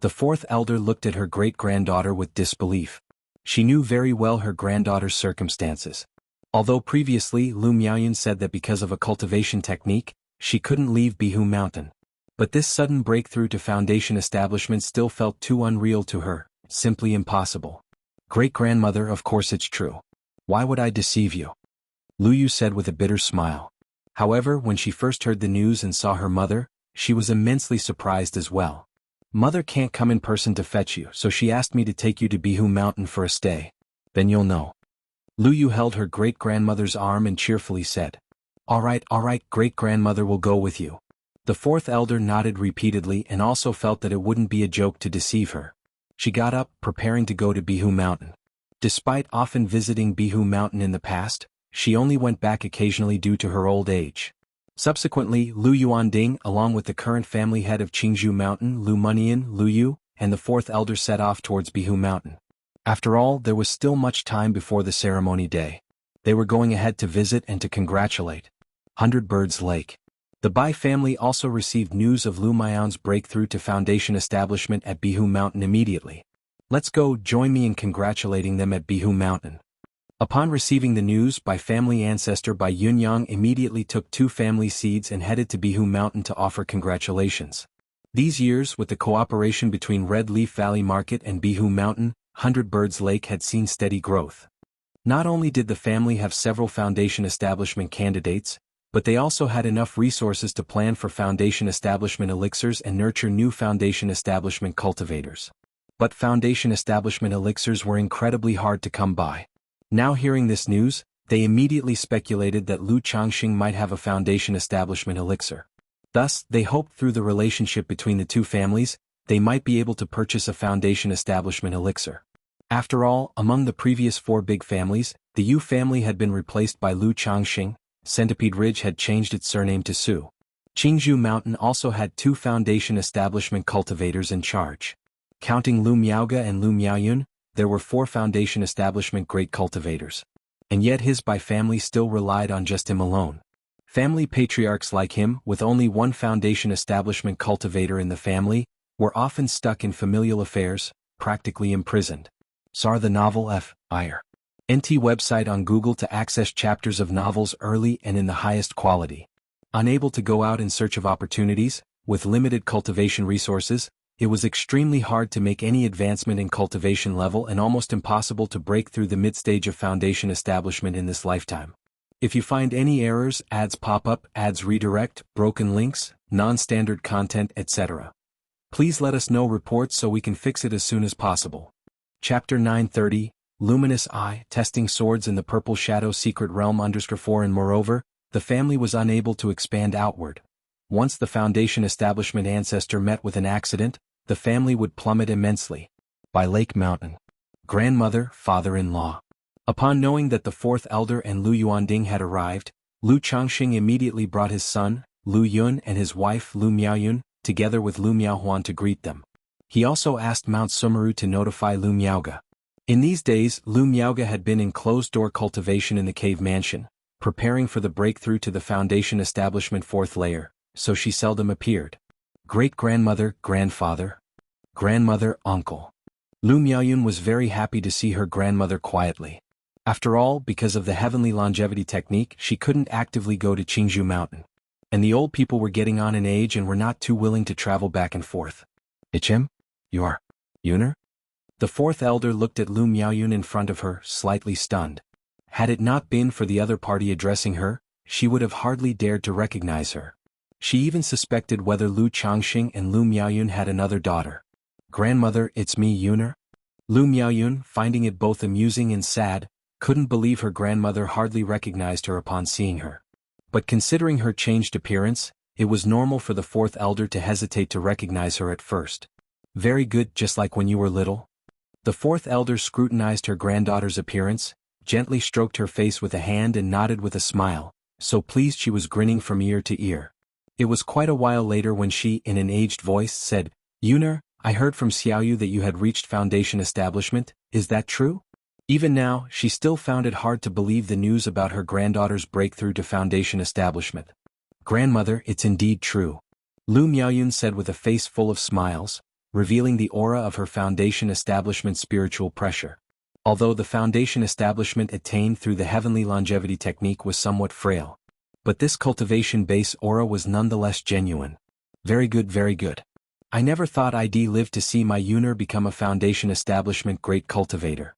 The 4th elder looked at her great-granddaughter with disbelief. She knew very well her granddaughter's circumstances. Although previously Lu Miaoyun said that because of a cultivation technique, she couldn't leave Bihu Mountain. But this sudden breakthrough to Foundation establishment still felt too unreal to her, simply impossible. Great-grandmother, of course it's true. Why would I deceive you? Lu Yu said with a bitter smile. However, when she first heard the news and saw her mother, she was immensely surprised as well. Mother can't come in person to fetch you, so she asked me to take you to Bihu Mountain for a stay. Then you'll know. Lu Yu held her great-grandmother's arm and cheerfully said, all right, great-grandmother will go with you. The 4th elder nodded repeatedly and also felt that it wouldn't be a joke to deceive her. She got up, preparing to go to Bihu Mountain. Despite often visiting Bihu Mountain in the past, she only went back occasionally due to her old age. Subsequently, Lu Yuanding, along with the current family head of Qingzhou Mountain, Lu Munian, Lu Yu, and the 4th elder set off towards Bihu Mountain. After all, there was still much time before the ceremony day. They were going ahead to visit and to congratulate. 100 Birds Lake. The Bai family also received news of Lu Miaoyun's breakthrough to Foundation establishment at Bihu Mountain immediately. Let's go, join me in congratulating them at Bihu Mountain. Upon receiving the news, Bai family ancestor Bai Yunyang immediately took 2 family seeds and headed to Bihu Mountain to offer congratulations. These years, with the cooperation between Red Leaf Valley Market and Bihu Mountain, 100 Birds Lake had seen steady growth. Not only did the family have several Foundation establishment candidates, But they also had enough resources to plan for foundation establishment elixirs and nurture new foundation establishment cultivators. But foundation establishment elixirs were incredibly hard to come by. Now hearing this news, they immediately speculated that Lu Changxing might have a foundation establishment elixir. Thus, they hoped through the relationship between the two families, they might be able to purchase a foundation establishment elixir. After all, among the previous 4 big families, the Yu family had been replaced by Lu Changxing. Centipede Ridge had changed its surname to Su. Qingzhou Mountain also had 2 foundation establishment cultivators in charge. Counting Lu Miaoge and Lu Miaoyun, there were 4 foundation establishment great cultivators. And yet his Bai family still relied on just him alone. Family patriarchs like him, with only 1 foundation establishment cultivator in the family, were often stuck in familial affairs, practically imprisoned. SAR the novel F.I.R. NT website on Google to access chapters of novels early and in the highest quality. Unable to go out in search of opportunities, with limited cultivation resources, it was extremely hard to make any advancement in cultivation level and almost impossible to break through the mid-stage of foundation establishment in this lifetime. If you find any errors, ads pop up, ads redirect, broken links, non-standard content, etc., please let us know reports so we can fix it as soon as possible. Chapter 930, Luminous Eye, Testing Swords in the Purple Shadow Secret Realm _4 and moreover, the family was unable to expand outward. Once the foundation establishment ancestor met with an accident, the family would plummet immensely. By Lake Mountain. Grandmother, father-in-law. Upon knowing that the 4th elder and Lu Yuanding had arrived, Lu Changxing immediately brought his son, Lu Yun and his wife Lu Miaoyun, together with Lu Miaohuan to greet them. He also asked Mount Sumeru to notify Lu Miaoge. In these days, Lu Miaoge had been in closed-door cultivation in the cave mansion, preparing for the breakthrough to the foundation establishment 4th layer, so she seldom appeared. Great-grandmother, grandfather, grandmother, uncle. Lu Miaoyun was very happy to see her grandmother quietly. After all, because of the heavenly longevity technique, she couldn't actively go to Qingzhou Mountain. And the old people were getting on in age and were not too willing to travel back and forth. Ichim? You are Yuner? The 4th elder looked at Lu Miaoyun in front of her, slightly stunned. Had it not been for the other party addressing her, she would have hardly dared to recognize her. She even suspected whether Lu Changxing and Lu Miaoyun had another daughter. Grandmother, it's me, Yuner? Lu Miaoyun, finding it both amusing and sad, couldn't believe her grandmother hardly recognized her upon seeing her. But considering her changed appearance, it was normal for the 4th elder to hesitate to recognize her at first. Very good, just like when you were little. The 4th elder scrutinized her granddaughter's appearance, gently stroked her face with a hand and nodded with a smile, so pleased she was grinning from ear to ear. It was quite a while later when she, in an aged voice, said, Yuner, I heard from Xiaoyu that you had reached foundation establishment, is that true? Even now, she still found it hard to believe the news about her granddaughter's breakthrough to foundation establishment. Grandmother, it's indeed true. Lu Miaoyun said with a face full of smiles, revealing the aura of her foundation establishment spiritual pressure. Although the foundation establishment attained through the heavenly longevity technique was somewhat frail. But this cultivation base aura was nonetheless genuine. Very good, very good. I never thought I'd live to see my Yuner become a foundation establishment great cultivator.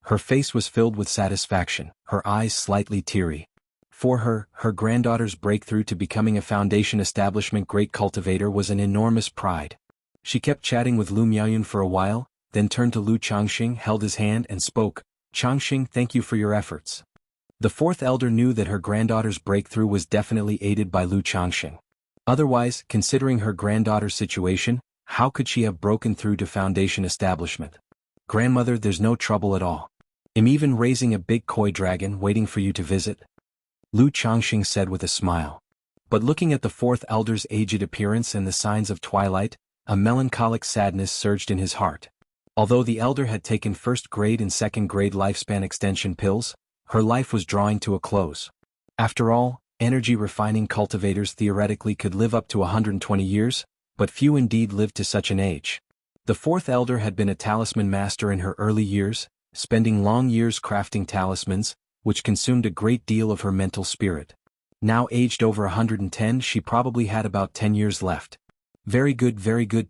Her face was filled with satisfaction, her eyes slightly teary. For her, her granddaughter's breakthrough to becoming a foundation establishment great cultivator was an enormous pride. She kept chatting with Lu Miaoyun for a while, then turned to Lu Changxing, held his hand and spoke, Changxing, thank you for your efforts. The 4th elder knew that her granddaughter's breakthrough was definitely aided by Lu Changxing. Otherwise, considering her granddaughter's situation, how could she have broken through to foundation establishment? Grandmother, there's no trouble at all. I'm even raising a big koi dragon waiting for you to visit. Lu Changxing said with a smile. But looking at the 4th elder's aged appearance and the signs of twilight, a melancholic sadness surged in his heart. Although the elder had taken 1st grade and 2nd grade lifespan extension pills, her life was drawing to a close. After all, energy refining cultivators theoretically could live up to 120 years, but few indeed lived to such an age. The 4th elder had been a talisman master in her early years, spending long years crafting talismans, which consumed a great deal of her mental spirit. Now aged over 110, she probably had about 10 years left. Very good,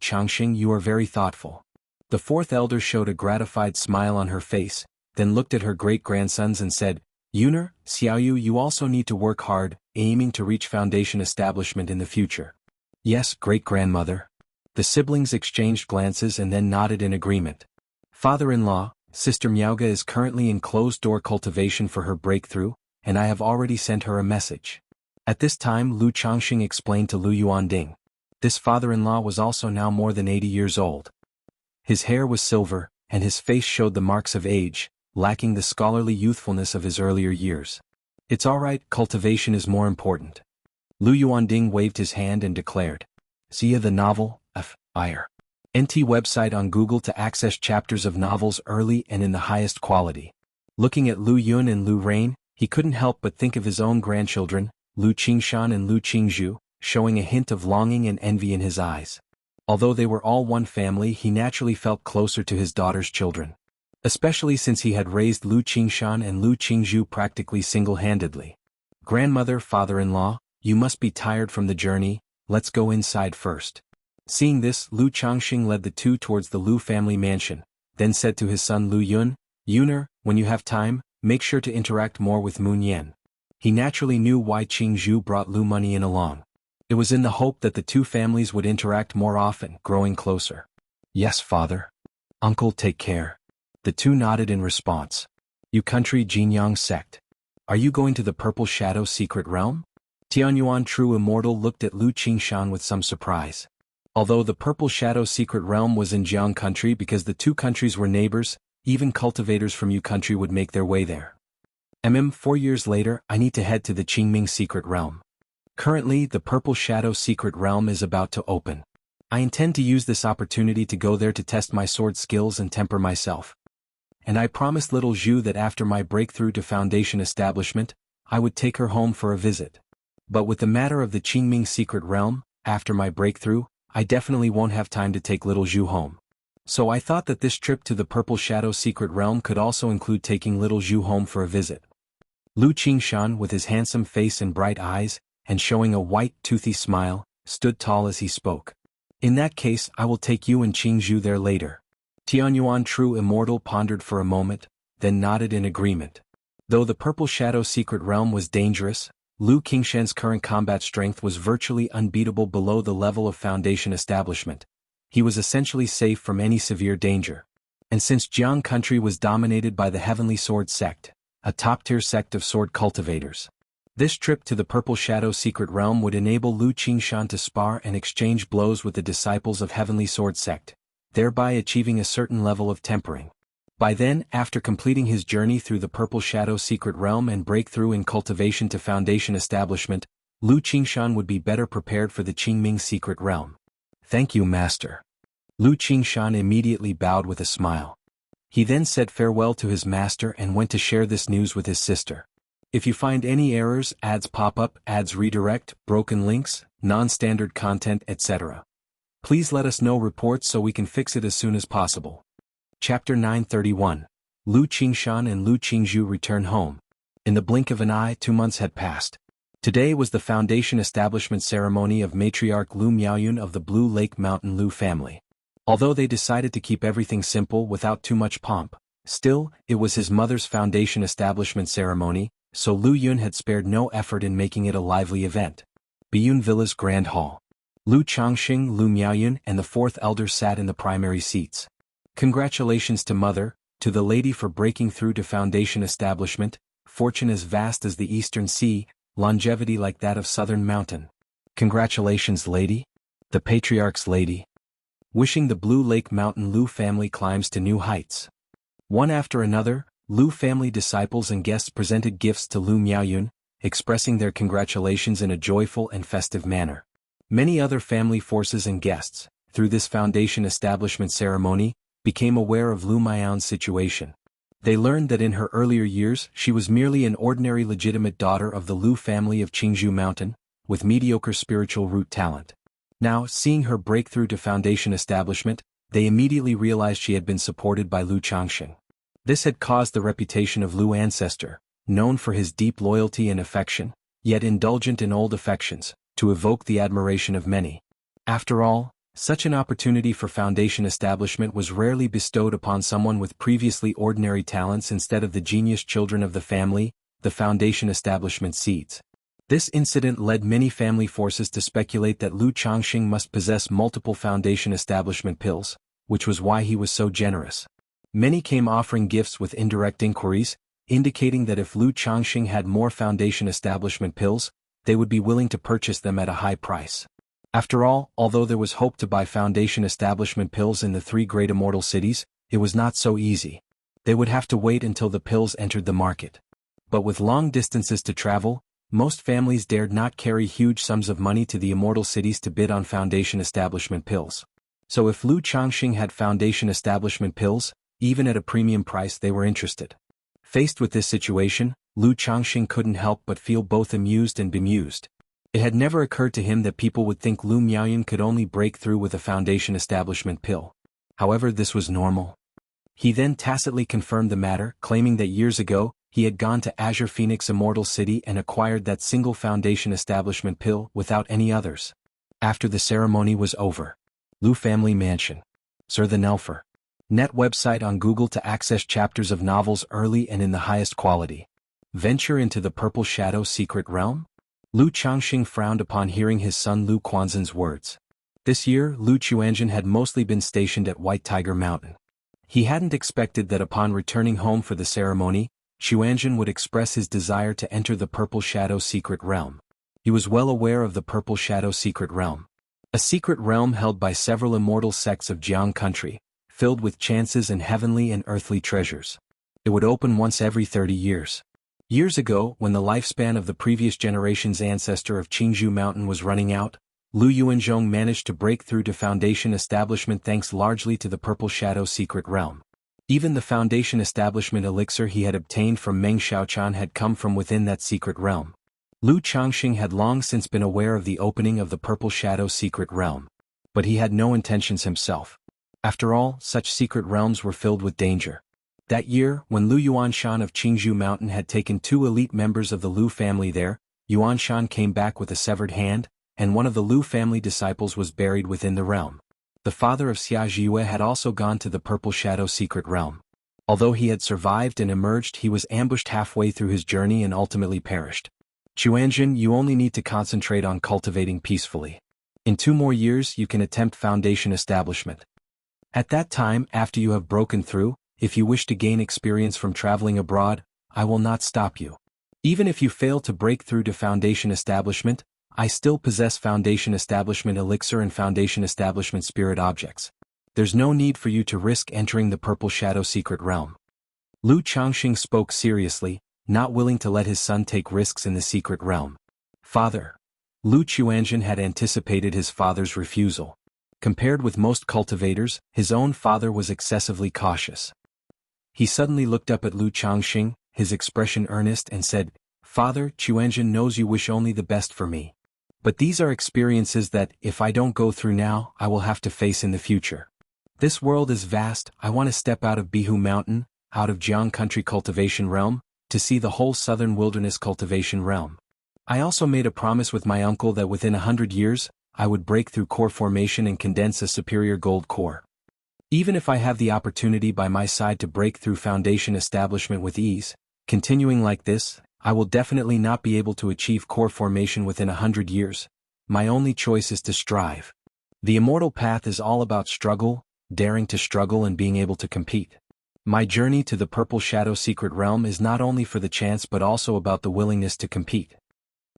Changxing, you are very thoughtful. The 4th elder showed a gratified smile on her face, then looked at her great-grandsons and said, Yuner, Xiaoyu, you also need to work hard, aiming to reach foundation establishment in the future. Yes, great-grandmother. The siblings exchanged glances and then nodded in agreement. Father-in-law, Sister Miaoga is currently in closed-door cultivation for her breakthrough, and I have already sent her a message. At this time Lu Changxing explained to Lu Yuanding. This father-in-law was also now more than 80 years old. His hair was silver, and his face showed the marks of age, lacking the scholarly youthfulness of his earlier years. It's alright, cultivation is more important. Lu Yuanding waved his hand and declared. See the novel, NT website on Google to access chapters of novels early and in the highest quality. Looking at Lu Yun and Lu Rain, he couldn't help but think of his own grandchildren, Lu Qingshan and Lu Qingzhu, showing a hint of longing and envy in his eyes. Although they were all one family, he naturally felt closer to his daughter's children. Especially since he had raised Lu Qingshan and Lu Qingzhu practically single-handedly. Grandmother, father-in-law, you must be tired from the journey, let's go inside first. Seeing this, Lu Changxing led the two towards the Lu family mansion, then said to his son Lu Yun, Yuner, when you have time, make sure to interact more with Moon Yen. He naturally knew why Qingzhu brought Lu Money in along. It was in the hope that the two families would interact more often, growing closer. Yes, father. Uncle, take care. The two nodded in response. You country Jinyang sect. Are you going to the Purple Shadow secret realm? Tianyuan True Immortal looked at Lu Qingshan with some surprise. Although the Purple Shadow secret realm was in Jiang country because the two countries were neighbors, even cultivators from Yu country would make their way there. 4 years later, I need to head to the Qingming secret realm. Currently, the Purple Shadow secret realm is about to open. I intend to use this opportunity to go there to test my sword skills and temper myself. And I promised little Zhu that after my breakthrough to foundation establishment, I would take her home for a visit. But with the matter of the Qingming secret realm, after my breakthrough, I definitely won't have time to take little Zhu home. So I thought that this trip to the Purple Shadow secret realm could also include taking little Zhu home for a visit. Lu Qingshan, with his handsome face and bright eyes, and showing a white, toothy smile, stood tall as he spoke. In that case, I will take you and Qingzhu there later. Tianyuan True Immortal pondered for a moment, then nodded in agreement. Though the Purple Shadow secret realm was dangerous, Lu Qingshan's current combat strength was virtually unbeatable below the level of foundation establishment. He was essentially safe from any severe danger. And since Jiang country was dominated by the Heavenly Sword sect, a top-tier sect of sword cultivators, this trip to the Purple Shadow secret realm would enable Lu Qingshan to spar and exchange blows with the disciples of Heavenly Sword sect, thereby achieving a certain level of tempering. By then, after completing his journey through the Purple Shadow secret realm and breakthrough in cultivation to foundation establishment, Lu Qingshan would be better prepared for the Qingming secret realm. Thank you, master. Lu Qingshan immediately bowed with a smile. He then said farewell to his master and went to share this news with his sister. If you find any errors, ads pop up, ads redirect, broken links, non-standard content, etc., please let us know reports so we can fix it as soon as possible. Chapter 931. Lu Qingshan and Lu Qingzhu return home. In the blink of an eye, 2 months had passed. Today was the foundation establishment ceremony of matriarch Lu Miaoyun of the Blue Lake Mountain Lu family. Although they decided to keep everything simple without too much pomp, still, it was his mother's foundation establishment ceremony, so Lu Yun had spared no effort in making it a lively event. Biyun Villa's Grand Hall. Lu Changxing, Lu Miaoyun, and the fourth elder sat in the primary seats. Congratulations to Mother, to the lady for breaking through to foundation establishment, fortune as vast as the eastern sea, longevity like that of southern mountain. Congratulations, lady. The patriarch's lady. Wishing the Blue Lake Mountain Lu family climbs to new heights. One after another, Lu family disciples and guests presented gifts to Lu Miaoyun, expressing their congratulations in a joyful and festive manner. Many other family forces and guests, through this foundation establishment ceremony, became aware of Lu Miaoyun's situation. They learned that in her earlier years she was merely an ordinary legitimate daughter of the Lu family of Qingzhu Mountain, with mediocre spiritual root talent. Now, seeing her breakthrough to foundation establishment, they immediately realized she had been supported by Lu Changxing. This had caused the reputation of Lu ancestor, known for his deep loyalty and affection, yet indulgent in old affections, to evoke the admiration of many. After all, such an opportunity for foundation establishment was rarely bestowed upon someone with previously ordinary talents instead of the genius children of the family, the foundation establishment seeds. This incident led many family forces to speculate that Lu Changxing must possess multiple foundation establishment pills, which was why he was so generous. Many came offering gifts with indirect inquiries, indicating that if Lu Changxing had more foundation establishment pills, they would be willing to purchase them at a high price. After all, although there was hope to buy foundation establishment pills in the three great immortal cities, it was not so easy. They would have to wait until the pills entered the market. But with long distances to travel, most families dared not carry huge sums of money to the immortal cities to bid on foundation establishment pills. So if Lu Changxing had foundation establishment pills, even at a premium price, they were interested. Faced with this situation, Lu Changxing couldn't help but feel both amused and bemused. It had never occurred to him that people would think Lu Miaoyan could only break through with a foundation establishment pill. However, this was normal. He then tacitly confirmed the matter, claiming that years ago, he had gone to Azure Phoenix Immortal City and acquired that single foundation establishment pill without any others. After the ceremony was over. Lu Family Mansion. Sir the Nelfer. Net website on Google to access chapters of novels early and in the highest quality. Venture into the Purple Shadow Secret Realm? Lu Changxing frowned upon hearing his son Lu Quanzhen's words. This year, Lu Chuanzhen had mostly been stationed at White Tiger Mountain. He hadn't expected that upon returning home for the ceremony, Chuanzhen would express his desire to enter the Purple Shadow Secret Realm. He was well aware of the Purple Shadow Secret Realm. A secret realm held by several immortal sects of Jiang country, filled with chances and heavenly and earthly treasures. It would open once every 30 years. Years ago, when the lifespan of the previous generation's ancestor of Qingzhou Mountain was running out, Lu Yuanzhong managed to break through to foundation establishment thanks largely to the Purple Shadow Secret Realm. Even the foundation establishment elixir he had obtained from Meng Xiaochan had come from within that secret realm. Lu Changxing had long since been aware of the opening of the Purple Shadow Secret Realm. But he had no intentions himself. After all, such secret realms were filled with danger. That year, when Lu Yuanshan of Qingzhou Mountain had taken 2 elite members of the Lu family there, Yuanshan came back with a severed hand, and one of the Lu family disciples was buried within the realm. The father of Xia Zhiyue had also gone to the Purple Shadow Secret Realm. Although he had survived and emerged, he was ambushed halfway through his journey and ultimately perished. Chuanzhen, you only need to concentrate on cultivating peacefully. In 2 more years you can attempt foundation establishment. At that time, after you have broken through, if you wish to gain experience from traveling abroad, I will not stop you. Even if you fail to break through to foundation establishment, I still possess foundation establishment elixir and foundation establishment spirit objects. There's no need for you to risk entering the Purple Shadow Secret Realm. Lu Changxing spoke seriously, not willing to let his son take risks in the secret realm. Father. Lu Chuanzhen had anticipated his father's refusal. Compared with most cultivators, his own father was excessively cautious. He suddenly looked up at Lu Changxing, his expression earnest, and said, Father, Chuanzhen knows you wish only the best for me. But these are experiences that, if I don't go through now, I will have to face in the future. This world is vast. I want to step out of Bihu Mountain, out of Jiang Country Cultivation Realm, to see the whole Southern Wilderness Cultivation Realm. I also made a promise with my uncle that within 100 years, I would break through core formation and condense a superior gold core. Even if I have the opportunity by my side to break through foundation establishment with ease, continuing like this, I will definitely not be able to achieve core formation within 100 years. My only choice is to strive. The immortal path is all about struggle, daring to struggle and being able to compete. My journey to the Purple Shadow Secret Realm is not only for the chance but also about the willingness to compete.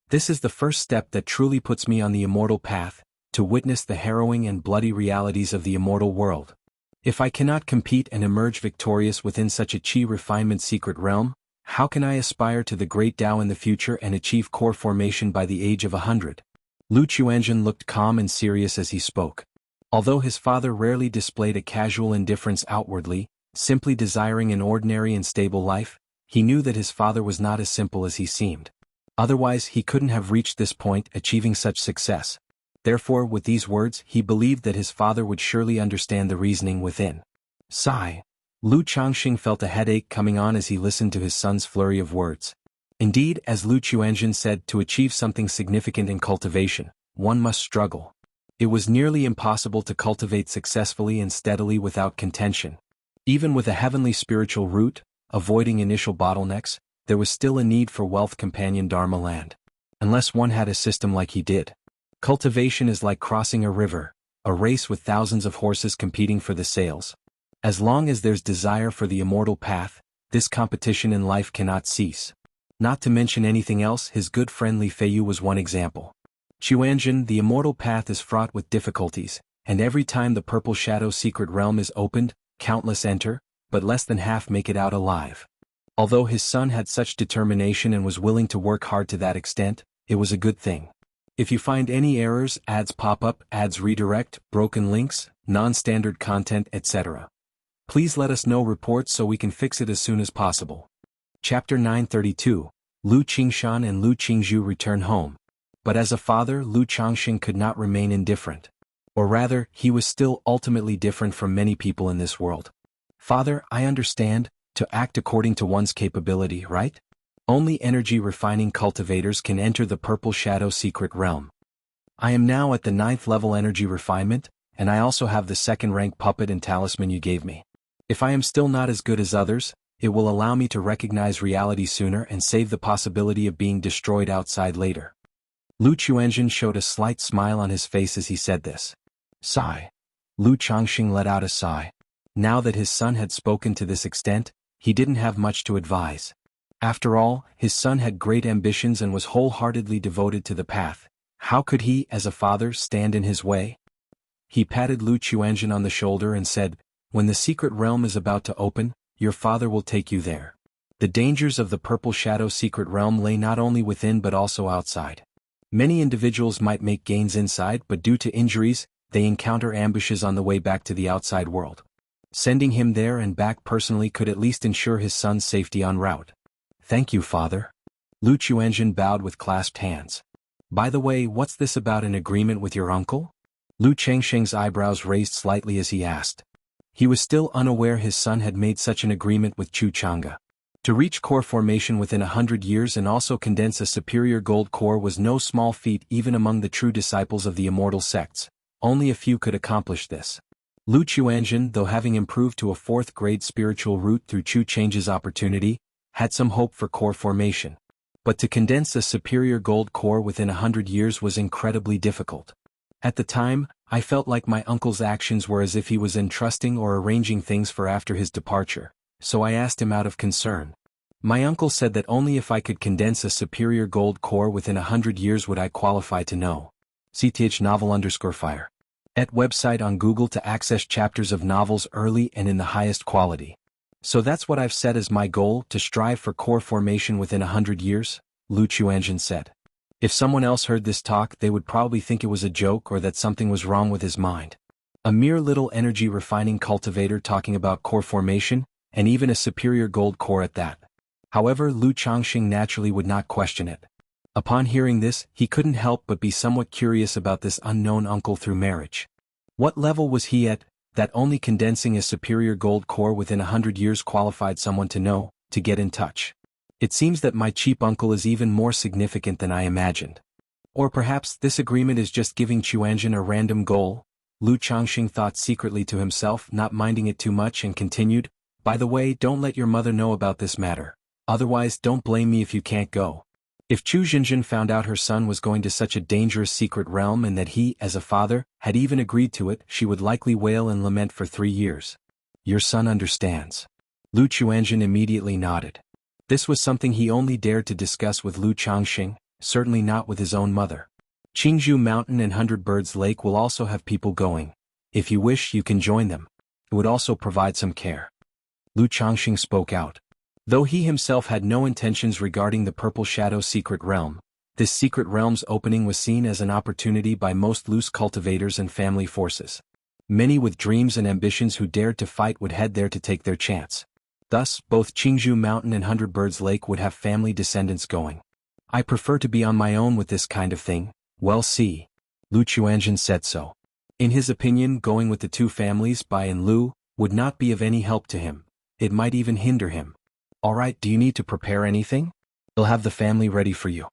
This is the first step that truly puts me on the immortal path, to witness the harrowing and bloody realities of the immortal world. If I cannot compete and emerge victorious within such a chi refinement secret realm, how can I aspire to the great Tao in the future and achieve core formation by the age of 100? Lu Chuanzhen looked calm and serious as he spoke. Although his father rarely displayed a casual indifference outwardly, simply desiring an ordinary and stable life, he knew that his father was not as simple as he seemed. Otherwise he couldn't have reached this point, achieving such success. Therefore, with these words, he believed that his father would surely understand the reasoning within. Sigh. Lu Changxing felt a headache coming on as he listened to his son's flurry of words. Indeed, as Lu Chuanzhen said, to achieve something significant in cultivation, one must struggle. It was nearly impossible to cultivate successfully and steadily without contention. Even with a heavenly spiritual root, avoiding initial bottlenecks, there was still a need for wealth companion Dharma land. unless one had a system like he did. Cultivation is like crossing a river, a race with thousands of horses competing for the sails. As long as there's desire for the immortal path, this competition in life cannot cease. Not to mention anything else, his good friend Li Feiyu was one example. Chuanjin, the immortal path is fraught with difficulties, and every time the Purple Shadow secret realm is opened, countless enter, but less than half make it out alive. Although his son had such determination and was willing to work hard to that extent, it was a good thing. If you find any errors, ads pop up, ads redirect, broken links, non-standard content, etc., please let us know reports so we can fix it as soon as possible. Chapter 932, Lu Qingshan and Lu Qingzhu return home. But as a father, Lu Changxing could not remain indifferent. Or rather, he was still ultimately different from many people in this world. Father, I understand, to act according to one's capability, right? Only energy refining cultivators can enter the Purple Shadow secret realm. I am now at the 9th level energy refinement, and I also have the 2nd rank puppet and talisman you gave me. If I am still not as good as others, it will allow me to recognize reality sooner and save the possibility of being destroyed outside later. Lu Chuanjin showed a slight smile on his face as he said this. Sigh. Lu Changxing let out a sigh. Now that his son had spoken to this extent, he didn't have much to advise. After all, his son had great ambitions and was wholeheartedly devoted to the path. How could he, as a father, stand in his way? He patted Lu Chuanjin on the shoulder and said, when the secret realm is about to open, your father will take you there. The dangers of the Purple Shadow secret realm lay not only within but also outside. Many individuals might make gains inside, but due to injuries, they encounter ambushes on the way back to the outside world. Sending him there and back personally could at least ensure his son's safety en route. Thank you, father. Lu Chuanjin bowed with clasped hands. By the way, what's this about an agreement with your uncle? Lu Changxing's eyebrows raised slightly as he asked. He was still unaware his son had made such an agreement with Chu Chang'e. To reach core formation within 100 years and also condense a superior gold core was no small feat even among the true disciples of the immortal sects. Only a few could accomplish this. Lu Chuanjin, though having improved to a 4th grade spiritual root through Chu Chang's opportunity, had some hope for core formation. But to condense a superior gold core within 100 years was incredibly difficult. At the time, I felt like my uncle's actions were as if he was entrusting or arranging things for after his departure, so I asked him out of concern. My uncle said that only if I could condense a superior gold core within 100 years would I qualify to know. CTH novel_fire. Et website on Google to access chapters of novels early and in the highest quality. So that's what I've set as my goal, to strive for core formation within 100 years, Lu Chuanjin said. If someone else heard this talk, they would probably think it was a joke or that something was wrong with his mind. A mere little energy refining cultivator talking about core formation, and even a superior gold core at that. However, Lu Changxing naturally would not question it. Upon hearing this, he couldn't help but be somewhat curious about this unknown uncle through marriage. What level was he at, that only condensing a superior gold core within 100 years qualified someone to know, to get in touch? It seems that my cheap uncle is even more significant than I imagined. Or perhaps this agreement is just giving Chuanjin a random goal? Lu Changxing thought secretly to himself, not minding it too much, and continued, by the way, don't let your mother know about this matter. Otherwise, don't blame me if you can't go. If Chu Jinjin found out her son was going to such a dangerous secret realm and that he, as a father, had even agreed to it, she would likely wail and lament for 3 years. Your son understands. Lu Chuanjin immediately nodded. This was something he only dared to discuss with Lu Changxing, certainly not with his own mother. Qingzhou Mountain and 100 Birds Lake will also have people going. If you wish, you can join them. It would also provide some care. Lu Changxing spoke out. Though he himself had no intentions regarding the Purple Shadow secret realm, this secret realm's opening was seen as an opportunity by most loose cultivators and family forces. Many with dreams and ambitions who dared to fight would head there to take their chance. Thus, both Qingzhou Mountain and 100 Birds Lake would have family descendants going. I prefer to be on my own with this kind of thing. Well, see. Lu Chuanjin said so. In his opinion, going with the two families, Bai and Lu, would not be of any help to him. It might even hinder him. Alright, do you need to prepare anything? I'll have the family ready for you.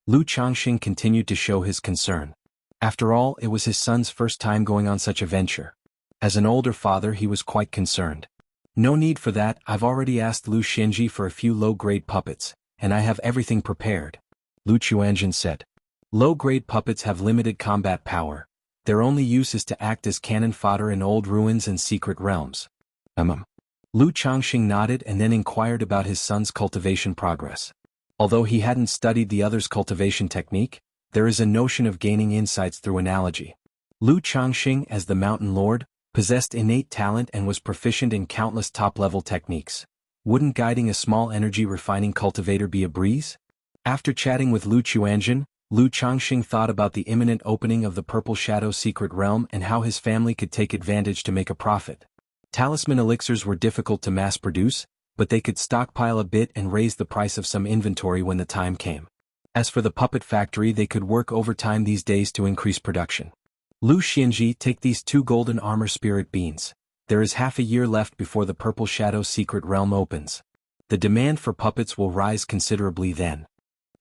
Lu Changxing continued to show his concern. After all, it was his son's first time going on such a venture. As an older father, he was quite concerned. No need for that, I've already asked Lu Xinji for a few low-grade puppets, and I have everything prepared. Lu Chuanjin said. Low-grade puppets have limited combat power. Their only use is to act as cannon fodder in old ruins and secret realms. Lu Changxing nodded and then inquired about his son's cultivation progress. Although he hadn't studied the other's cultivation technique, there is a notion of gaining insights through analogy. Lu Changxing, as the Mountain Lord, possessed innate talent and was proficient in countless top-level techniques. Wouldn't guiding a small energy refining cultivator be a breeze? After chatting with Lu Chuanjin, Lu Changxing thought about the imminent opening of the Purple Shadow secret realm and how his family could take advantage to make a profit. Talisman elixirs were difficult to mass-produce, but they could stockpile a bit and raise the price of some inventory when the time came. As for the puppet factory, they could work overtime these days to increase production. Lu Xianji, take these 2 golden armor spirit beans. There is half a year left before the Purple Shadow secret realm opens. The demand for puppets will rise considerably then.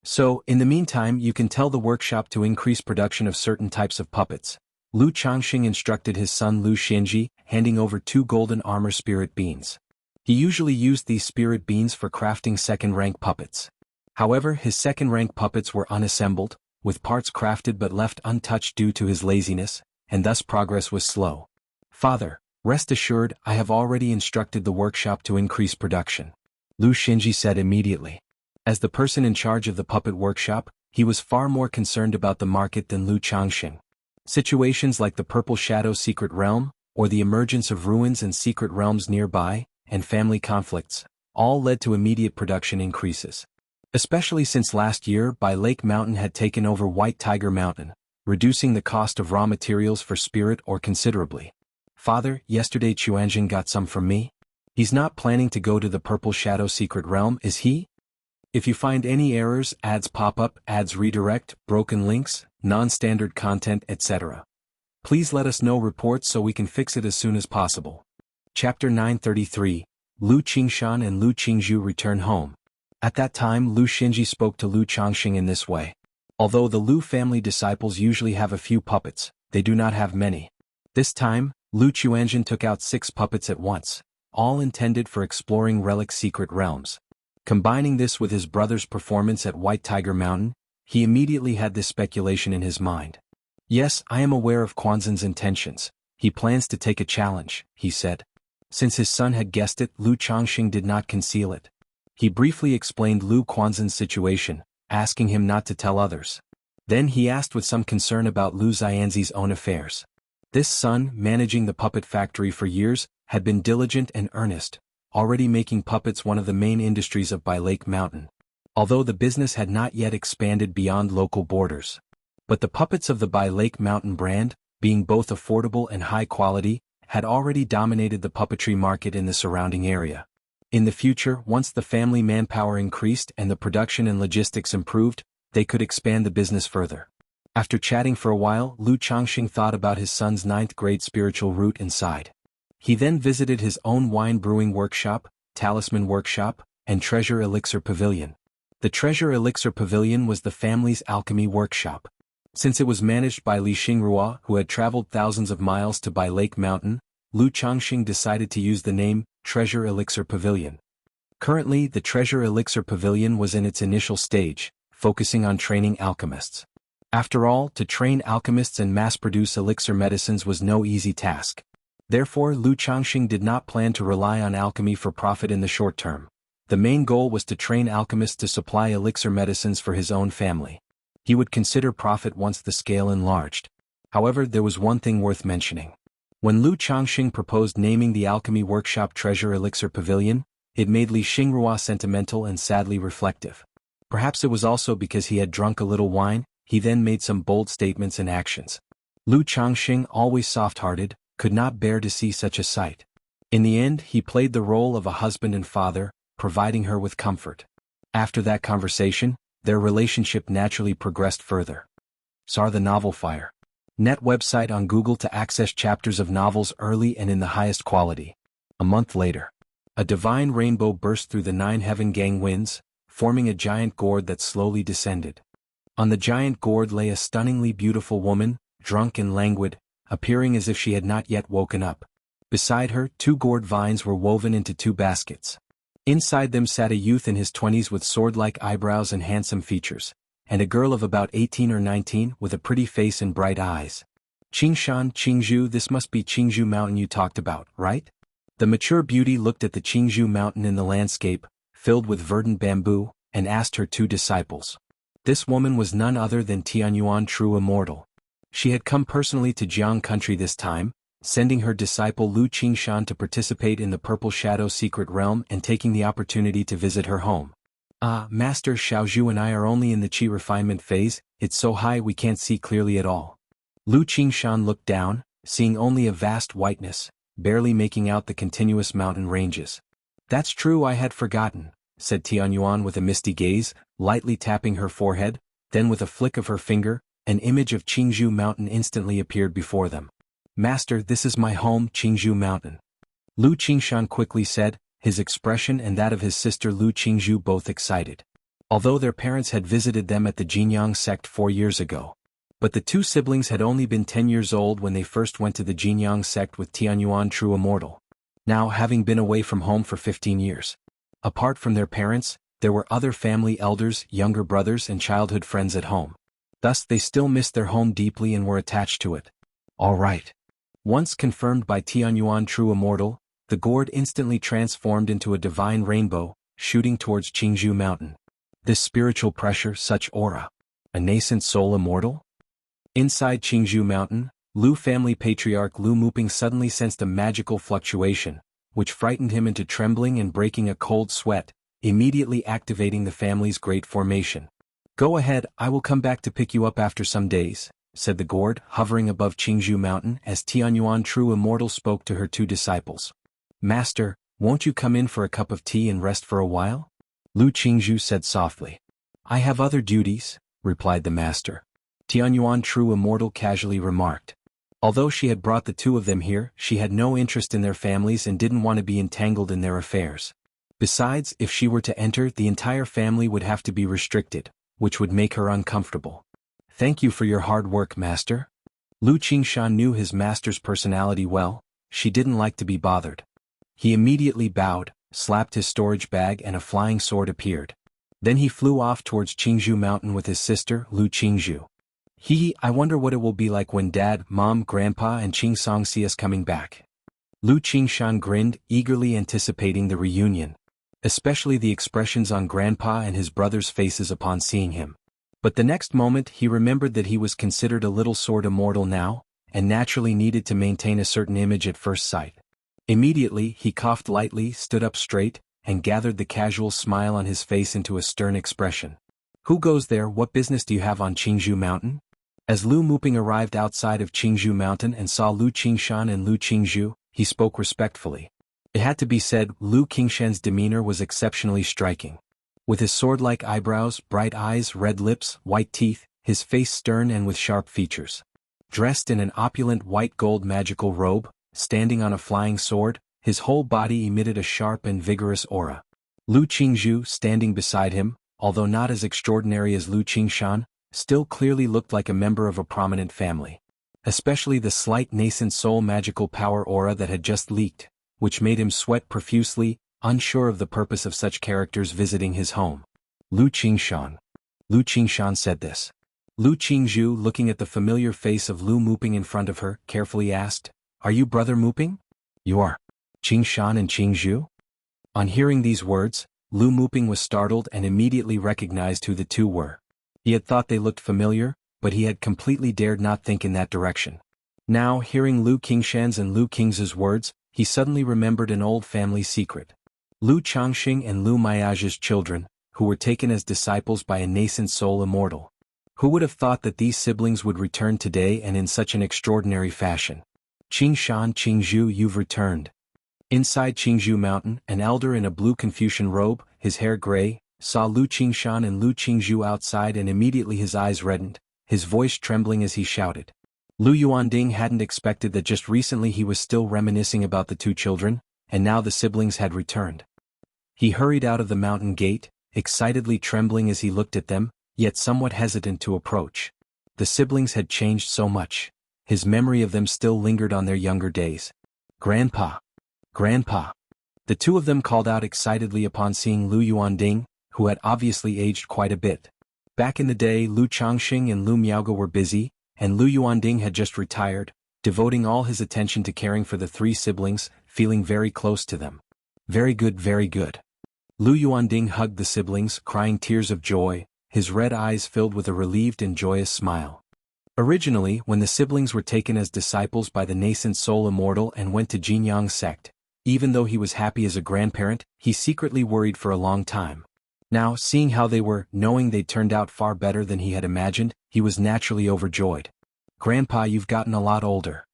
So, in the meantime, you can tell the workshop to increase production of certain types of puppets. Lu Changxing instructed his son Lu Xianji, handing over 2 golden armor spirit beans. He usually used these spirit beans for crafting second-rank puppets. However, his second-rank puppets were unassembled, with parts crafted but left untouched due to his laziness, and thus progress was slow. Father, rest assured, I have already instructed the workshop to increase production. Lu Xianji said immediately. As the person in charge of the puppet workshop, he was far more concerned about the market than Lu Changxing. Situations like the Purple Shadow secret realm, or the emergence of ruins and secret realms nearby, and family conflicts, all led to immediate production increases. Especially since last year Bai Lake Mountain had taken over White Tiger Mountain, reducing the cost of raw materials for spirit ore considerably. Father, yesterday Chuanjin got some from me. He's not planning to go to the Purple Shadow secret realm, is he? If you find any errors, ads pop up, ads redirect, broken links, non-standard content, etc., please let us know reports so we can fix it as soon as possible. Chapter 933, Lu Qingshan and Lu Qingzhu return home. At that time Lu Xianji spoke to Lu Changxing in this way. Although the Lu family disciples usually have a few puppets, they do not have many. This time, Lu Chuanjin took out 6 puppets at once, all intended for exploring relic secret realms. Combining this with his brother's performance at White Tiger Mountain, he immediately had this speculation in his mind. Yes, I am aware of Quanzhen's intentions. He plans to take a challenge, he said. Since his son had guessed it, Lu Changxing did not conceal it. He briefly explained Lu Quanzhen's situation, asking him not to tell others. Then he asked with some concern about Lu Xianzi's own affairs. This son, managing the puppet factory for years, had been diligent and earnest, already making puppets one of the main industries of Bai Lake Mountain. Although the business had not yet expanded beyond local borders. But the puppets of the Bai Lake Mountain brand, being both affordable and high quality, had already dominated the puppetry market in the surrounding area. In the future, once the family manpower increased and the production and logistics improved, they could expand the business further. After chatting for a while, Lu Changxing thought about his son's 9th-grade spiritual route and sighed. He then visited his own wine brewing workshop, talisman workshop, and treasure elixir pavilion. The treasure elixir pavilion was the family's alchemy workshop. Since it was managed by Li Xingrua, who had traveled thousands of miles to Bai Lake Mountain, Lu Changxing decided to use the name Treasure Elixir Pavilion. Currently, the Treasure Elixir Pavilion was in its initial stage, focusing on training alchemists. After all, to train alchemists and mass-produce elixir medicines was no easy task. Therefore, Lu Changxing did not plan to rely on alchemy for profit in the short term. The main goal was to train alchemists to supply elixir medicines for his own family. He would consider profit once the scale enlarged. However, there was one thing worth mentioning. When Lu Changxing proposed naming the alchemy workshop Treasure Elixir Pavilion, it made Li Xingrua sentimental and sadly reflective. Perhaps it was also because he had drunk a little wine. He then made some bold statements and actions. Lu Changxing, always soft-hearted, could not bear to see such a sight. In the end, he played the role of a husband and father, providing her with comfort. After that conversation, their relationship naturally progressed further. Sar the Novel Fire. Net website on Google to access chapters of novels early and in the highest quality. A month later. A divine rainbow burst through the 9 heaven gang winds, forming a giant gourd that slowly descended. On the giant gourd lay a stunningly beautiful woman, drunk and languid, appearing as if she had not yet woken up. Beside her, 2 gourd vines were woven into 2 baskets. Inside them sat a youth in his 20s with sword-like eyebrows and handsome features, and a girl of about 18 or 19 with a pretty face and bright eyes. Qingshan, Qingzhou, this must be Qingzhou Mountain you talked about, right? The mature beauty looked at the Qingzhou Mountain in the landscape, filled with verdant bamboo, and asked her two disciples. This woman was none other than Tianyuan, true immortal. She had come personally to Jiang country this time, sending her disciple Lu Qingshan to participate in the Purple Shadow secret realm and taking the opportunity to visit her home. Master Xiaozhu and I are only in the qi refinement phase, it's so high we can't see clearly at all. Lu Qingshan looked down, seeing only a vast whiteness, barely making out the continuous mountain ranges. That's true, I had forgotten, said Tianyuan with a misty gaze, lightly tapping her forehead, then with a flick of her finger, an image of Qingzhou Mountain instantly appeared before them. Master, this is my home, Qingzhou Mountain. Lu Qingshan quickly said, his expression and that of his sister Lu Qingzhou both excited. Although their parents had visited them at the Jinyang sect 4 years ago. But the two siblings had only been 10 years old when they first went to the Jinyang sect with Tianyuan, true immortal. Now, having been away from home for 15 years. Apart from their parents, there were other family elders, younger brothers and childhood friends at home. Thus they still missed their home deeply and were attached to it. All right. Once confirmed by Tianyuan, true immortal, the gourd instantly transformed into a divine rainbow, shooting towards Qingzhou Mountain. This spiritual pressure, such aura. A nascent soul immortal? Inside Qingzhou Mountain, Lu family patriarch Lu Muping suddenly sensed a magical fluctuation, which frightened him into trembling and breaking a cold sweat, immediately activating the family's great formation. Go ahead, I will come back to pick you up after some days, said the gourd, hovering above Qingzhou Mountain as Tianyuan, true immortal, spoke to her two disciples. Master, won't you come in for a cup of tea and rest for a while? Lu Qingzhou said softly. I have other duties, replied the master. Tianyuan, true immortal, casually remarked. Although she had brought the two of them here, she had no interest in their families and didn't want to be entangled in their affairs. Besides, if she were to enter, the entire family would have to be restricted, which would make her uncomfortable. Thank you for your hard work, master. Lu Qingshan knew his master's personality well. She didn't like to be bothered. He immediately bowed, slapped his storage bag and a flying sword appeared. Then he flew off towards Qingzhou Mountain with his sister, Lu Qingzhou. I wonder what it will be like when Dad, Mom, Grandpa and Qingsong see us coming back. Lu Qingshan grinned, eagerly anticipating the reunion. Especially the expressions on Grandpa and his brothers' faces upon seeing him. But the next moment he remembered that he was considered a little sword immortal now, and naturally needed to maintain a certain image at first sight. Immediately he coughed lightly, stood up straight, and gathered the casual smile on his face into a stern expression. Who goes there? What business do you have on Qingzhou Mountain? As Lu Muping arrived outside of Qingzhou Mountain and saw Lu Qingshan and Lu Qingzhou, he spoke respectfully. It had to be said, Lu Qingshan's demeanor was exceptionally striking. With his sword-like eyebrows, bright eyes, red lips, white teeth, his face stern and with sharp features. Dressed in an opulent white gold magical robe, standing on a flying sword, his whole body emitted a sharp and vigorous aura. Lu Qingzhou, standing beside him, although not as extraordinary as Lu Qingshan, still clearly looked like a member of a prominent family. Especially the slight nascent soul magical power aura that had just leaked, which made him sweat profusely, unsure of the purpose of such characters visiting his home. Lu Qingshan. Lu Qingshan said this. Lu Qingzhou, looking at the familiar face of Lu Muping in front of her, carefully asked, Are you brother Muping? You are. Qingshan and Qingzhou? On hearing these words, Lu Muping was startled and immediately recognized who the two were. He had thought they looked familiar, but he had completely dared not think in that direction. Now, hearing Lu Qingshan's and Lu Qing's words, he suddenly remembered an old family secret. Lu Changxing and Lu Mayage's children, who were taken as disciples by a nascent soul immortal. Who would have thought that these siblings would return today and in such an extraordinary fashion? Qingshan, Qingzhou, you've returned. Inside Qingzhou Mountain, an elder in a blue Confucian robe, his hair gray, saw Lu Qingshan and Lu Qingzhou outside and immediately his eyes reddened, his voice trembling as he shouted. Lu Yuanding hadn't expected that just recently he was still reminiscing about the two children, and now the siblings had returned. He hurried out of the mountain gate, excitedly trembling as he looked at them, yet somewhat hesitant to approach. The siblings had changed so much. His memory of them still lingered on their younger days. Grandpa! Grandpa! The two of them called out excitedly upon seeing Lu Yuanding, who had obviously aged quite a bit. Back in the day, Lu Changxing and Lu Miaoge were busy, and Lu Yuanding had just retired, devoting all his attention to caring for the three siblings, feeling very close to them. Very good, very good. Lu Yuanding hugged the siblings, crying tears of joy, his red eyes filled with a relieved and joyous smile. Originally, when the siblings were taken as disciples by the nascent soul immortal and went to Jinyang sect, even though he was happy as a grandparent, he secretly worried for a long time. Now, seeing how they were, knowing they'd turned out far better than he had imagined, he was naturally overjoyed. "Grandpa, you've gotten a lot older."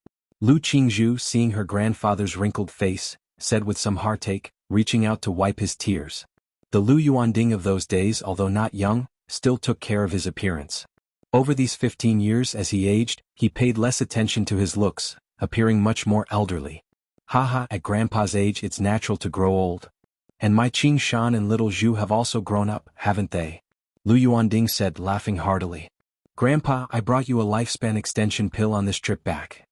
Lu Qingzhu, seeing her grandfather's wrinkled face, said with some heartache, reaching out to wipe his tears. The Lu Yuanding of those days, although not young, still took care of his appearance. Over these 15 years as he aged, he paid less attention to his looks, appearing much more elderly. Haha, at Grandpa's age it's natural to grow old. And my Qing Shan and little Zhu have also grown up, haven't they? Lu Yuanding said, laughing heartily. "Grandpa, I brought you a lifespan extension pill on this trip back,"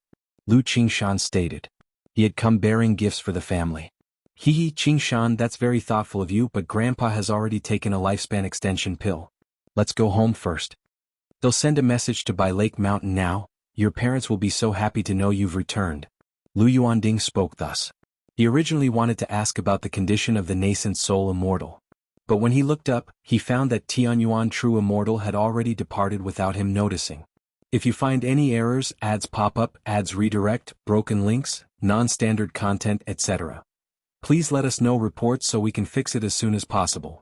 Lu Qingshan stated. He had come bearing gifts for the family. "Hee hee, Qingshan, that's very thoughtful of you, but Grandpa has already taken a lifespan extension pill. Let's go home first. They'll send a message to Bai Lake Mountain now. Your parents will be so happy to know you've returned." Lu Yuanding spoke thus. He originally wanted to ask about the condition of the nascent soul immortal. But when he looked up, he found that Tianyuan True Immortal had already departed without him noticing. If you find any errors, ads pop up, ads redirect, broken links, non-standard content, etc., please let us know reports so we can fix it as soon as possible.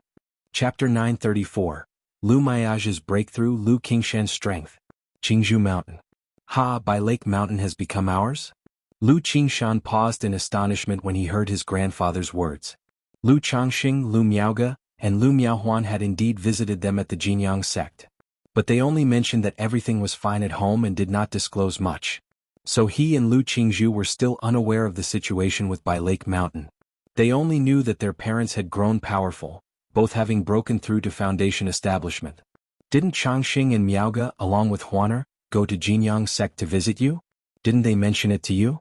Chapter 934. Lu Miage's Breakthrough. Lu Qingshan's Strength. Qingzhou Mountain. Ha, Bai Lake Mountain has become ours? Lu Qingshan paused in astonishment when he heard his grandfather's words. Lu Changxing, Lu Miaoge, and Lu Miaohuan had indeed visited them at the Jinyang sect. But they only mentioned that everything was fine at home and did not disclose much. So he and Lu Qingzhu were still unaware of the situation with Bai Lake Mountain. They only knew that their parents had grown powerful, both having broken through to Foundation establishment. "Didn't Changxing and Miaoge, along with Huaner, go to Jinyang sect to visit you? Didn't they mention it to you?"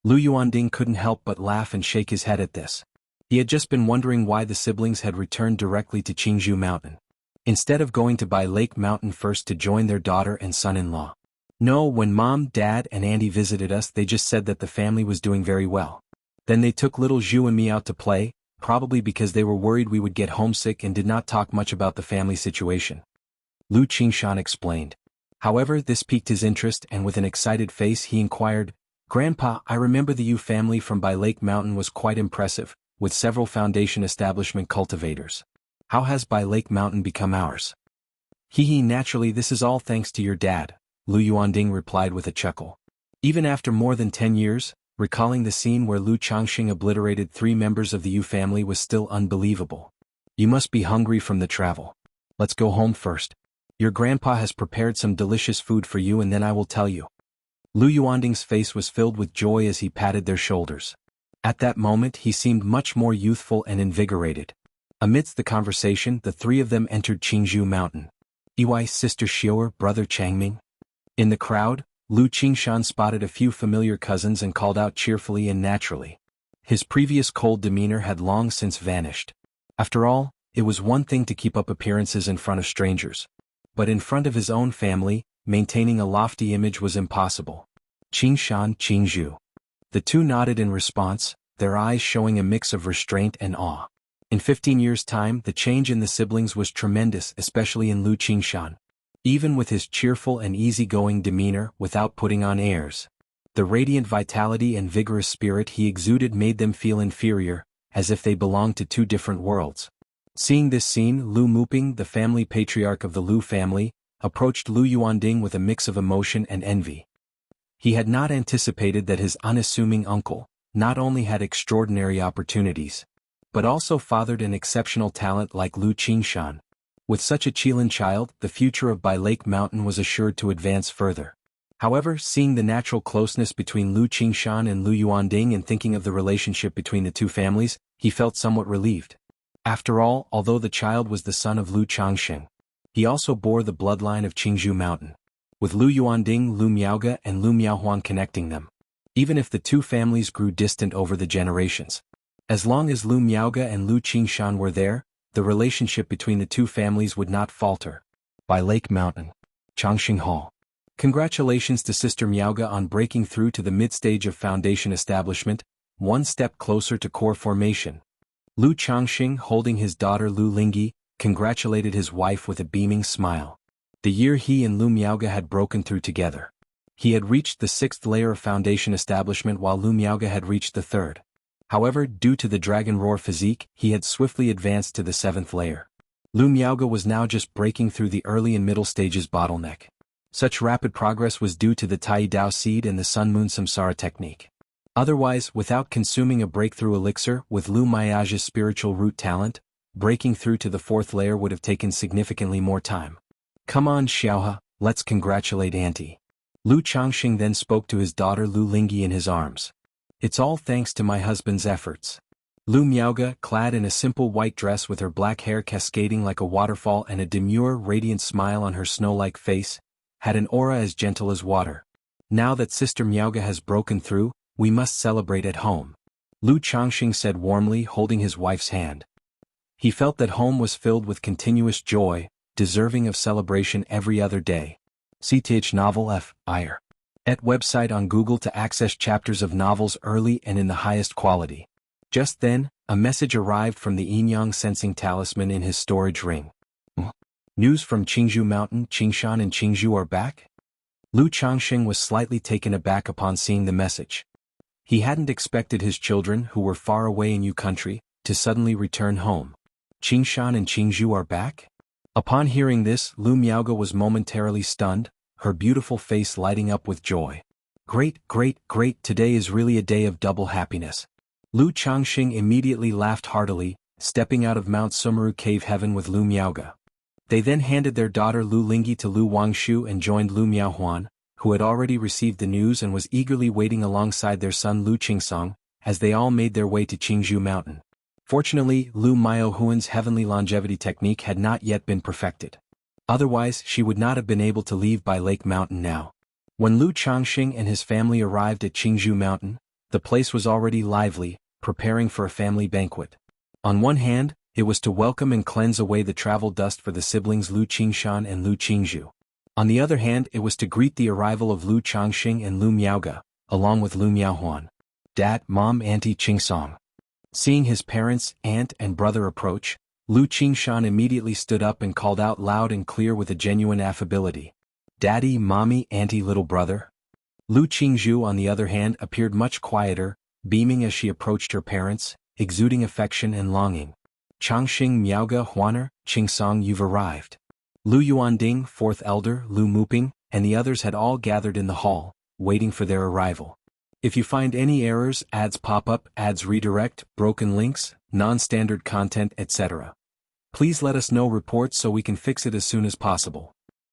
Lu Yuanding couldn't help but laugh and shake his head at this. He had just been wondering why the siblings had returned directly to Qingzhou Mountain, instead of going to Bai Lake Mountain first to join their daughter and son-in-law. "No, when Mom, Dad, and Andy visited us they just said that the family was doing very well. Then they took little Zhu and me out to play, probably because they were worried we would get homesick and did not talk much about the family situation," Lu Qingshan explained. However, this piqued his interest and with an excited face he inquired, "Grandpa, I remember the Yu family from Bai Lake Mountain was quite impressive, with several Foundation establishment cultivators. How has Bai Lake Mountain become ours?" "Hee hee, naturally this is all thanks to your dad," Lu Yuanding replied with a chuckle. Even after more than 10 years, recalling the scene where Lu Changxing obliterated 3 members of the Yu family was still unbelievable. "You must be hungry from the travel. Let's go home first. Your grandpa has prepared some delicious food for you and then I will tell you." Lu Yuanding's face was filled with joy as he patted their shoulders. At that moment he seemed much more youthful and invigorated. Amidst the conversation the 3 of them entered Qingzhou Mountain. "Iwai, Sister Xiu'er, Brother Changming." In the crowd, Lu Qingshan spotted a few familiar cousins and called out cheerfully and naturally. His previous cold demeanor had long since vanished. After all, it was one thing to keep up appearances in front of strangers. But in front of his own family, maintaining a lofty image was impossible. "Qingshan, Qingzhu." The two nodded in response, their eyes showing a mix of restraint and awe. In 15 years' time the change in the siblings was tremendous, especially in Lu Qingshan. Even with his cheerful and easygoing demeanor, without putting on airs, the radiant vitality and vigorous spirit he exuded made them feel inferior, as if they belonged to 2 different worlds. Seeing this scene, Lu Muping, the family patriarch of the Lu family, approached Lu Yuanding with a mix of emotion and envy. He had not anticipated that his unassuming uncle not only had extraordinary opportunities, but also fathered an exceptional talent like Lu Qingshan. With such a Qilin child, the future of Bai Lake Mountain was assured to advance further. However, seeing the natural closeness between Lu Qingshan and Lu Yuanding and thinking of the relationship between the 2 families, he felt somewhat relieved. After all, although the child was the son of Lu Changxing, he also bore the bloodline of Qingzhou Mountain, with Lu Yuanding, Lu Miaoge, and Lu Miaohuan connecting them. Even if the 2 families grew distant over the generations, as long as Lu Miaoge and Lu Qingshan were there, the relationship between the 2 families would not falter. by Lake Mountain, Changxing Hall. Congratulations to Sister Miaoga on breaking through to the mid-stage of foundation establishment, one step closer to core formation. Lu Changxing, holding his daughter Lu Lingyi, congratulated his wife with a beaming smile. The year he and Lu Miaoga had broken through together. He had reached the 6th layer of foundation establishment while Lu Miaoga had reached the 3rd. However, due to the dragon roar physique, he had swiftly advanced to the 7th layer. Lu Miaoga was now just breaking through the early and middle stages bottleneck. Such rapid progress was due to the Tai Dao seed and the Sun Moon Samsara technique. Otherwise, without consuming a breakthrough elixir with Lu Miaoga's spiritual root talent, breaking through to the 4th layer would have taken significantly more time. Come on, Xiaohe, let's congratulate Auntie. Lu Changxing then spoke to his daughter Lu Lingyi in his arms. It's all thanks to my husband's efforts. Lu Miaoga, clad in a simple white dress with her black hair cascading like a waterfall and a demure, radiant smile on her snow-like face, had an aura as gentle as water. Now that Sister Miaoga has broken through, we must celebrate at home. Lu Changxing said warmly, holding his wife's hand. He felt that home was filled with continuous joy, deserving of celebration every other day. CTH Novel F. Ire. Et website on Google to access chapters of novels early and in the highest quality. Just then, a message arrived from the Yin-Yang sensing talisman in his storage ring. News from Qingzhou Mountain. Qingshan and Qingzhou are back? Lu Changxing was slightly taken aback upon seeing the message. He hadn't expected his children, who were far away in Yu country, to suddenly return home. Qingshan and Qingzhou are back? Upon hearing this, Lu Miaoga was momentarily stunned, her beautiful face lighting up with joy. Great, great, great, today is really a day of double happiness. Lu Changxing immediately laughed heartily, stepping out of Mount Sumeru Cave Heaven with Lu Miaoga. They then handed their daughter Lu Lingyi to Lu Wangshu and joined Lu Miaohuan, who had already received the news and was eagerly waiting alongside their son Lu Qingsong, as they all made their way to Qingzhou Mountain. Fortunately, Lu Miaohuan's heavenly longevity technique had not yet been perfected. Otherwise, she would not have been able to leave by Lake Mountain now. When Lu Changxing and his family arrived at Qingzhou Mountain, the place was already lively, preparing for a family banquet. On one hand, it was to welcome and cleanse away the travel dust for the siblings Lu Qingshan and Lu Qingzhou. On the other hand, it was to greet the arrival of Lu Changxing and Lu Miaoga, along with Lu Miaohuan. Dad, Mom, Auntie Qingsong. Seeing his parents, aunt and brother approach, Lu Qingshan immediately stood up and called out loud and clear with a genuine affability. Daddy, Mommy, Auntie, little brother. Lu Qingzhou on the other hand appeared much quieter, beaming as she approached her parents, exuding affection and longing. Changxing, Miaoga, Huaner, Qingsong, you've arrived. Lu Yuanding, 4th elder, Lu Muping, and the others had all gathered in the hall, waiting for their arrival. If you find any errors, ads pop up, ads redirect, broken links, non-standard content, etc., please let us know reports so we can fix it as soon as possible.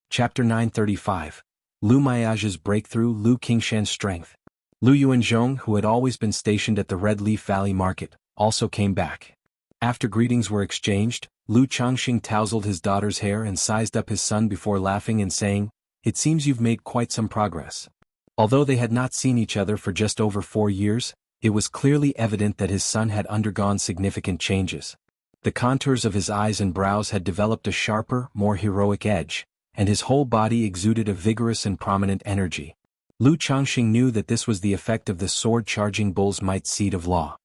Chapter 935. Lu Miaoga's breakthrough. Lu Qingshan's strength. Lu Yuanzhong, who had always been stationed at the Red Leaf Valley Market, also came back. After greetings were exchanged, Lu Changxing tousled his daughter's hair and sized up his son before laughing and saying, "It seems you've made quite some progress." Although they had not seen each other for just over 4 years, it was clearly evident that his son had undergone significant changes. The contours of his eyes and brows had developed a sharper, more heroic edge, and his whole body exuded a vigorous and prominent energy. Lu Changxing knew that this was the effect of the sword-charging bull's might seed of law.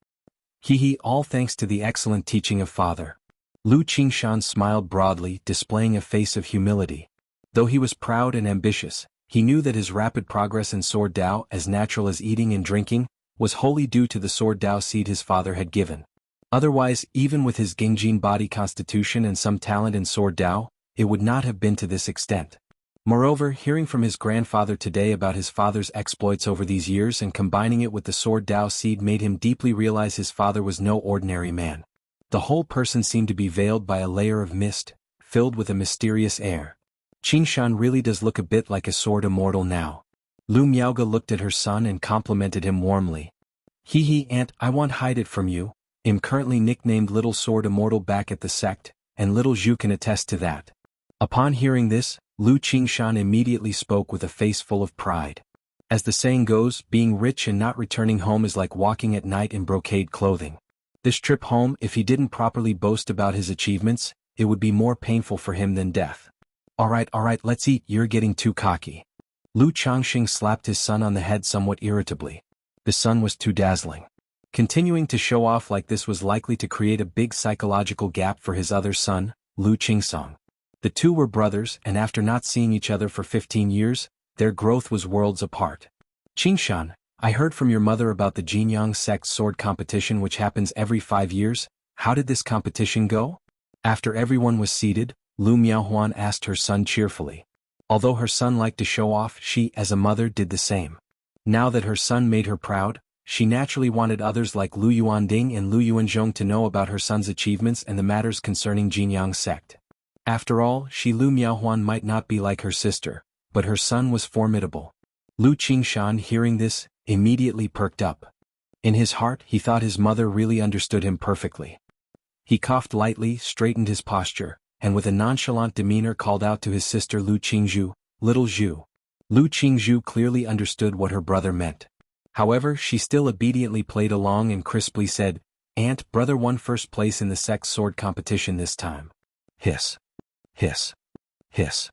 All thanks to the excellent teaching of father. Lu Qingshan smiled broadly, displaying a face of humility. Though he was proud and ambitious, he knew that his rapid progress in Sword Dao, as natural as eating and drinking, was wholly due to the Sword Dao seed his father had given. Otherwise, even with his Gingjin body constitution and some talent in Sword Dao, it would not have been to this extent. Moreover, hearing from his grandfather today about his father's exploits over these years and combining it with the Sword Dao seed made him deeply realize his father was no ordinary man. The whole person seemed to be veiled by a layer of mist, filled with a mysterious air. Qingshan really does look a bit like a sword immortal now. Lu Miaoga looked at her son and complimented him warmly. Aunt, I won't hide it from you. I'm currently nicknamed Little Sword Immortal back at the sect, and little Zhu can attest to that. Upon hearing this, Lu Qingshan immediately spoke with a face full of pride. As the saying goes, being rich and not returning home is like walking at night in brocade clothing. This trip home, if he didn't properly boast about his achievements, it would be more painful for him than death. Alright, let's eat, you're getting too cocky. Lu Changxing slapped his son on the head somewhat irritably. The sun was too dazzling. Continuing to show off like this was likely to create a big psychological gap for his other son, Lu Qingsong. The two were brothers, and after not seeing each other for 15 years, their growth was worlds apart. Qingshan, I heard from your mother about the Jinyang sect sword competition which happens every 5 years. How did this competition go? After everyone was seated, Lu Miaohuan asked her son cheerfully. Although her son liked to show off, she, as a mother, did the same. Now that her son made her proud, she naturally wanted others like Lu Yuanding and Lu Yuanzhong to know about her son's achievements and the matters concerning Jinyang sect. After all, Lu Miaohuan might not be like her sister, but her son was formidable. Lu Qingshan, hearing this, immediately perked up. In his heart, he thought his mother really understood him perfectly. He coughed lightly, straightened his posture, and with a nonchalant demeanor called out to his sister Lu Qingzhu, "Little Zhu." Lu Qingzhu clearly understood what her brother meant. However, she still obediently played along and crisply said, "Aunt, brother won first place in the sect sword competition this time." Hiss. Hiss. Hiss.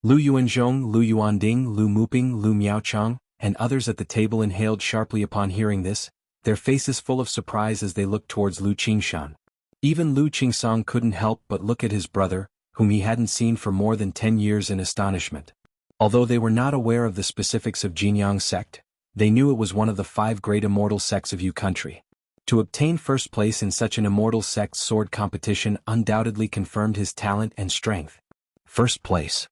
Lu Yuanzhong, Lu Yuanding, Lu Muping, Lu Miaochang, and others at the table inhaled sharply upon hearing this, their faces full of surprise as they looked towards Lu Qingshan. Even Lu Qingsong couldn't help but look at his brother, whom he hadn't seen for more than 10 years in astonishment. Although they were not aware of the specifics of Jinyang sect, they knew it was one of the 5 great immortal sects of Yu country. To obtain first place in such an immortal sect sword competition undoubtedly confirmed his talent and strength. First place.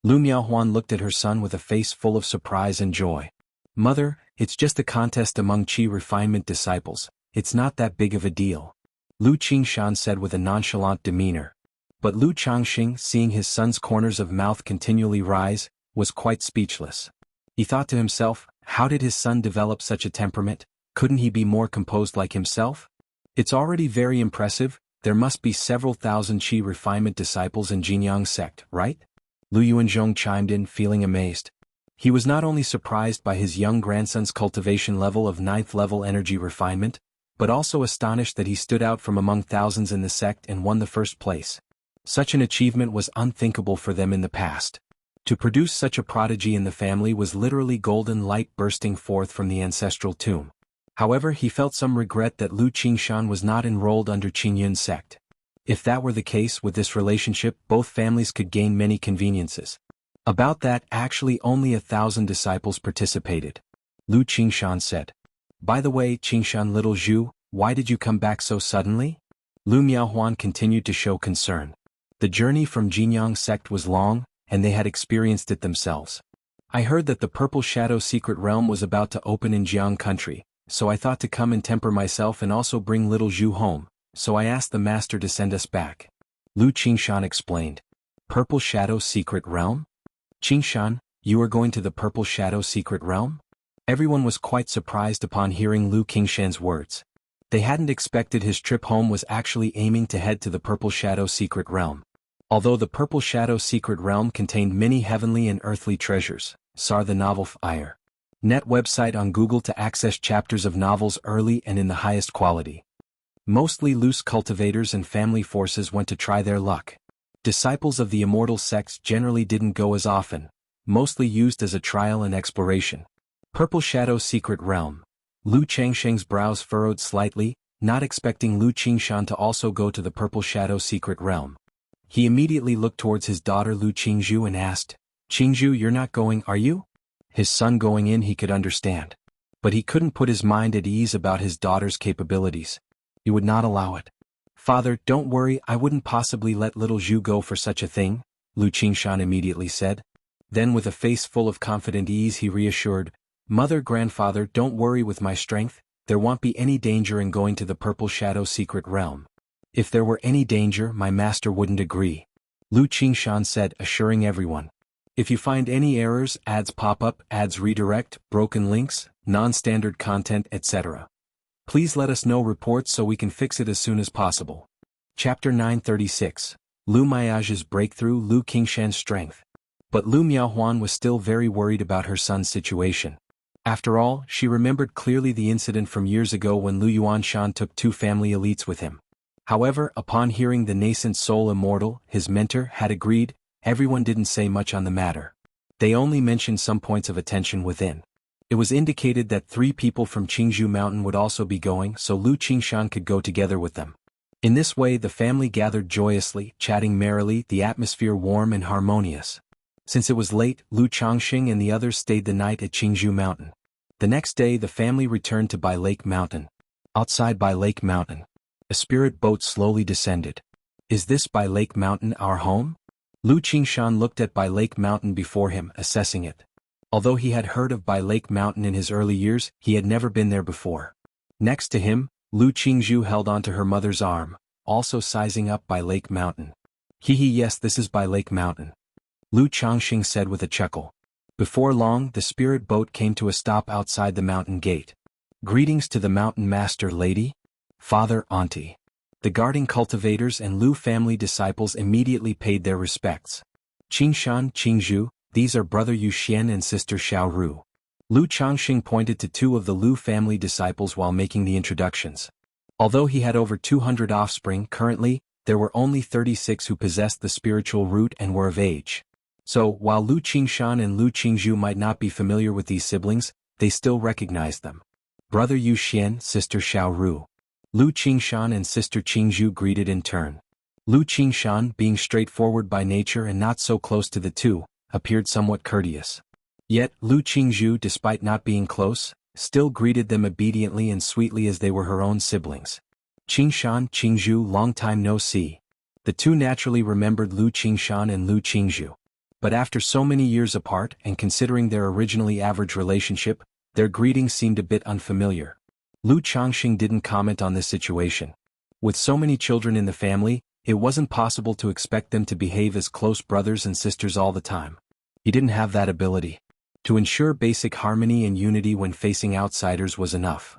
Lu Miaohuan looked at her son with a face full of surprise and joy. "Mother, it's just a contest among Qi refinement disciples, it's not that big of a deal," Lu Qingshan said with a nonchalant demeanor. But Lu Changxing, seeing his son's corners of mouth continually rise, was quite speechless. He thought to himself, how did his son develop such a temperament? Couldn't he be more composed like himself? It's already very impressive, there must be several thousand Qi refinement disciples in Jinyang sect, right? Lu Yuanzhong chimed in, feeling amazed. He was not only surprised by his young grandson's cultivation level of 9th level energy refinement, but also astonished that he stood out from among thousands in the sect and won the first place. Such an achievement was unthinkable for them in the past. To produce such a prodigy in the family was literally golden light bursting forth from the ancestral tomb. However, he felt some regret that Lu Qingshan was not enrolled under Qingyun sect. If that were the case with this relationship, both families could gain many conveniences. About that, actually only 1,000 disciples participated. Lu Qingshan said. By the way, Qingshan, little Zhu, why did you come back so suddenly? Lu Miaohuan continued to show concern. The journey from Jinyang sect was long, and they had experienced it themselves. I heard that the Purple Shadow secret realm was about to open in Jiang country, so I thought to come and temper myself and also bring little Zhu home, so I asked the master to send us back. Lu Qingshan explained. Purple Shadow secret realm? Qingshan, you are going to the Purple Shadow secret realm? Everyone was quite surprised upon hearing Lu Qingshan's words. They hadn't expected his trip home was actually aiming to head to the Purple Shadow secret realm. Although the Purple Shadow secret realm contained many heavenly and earthly treasures, saw the novel Fire. Net website on Google to access chapters of novels early and in the highest quality. Mostly loose cultivators and family forces went to try their luck. Disciples of the immortal sects generally didn't go as often, mostly used as a trial and exploration. Purple Shadow secret realm. Lu Changsheng's brows furrowed slightly, not expecting Lu Qingshan to also go to the Purple Shadow secret realm. He immediately looked towards his daughter Lu Qingzhu and asked, "Qingzhu, you're not going, are you?" His son going in he could understand. But he couldn't put his mind at ease about his daughter's capabilities. He would not allow it. "Father, don't worry, I wouldn't possibly let little Zhu go for such a thing," Lu Qingshan immediately said. Then with a face full of confident ease he reassured, "Mother, grandfather, don't worry with my strength, there won't be any danger in going to the Purple Shadow secret realm. If there were any danger, my master wouldn't agree," Lu Qingshan said, assuring everyone. "If you find any errors, ads pop up, ads redirect, broken links, non-standard content, etc. please let us know reports so we can fix it as soon as possible." Chapter 936. Lu Miao's breakthrough, Lu Qingshan's strength. But Lu Miaohuan was still very worried about her son's situation. After all, she remembered clearly the incident from years ago when Lu Yuanshan took 2 family elites with him. However, upon hearing the nascent soul immortal, his mentor, had agreed, everyone didn't say much on the matter. They only mentioned some points of attention within. It was indicated that 3 people from Qingzhou Mountain would also be going, so Lu Qingshan could go together with them. In this way the family gathered joyously, chatting merrily, the atmosphere warm and harmonious. Since it was late, Lu Changxing and the others stayed the night at Qingzhou Mountain. The next day the family returned to Bai Lake Mountain. Outside Bai Lake Mountain, a spirit boat slowly descended. Is this Bai Lake Mountain our home? Lu Qingshan looked at Bai Lake Mountain before him, assessing it. Although he had heard of Bai Lake Mountain in his early years, he had never been there before. Next to him, Lu Qingzhu held onto her mother's arm, also sizing up Bai Lake Mountain. Yes, this is Bai Lake Mountain, Lu Changxing said with a chuckle. Before long, the spirit boat came to a stop outside the mountain gate. Greetings to the mountain master, lady, father, auntie. The guarding cultivators and Lu family disciples immediately paid their respects. Qingshan, Qingzhu, these are brother Yu Xian and sister Xiao Ru. Lu Changxing pointed to 2 of the Lu family disciples while making the introductions. Although he had over 200 offspring currently, there were only 36 who possessed the spiritual root and were of age. So, while Lu Qingshan and Lu Qingzhu might not be familiar with these siblings, they still recognized them. Brother Yu Xian, sister Xiao Ru. Lu Qingshan and sister Qingzhu greeted in turn. Lu Qingshan, being straightforward by nature and not so close to the 2, appeared somewhat courteous. Yet, Lu Qingzhu, despite not being close, still greeted them obediently and sweetly as they were her own siblings. Qingshan, Qingzhu, long time no see. The 2 naturally remembered Lu Qingshan and Lu Qingzhu. But after so many years apart and considering their originally average relationship, their greetings seemed a bit unfamiliar. Lu Changxing didn't comment on this situation. With so many children in the family, it wasn't possible to expect them to behave as close brothers and sisters all the time. He didn't have that ability. To ensure basic harmony and unity when facing outsiders was enough.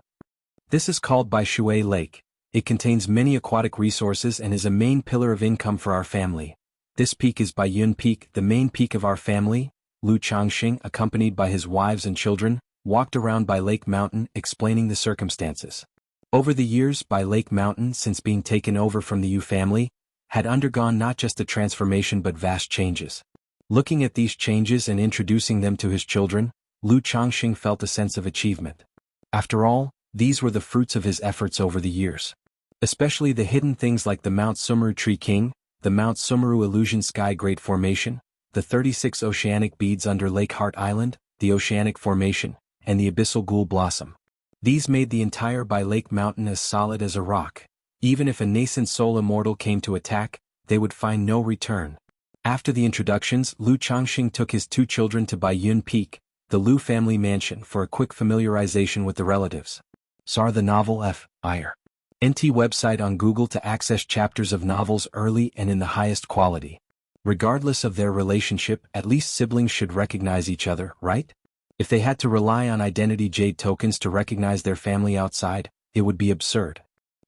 This is called Bai Shui Lake. It contains many aquatic resources and is a main pillar of income for our family. This peak is Bai Yun Peak, the main peak of our family. Lu Changxing, accompanied by his wives and children, walked around Bai Lake Mountain explaining the circumstances. Over the years, Bai Lake Mountain, since being taken over from the Yu family, had undergone not just a transformation but vast changes. Looking at these changes and introducing them to his children, Lu Changxing felt a sense of achievement. After all, these were the fruits of his efforts over the years. Especially the hidden things like the Mount Sumeru Tree King, the Mount Sumeru Illusion Sky Great Formation, the 36 oceanic beads under Lake Heart Island, the Oceanic Formation, and the Abyssal Ghoul Blossom. These made the entire Bai Lake Mountain as solid as a rock. Even if a nascent soul immortal came to attack, they would find no return. After the introductions, Lu Changxing took his 2 children to Bai Yun Peak, the Lu family mansion, for a quick familiarization with the relatives. SAR the novel F.I.R. NT website on Google to access chapters of novels early and in the highest quality. Regardless of their relationship, at least siblings should recognize each other, right? If they had to rely on identity jade tokens to recognize their family outside, it would be absurd.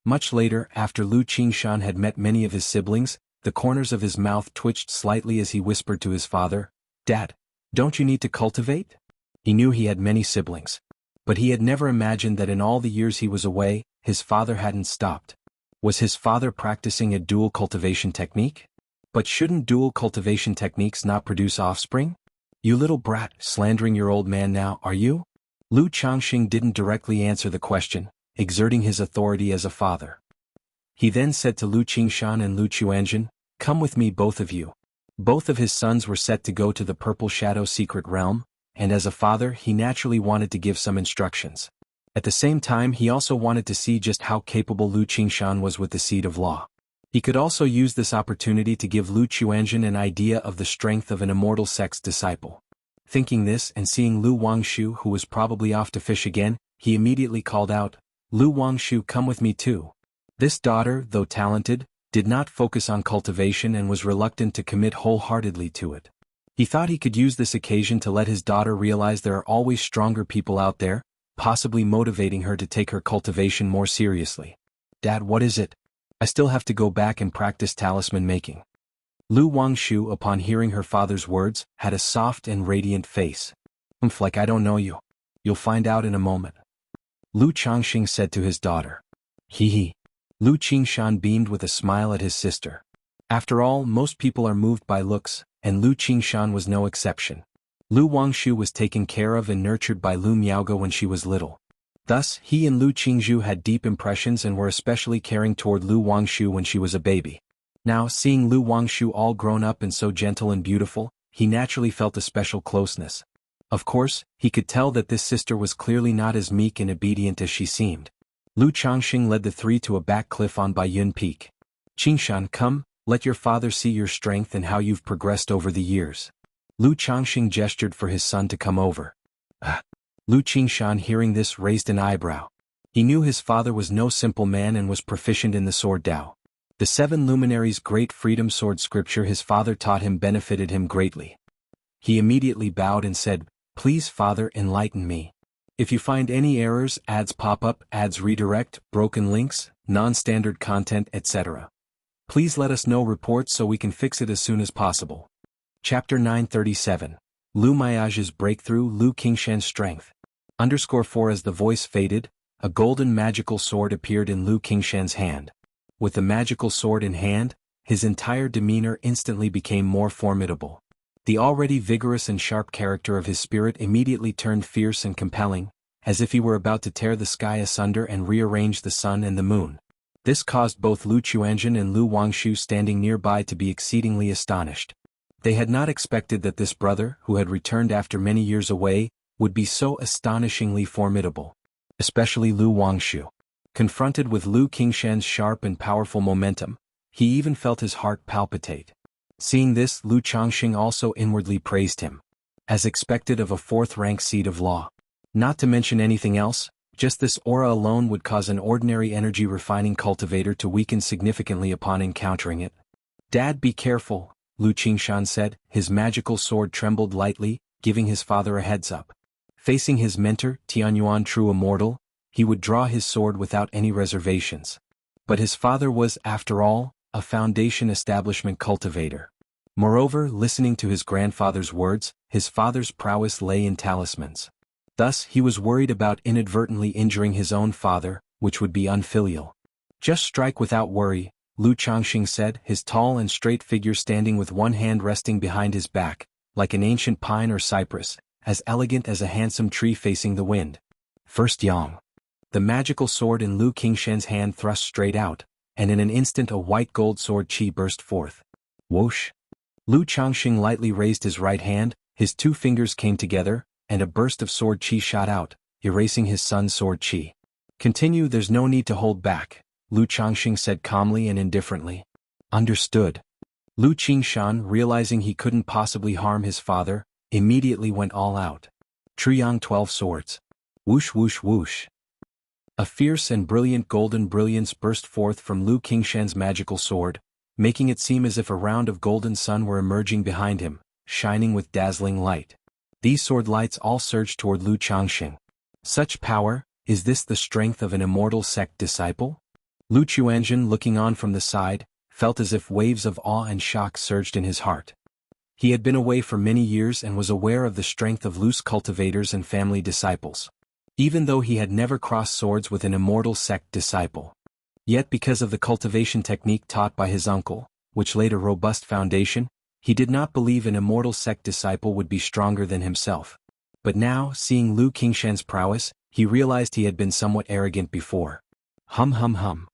Much later, after Lu Qingshan had met many of his siblings, the corners of his mouth twitched slightly as he whispered to his father, "Dad, don't you need to cultivate?" He knew he had many siblings. But he had never imagined that in all the years he was away, his father hadn't stopped. Was his father practicing a dual cultivation technique? But shouldn't dual cultivation techniques not produce offspring? "You little brat, slandering your old man now, are you?" Lu Changxing didn't directly answer the question, exerting his authority as a father. He then said to Lu Qingshan and Lu Chuanjin, "Come with me, both of you." Both of his sons were set to go to the Purple Shadow Secret Realm, and as a father he naturally wanted to give some instructions. At the same time he also wanted to see just how capable Lu Qingshan was with the Seed of Law. He could also use this opportunity to give Lu Chuanjin an idea of the strength of an immortal sect's disciple. Thinking this and seeing Lu Wangshu, who was probably off to fish again, he immediately called out, "Lu Wangshu, come with me too." This daughter, though talented, did not focus on cultivation and was reluctant to commit wholeheartedly to it. He thought he could use this occasion to let his daughter realize there are always stronger people out there, possibly motivating her to take her cultivation more seriously. "Dad, what is it? I still have to go back and practice talisman making." Lu Wangshu, upon hearing her father's words, had a soft and radiant face. Like I don't know you. You'll find out in a moment," Lu Changxing said to his daughter. He. Lu Qingshan beamed with a smile at his sister. After all, most people are moved by looks, and Lu Qingshan was no exception. Lu Wangshu was taken care of and nurtured by Lu Miaoge when she was little. Thus, he and Lu Qingzhu had deep impressions and were especially caring toward Lu Wangshu when she was a baby. Now, seeing Lu Wangshu all grown up and so gentle and beautiful, he naturally felt a special closeness. Of course, he could tell that this sister was clearly not as meek and obedient as she seemed. Lu Changxing led the three to a back cliff on Baiyun Peak. "Qingshan, come, let your father see your strength and how you've progressed over the years." Lu Changxing gestured for his son to come over. Lu Qingshan, hearing this, raised an eyebrow. He knew his father was no simple man and was proficient in the sword Dao. The 7 luminaries' great freedom sword scripture his father taught him benefited him greatly. He immediately bowed and said, "Please, father, enlighten me. If you find any errors, ads pop up, ads redirect, broken links, non-standard content, etc. Please let us know reports so we can fix it as soon as possible." Chapter 937. Lu Miage's Breakthrough. Lu Qingshan's Strength. _4 As the voice faded, a golden magical sword appeared in Lu Qingshan's hand. With the magical sword in hand, his entire demeanor instantly became more formidable. The already vigorous and sharp character of his spirit immediately turned fierce and compelling, as if he were about to tear the sky asunder and rearrange the sun and the moon. This caused both Lu Chuanzhen and Lu Wangshu standing nearby to be exceedingly astonished. They had not expected that this brother, who had returned after many years away, would be so astonishingly formidable. Especially Lu Wangshu. Confronted with Lu Qingshan's sharp and powerful momentum, he even felt his heart palpitate. Seeing this, Lu Changxing also inwardly praised him. As expected of a 4th-rank seat of law. Not to mention anything else, just this aura alone would cause an ordinary energy refining cultivator to weaken significantly upon encountering it. "Dad, be careful," Lu Qingshan said. His magical sword trembled lightly, giving his father a heads-up. Facing his mentor, Tianyuan True Immortal, he would draw his sword without any reservations. But his father was, after all, a foundation establishment cultivator. Moreover, listening to his grandfather's words, his father's prowess lay in talismans. Thus, he was worried about inadvertently injuring his own father, which would be unfilial. "Just strike without worry," Lu Changxing said, his tall and straight figure standing with one hand resting behind his back, like an ancient pine or cypress, as elegant as a handsome tree facing the wind. First Yang. The magical sword in Lu Qingshan's hand thrust straight out, and in an instant a white gold sword chi burst forth. Whoosh! Lu Changxing lightly raised his right hand, his 2 fingers came together, and a burst of sword chi shot out, erasing his son's sword chi. "Continue, there's no need to hold back," Lu Changxing said calmly and indifferently. "Understood." Lu Qingshan, realizing he couldn't possibly harm his father, immediately went all out. Triyang 12 swords. Whoosh whoosh whoosh. A fierce and brilliant golden brilliance burst forth from Lu Qingshan's magical sword, making it seem as if a round of golden sun were emerging behind him, shining with dazzling light. These sword lights all surged toward Lu Changxing. Such power, is this the strength of an immortal sect disciple? Lu Chuanzhen, looking on from the side, felt as if waves of awe and shock surged in his heart. He had been away for many years and was aware of the strength of loose cultivators and family disciples. Even though he had never crossed swords with an immortal sect disciple. Yet because of the cultivation technique taught by his uncle, which laid a robust foundation, he did not believe an immortal sect disciple would be stronger than himself. But now, seeing Lu Qingshan's prowess, he realized he had been somewhat arrogant before. Hum hum hum.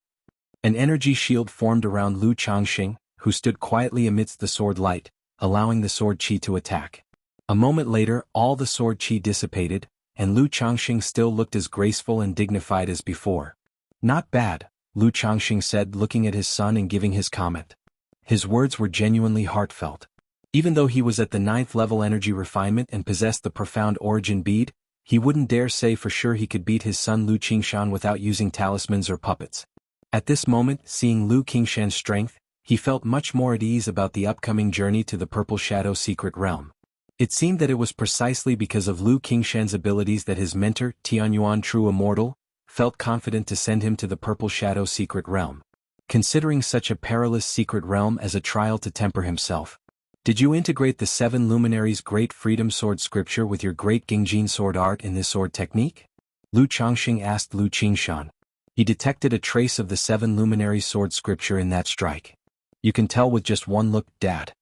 An energy shield formed around Lu Changxing, who stood quietly amidst the sword light, allowing the sword chi to attack. A moment later, all the sword chi dissipated, and Lu Changxing still looked as graceful and dignified as before. "Not bad," Lu Changxing said, looking at his son and giving his comment. His words were genuinely heartfelt. Even though he was at the 9th level energy refinement and possessed the profound origin bead, he wouldn't dare say for sure he could beat his son Lu Qingshan without using talismans or puppets. At this moment, seeing Lu Qingshan's strength, he felt much more at ease about the upcoming journey to the Purple Shadow Secret Realm. It seemed that it was precisely because of Lu Qingshan's abilities that his mentor, Tianyuan True Immortal, felt confident to send him to the Purple Shadow Secret Realm. Considering such a perilous secret realm as a trial to temper himself. "Did you integrate the 7 luminaries' great freedom sword scripture with your great Gingjin sword art in this sword technique?" Lu Changxing asked Lu Qingshan. He detected a trace of the 7 luminaries' sword scripture in that strike. "You can tell with just one look, Dad."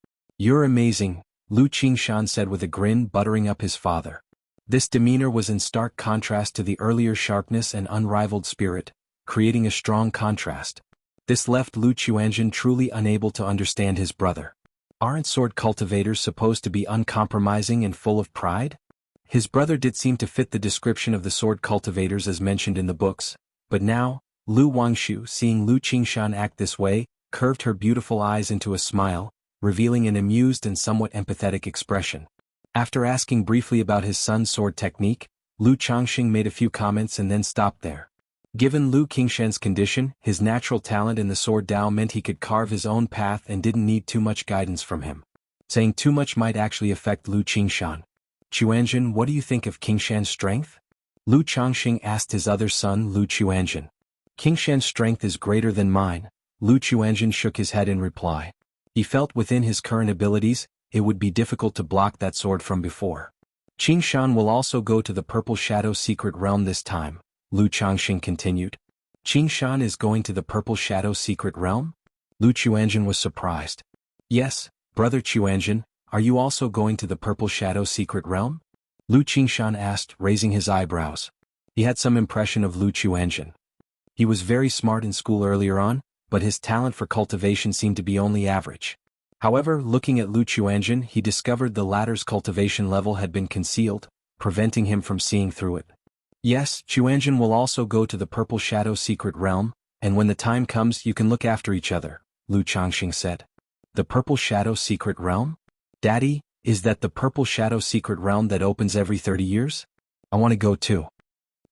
You're amazing, Lu Qingshan said with a grin, buttering up his father. This demeanor was in stark contrast to the earlier sharpness and unrivaled spirit, creating a strong contrast. This left Lu Chuanjun truly unable to understand his brother. Aren't sword cultivators supposed to be uncompromising and full of pride? His brother did seem to fit the description of the sword cultivators as mentioned in the books, but now, Lu Wangshu, seeing Lu Qingshan act this way, curved her beautiful eyes into a smile, revealing an amused and somewhat empathetic expression. After asking briefly about his son's sword technique, Lu Changxing made a few comments and then stopped there. Given Lu Qingshan's condition, his natural talent in the sword Dao meant he could carve his own path and didn't need too much guidance from him. Saying too much might actually affect Lu Qingshan. Chuanjun, what do you think of Qingshan's strength? Lu Changxing asked his other son Lu Chuanjun. Qingshan's strength is greater than mine, Lu Chuanjun shook his head in reply. He felt within his current abilities, it would be difficult to block that sword from before. Qingshan will also go to the Purple Shadow Secret Realm this time, Lu Changxing continued. Qingshan is going to the Purple Shadow Secret Realm? Lu Chuanjun was surprised. Yes, brother Chuanjun, are you also going to the Purple Shadow Secret Realm? Lu Qingshan asked, raising his eyebrows. He had some impression of Lu Chuanjun. He was very smart in school earlier on, but his talent for cultivation seemed to be only average. However, looking at Lu Chuanjun, he discovered the latter's cultivation level had been concealed, preventing him from seeing through it. Yes, Chuanjun will also go to the Purple Shadow Secret Realm, and when the time comes you can look after each other, Lu Changxing said. The Purple Shadow Secret Realm? Daddy, is that the Purple Shadow Secret Realm that opens every 30 years? I want to go too.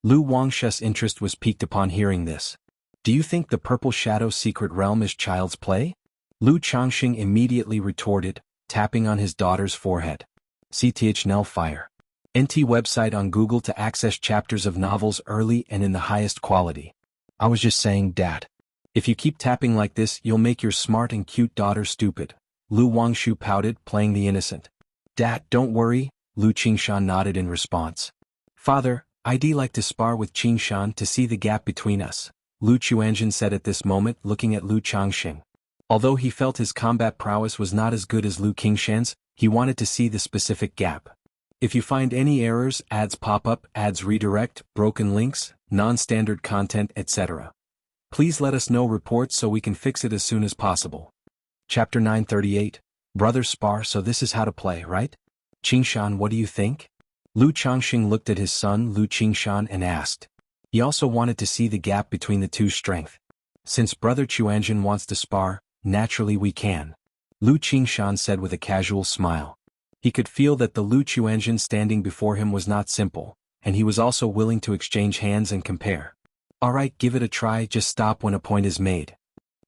Lu Wangshu's interest was piqued upon hearing this. Do you think the Purple Shadow Secret Realm is child's play? Lu Changxing immediately retorted, tapping on his daughter's forehead. CTHNL Fire. NT website on Google to access chapters of novels early and in the highest quality. I was just saying, Dad. If you keep tapping like this you'll make your smart and cute daughter stupid. Lu Wangshu pouted, playing the innocent. Dad, don't worry, Lu Qingshan nodded in response. Father, I'd like to spar with Qingshan to see the gap between us, Lu Chuanjun said at this moment, looking at Lu Changxing. Although he felt his combat prowess was not as good as Lu Qingshan's, he wanted to see the specific gap. If you find any errors, ads pop up, ads redirect, broken links, non-standard content, etc. Please let us know reports so we can fix it as soon as possible. Chapter 938, Brother Spar. So this is how to play, right? Qingshan, what do you think? Lu Changxing looked at his son Lu Qingshan and asked. He also wanted to see the gap between the two's strength. Since brother Chuanjun wants to spar, naturally we can. Lu Qingshan said with a casual smile. He could feel that the Lu Chuanjun standing before him was not simple, and he was also willing to exchange hands and compare. Alright, give it a try, just stop when a point is made.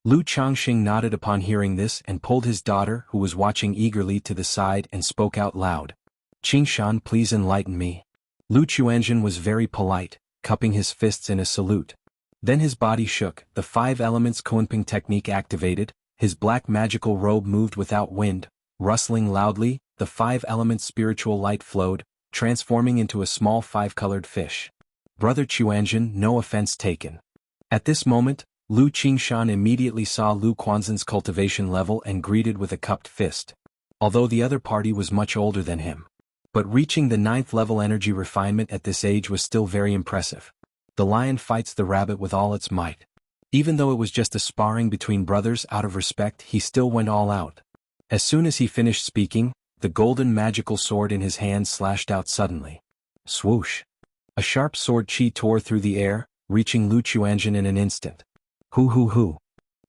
Lu Changxing nodded upon hearing this and pulled his daughter, who was watching eagerly, to the side and spoke out loud. Qingshan, please enlighten me. Lu Chuanjun was very polite, cupping his fists in a salute. Then his body shook, the 5 elements Kunping technique activated, his black magical robe moved without wind, rustling loudly, the 5 elements spiritual light flowed, transforming into a small 5-colored fish. Brother Chuanjun, no offense taken. At this moment, Lu Qingshan immediately saw Lu Quanzhen's cultivation level and greeted with a cupped fist. Although the other party was much older than him. But reaching the 9th level energy refinement at this age was still very impressive. The lion fights the rabbit with all its might. Even though it was just a sparring between brothers, out of respect he still went all out. As soon as he finished speaking, the golden magical sword in his hand slashed out suddenly. Swoosh! A sharp sword chi tore through the air, reaching Lu Chuanjun in an instant. Hoo!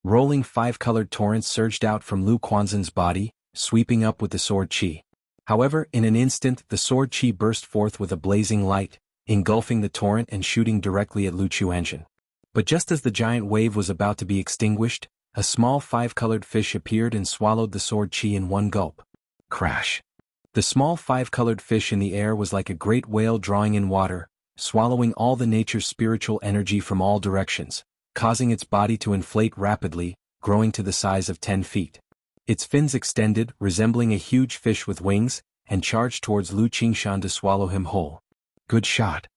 Rolling 5-colored torrents surged out from Lu Quanzhen's body, sweeping up with the sword chi. However, in an instant the sword chi burst forth with a blazing light, engulfing the torrent and shooting directly at Lu Chuanjun. But just as the giant wave was about to be extinguished, a small 5-colored fish appeared and swallowed the sword chi in one gulp. Crash! The small 5-colored fish in the air was like a great whale drawing in water, swallowing all the nature's spiritual energy from all directions, causing its body to inflate rapidly, growing to the size of 10 feet. Its fins extended, resembling a huge fish with wings, and charged towards Lu Qingshan to swallow him whole. Good shot.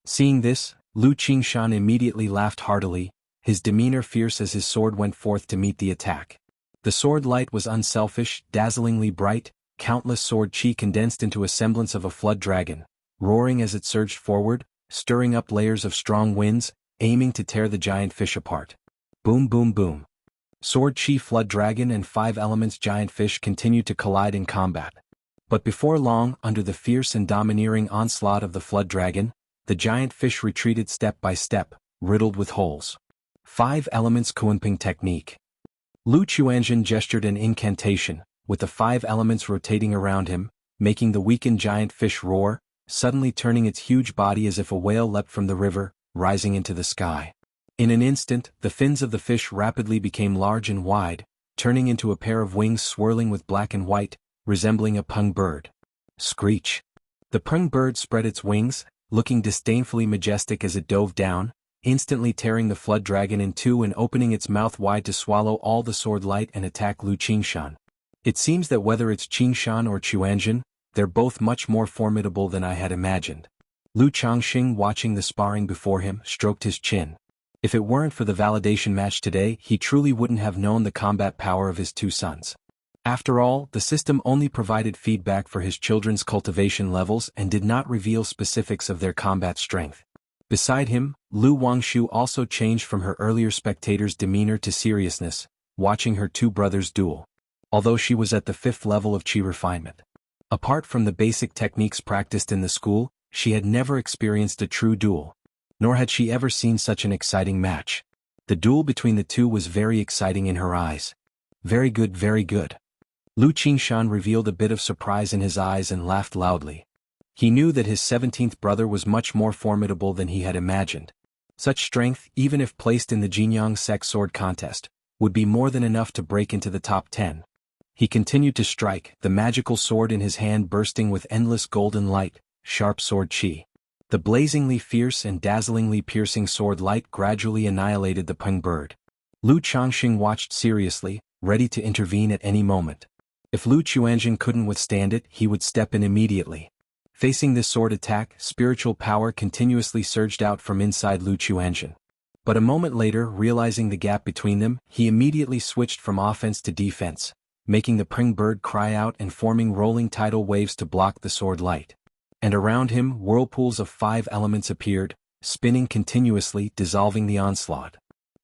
Seeing this, Lu Qingshan immediately laughed heartily, his demeanor fierce as his sword went forth to meet the attack. The sword light was unselfish, dazzlingly bright, countless sword chi condensed into a semblance of a flood dragon, roaring as it surged forward, stirring up layers of strong winds, aiming to tear the giant fish apart. Boom boom boom. Sword chi flood dragon and 5 elements giant fish continued to collide in combat. But before long, under the fierce and domineering onslaught of the flood dragon, the giant fish retreated step by step, riddled with holes. 5 elements Kunping technique. Lu Chuanzhen gestured an incantation, with the 5 elements rotating around him, making the weakened giant fish roar, suddenly turning its huge body as if a whale leapt from the river, rising into the sky. In an instant, the fins of the fish rapidly became large and wide, turning into a pair of wings swirling with black and white, resembling a pung bird. Screech. The pung bird spread its wings, looking disdainfully majestic as it dove down, instantly tearing the flood dragon in two and opening its mouth wide to swallow all the sword light and attack Lu Qingshan. It seems that whether it's Qingshan or Chuanzhen, they're both much more formidable than I had imagined. Lu Changxing, watching the sparring before him, stroked his chin. If it weren't for the validation match today, he truly wouldn't have known the combat power of his 2 sons. After all, the system only provided feedback for his children's cultivation levels and did not reveal specifics of their combat strength. Beside him, Lu Wangshu also changed from her earlier spectator's demeanor to seriousness, watching her 2 brothers duel. Although she was at the 5th level of chi refinement. Apart from the basic techniques practiced in the school, she had never experienced a true duel. Nor had she ever seen such an exciting match. The duel between the 2 was very exciting in her eyes. Very good, very good. Lu Qingshan revealed a bit of surprise in his eyes and laughed loudly. He knew that his 17th brother was much more formidable than he had imagined. Such strength, even if placed in the Jinyang Sec sword contest, would be more than enough to break into the top 10. He continued to strike, the magical sword in his hand bursting with endless golden light, sharp sword chi. The blazingly fierce and dazzlingly piercing sword light gradually annihilated the pung bird. Lu Changxing watched seriously, ready to intervene at any moment. If Lu Chuanzhen couldn't withstand it, he would step in immediately. Facing this sword attack, spiritual power continuously surged out from inside Lu Chuanzhen. But a moment later, realizing the gap between them, he immediately switched from offense to defense, making the pung bird cry out and forming rolling tidal waves to block the sword light. And around him, whirlpools of 5 elements appeared, spinning continuously, dissolving the onslaught.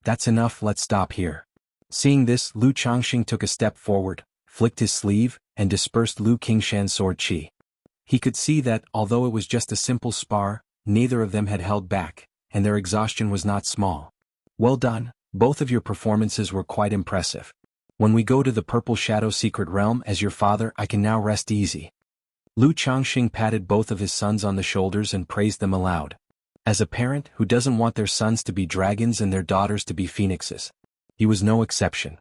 That's enough, let's stop here. Seeing this, Lu Changxing took a step forward, flicked his sleeve, and dispersed Lu Qingshan's sword chi. He could see that, although it was just a simple spar, neither of them had held back, and their exhaustion was not small. Well done, both of your performances were quite impressive. When we go to the Purple Shadow Secret Realm as your father, I can now rest easy. Lu Changxing patted both of his sons on the shoulders and praised them aloud. As a parent who doesn't want their sons to be dragons and their daughters to be phoenixes, he was no exception.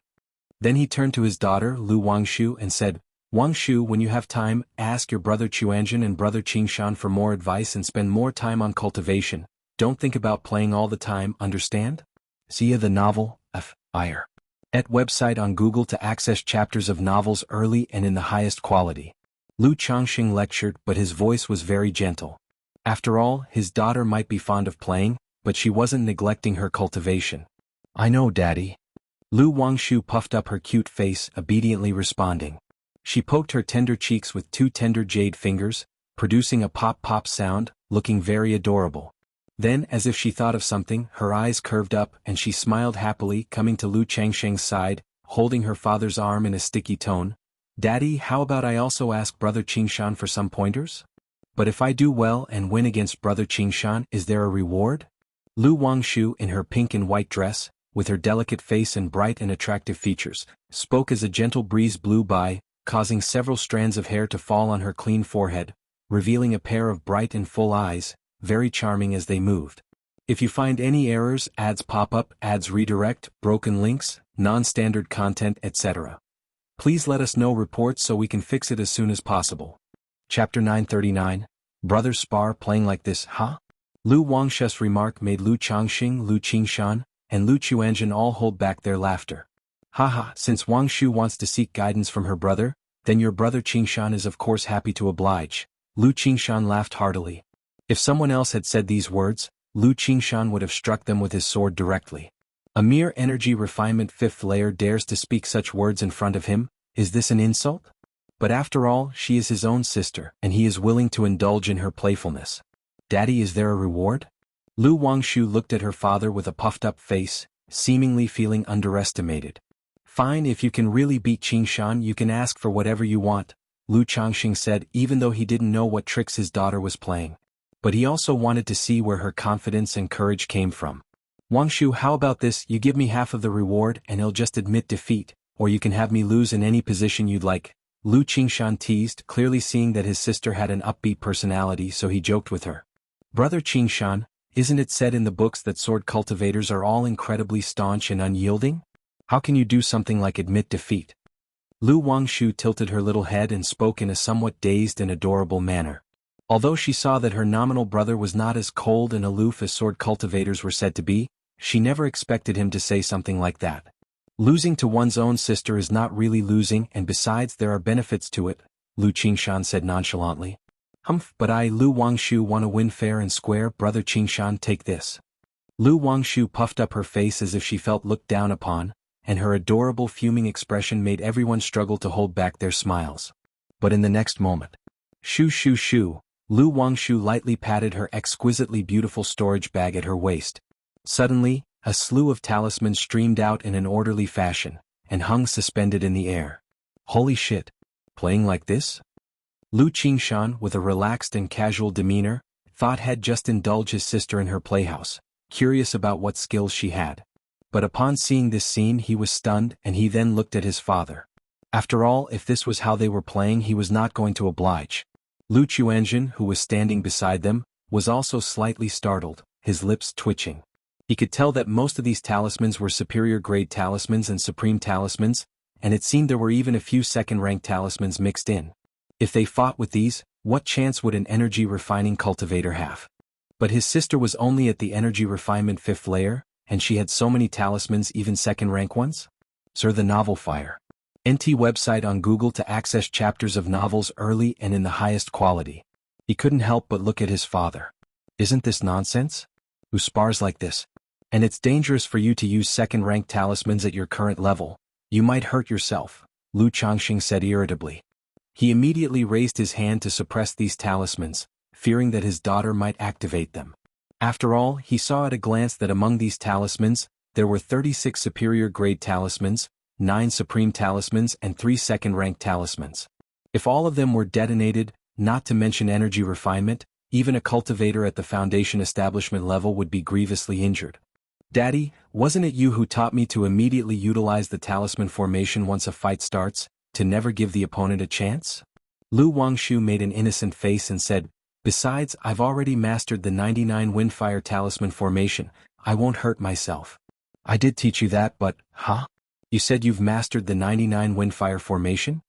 Then he turned to his daughter, Lu Wangshu, and said, Wangshu, when you have time, ask your brother Chuanzhen and brother Qingshan for more advice and spend more time on cultivation. Don't think about playing all the time, understand? See the novel, F.I.R. at website on Google to access chapters of novels early and in the highest quality. Lu Changxing lectured, but his voice was very gentle. After all, his daughter might be fond of playing, but she wasn't neglecting her cultivation. I know, Daddy. Lu Wangshu puffed up her cute face, obediently responding. She poked her tender cheeks with 2 tender jade fingers, producing a pop-pop sound, looking very adorable. Then, as if she thought of something, her eyes curved up and she smiled happily, coming to Lu Changxing's side, holding her father's arm in a sticky tone. Daddy, how about I also ask Brother Qingshan for some pointers? But if I do well and win against Brother Qingshan, is there a reward? Lu Wangshu, in her pink and white dress, with her delicate face and bright and attractive features, spoke as a gentle breeze blew by, causing several strands of hair to fall on her clean forehead, revealing a pair of bright and full eyes, very charming as they moved. If you find any errors, ads pop up, ads redirect, broken links, non-standard content, etc., please let us know reports so we can fix it as soon as possible. Chapter 939, Brothers spar playing like this, huh? Lu Wangshu's remark made Lu Changxing, Lu Qingshan, and Lu Chuanzhen all hold back their laughter. Haha, since Wangshu wants to seek guidance from her brother, then your brother Qingshan is of course happy to oblige. Lu Qingshan laughed heartily. If someone else had said these words, Lu Qingshan would have struck them with his sword directly. A mere energy refinement fifth layer dares to speak such words in front of him? Is this an insult? But after all, she is his own sister, and he is willing to indulge in her playfulness. Daddy, is there a reward? Lu Wangshu looked at her father with a puffed-up face, seemingly feeling underestimated. Fine, if you can really beat Qingshan, you can ask for whatever you want, Lu Changxing said, even though he didn't know what tricks his daughter was playing. But he also wanted to see where her confidence and courage came from. Wangshu, how about this? You give me half of the reward and he'll just admit defeat, or you can have me lose in any position you'd like. Lu Qingshan teased, clearly seeing that his sister had an upbeat personality, so he joked with her. Brother Qingshan, isn't it said in the books that sword cultivators are all incredibly staunch and unyielding? How can you do something like admit defeat? Lu Wangshu tilted her little head and spoke in a somewhat dazed and adorable manner. Although she saw that her nominal brother was not as cold and aloof as sword cultivators were said to be, she never expected him to say something like that. Losing to one's own sister is not really losing, and besides there are benefits to it, Lu Qingshan said nonchalantly. Humph, but I, Lu Wangshu, want to win fair and square. Brother Qingshan, take this. Lu Wangshu puffed up her face as if she felt looked down upon, and her adorable fuming expression made everyone struggle to hold back their smiles. But in the next moment, shoo shoo shoo, Lu Wangshu lightly patted her exquisitely beautiful storage bag at her waist. Suddenly, a slew of talismans streamed out in an orderly fashion, and hung suspended in the air. Holy shit! Playing like this? Lu Qingshan, with a relaxed and casual demeanor, thought had just indulged his sister in her playhouse, curious about what skills she had. But upon seeing this scene he was stunned, and he then looked at his father. After all, if this was how they were playing, he was not going to oblige. Lu Chuanjin, who was standing beside them, was also slightly startled, his lips twitching. He could tell that most of these talismans were superior-grade talismans and supreme talismans, and it seemed there were even a few second-rank talismans mixed in. If they fought with these, what chance would an energy-refining cultivator have? But his sister was only at the energy refinement 5th layer, and she had so many talismans, even second-rank ones? Sir, the novel Fire. NT website on Google to access chapters of novels early and in the highest quality. He couldn't help but look at his father. Isn't this nonsense? Who spars like this? And it's dangerous for you to use second-rank talismans at your current level. You might hurt yourself, Lu Changxing said irritably. He immediately raised his hand to suppress these talismans, fearing that his daughter might activate them. After all, he saw at a glance that among these talismans, there were 36 superior-grade talismans, 9 supreme talismans and 3 second-rank talismans. If all of them were detonated, not to mention energy refinement, even a cultivator at the foundation establishment level would be grievously injured. Daddy, wasn't it you who taught me to immediately utilize the talisman formation once a fight starts, to never give the opponent a chance? Lu Wangshu made an innocent face and said, besides, I've already mastered the 99 Windfire talisman formation, I won't hurt myself. I did teach you that, but, huh? You said you've mastered the 99 Windfire formation?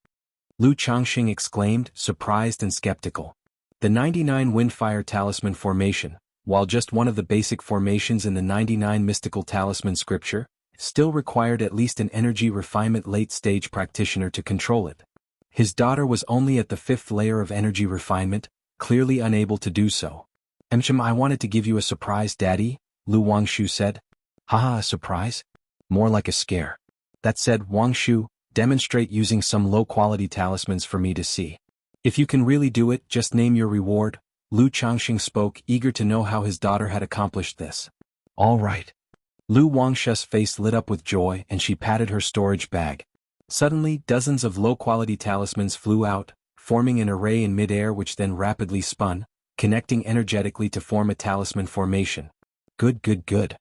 Lu Changxing exclaimed, surprised and skeptical. The 99 Windfire talisman formation, while just one of the basic formations in the 99 mystical talisman scripture, still required at least an energy refinement late-stage practitioner to control it. His daughter was only at the 5th layer of energy refinement, clearly unable to do so. I wanted to give you a surprise, Daddy, Lu Wangshu said. Haha, a surprise? More like a scare. That said, Wangshu, demonstrate using some low-quality talismans for me to see. If you can really do it, just name your reward, Lu Changxing spoke, eager to know how his daughter had accomplished this. All right. Lu Wangshu's face lit up with joy and she patted her storage bag. Suddenly, dozens of low-quality talismans flew out, forming an array in mid-air which then rapidly spun, connecting energetically to form a talisman formation. Good, good, good.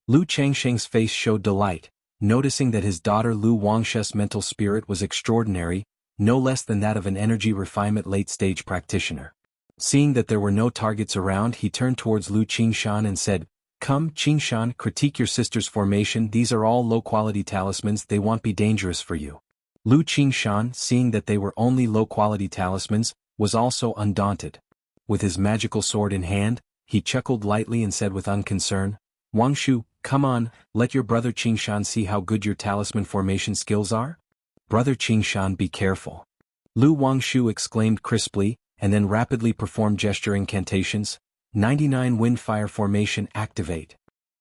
Lu Changxing's face showed delight, noticing that his daughter Lu Wangshu's mental spirit was extraordinary, no less than that of an energy refinement late-stage practitioner. Seeing that there were no targets around, he turned towards Lu Qingshan and said, Come, Qingshan, critique your sister's formation. These are all low-quality talismans, they won't be dangerous for you. Lu Qingshan, seeing that they were only low-quality talismans, was also undaunted. With his magical sword in hand, he chuckled lightly and said with unconcern, Wangshu, come on, let your brother Qingshan see how good your talisman formation skills are. Brother Qingshan, be careful. Lu Wangshu exclaimed crisply, and then rapidly performed gesture incantations. 99 Windfire formation activate.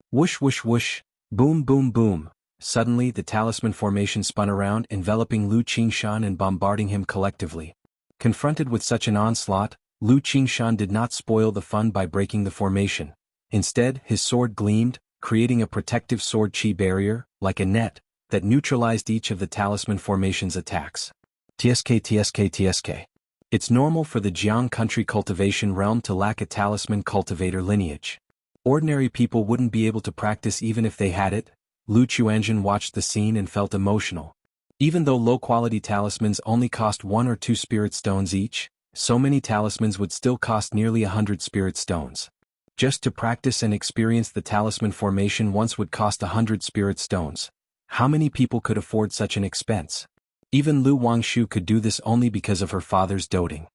Whoosh whoosh whoosh, Boom boom boom. Suddenly the talisman formation spun around, enveloping Lu Qingshan and bombarding him collectively. Confronted with such an onslaught, Lu Qingshan did not spoil the fun by breaking the formation. Instead, his sword gleamed, creating a protective sword chi barrier, like a net, that neutralized each of the talisman formation's attacks. TSK. It's normal for the Jiang country cultivation realm to lack a talisman cultivator lineage. Ordinary people wouldn't be able to practice even if they had it. Lu Chuanjun watched the scene and felt emotional. Even though low-quality talismans only cost 1 or 2 spirit stones each, so many talismans would still cost nearly 100 spirit stones. Just to practice and experience the talisman formation once would cost 100 spirit stones. How many people could afford such an expense? Even Lu Wangshu could do this only because of her father's doting.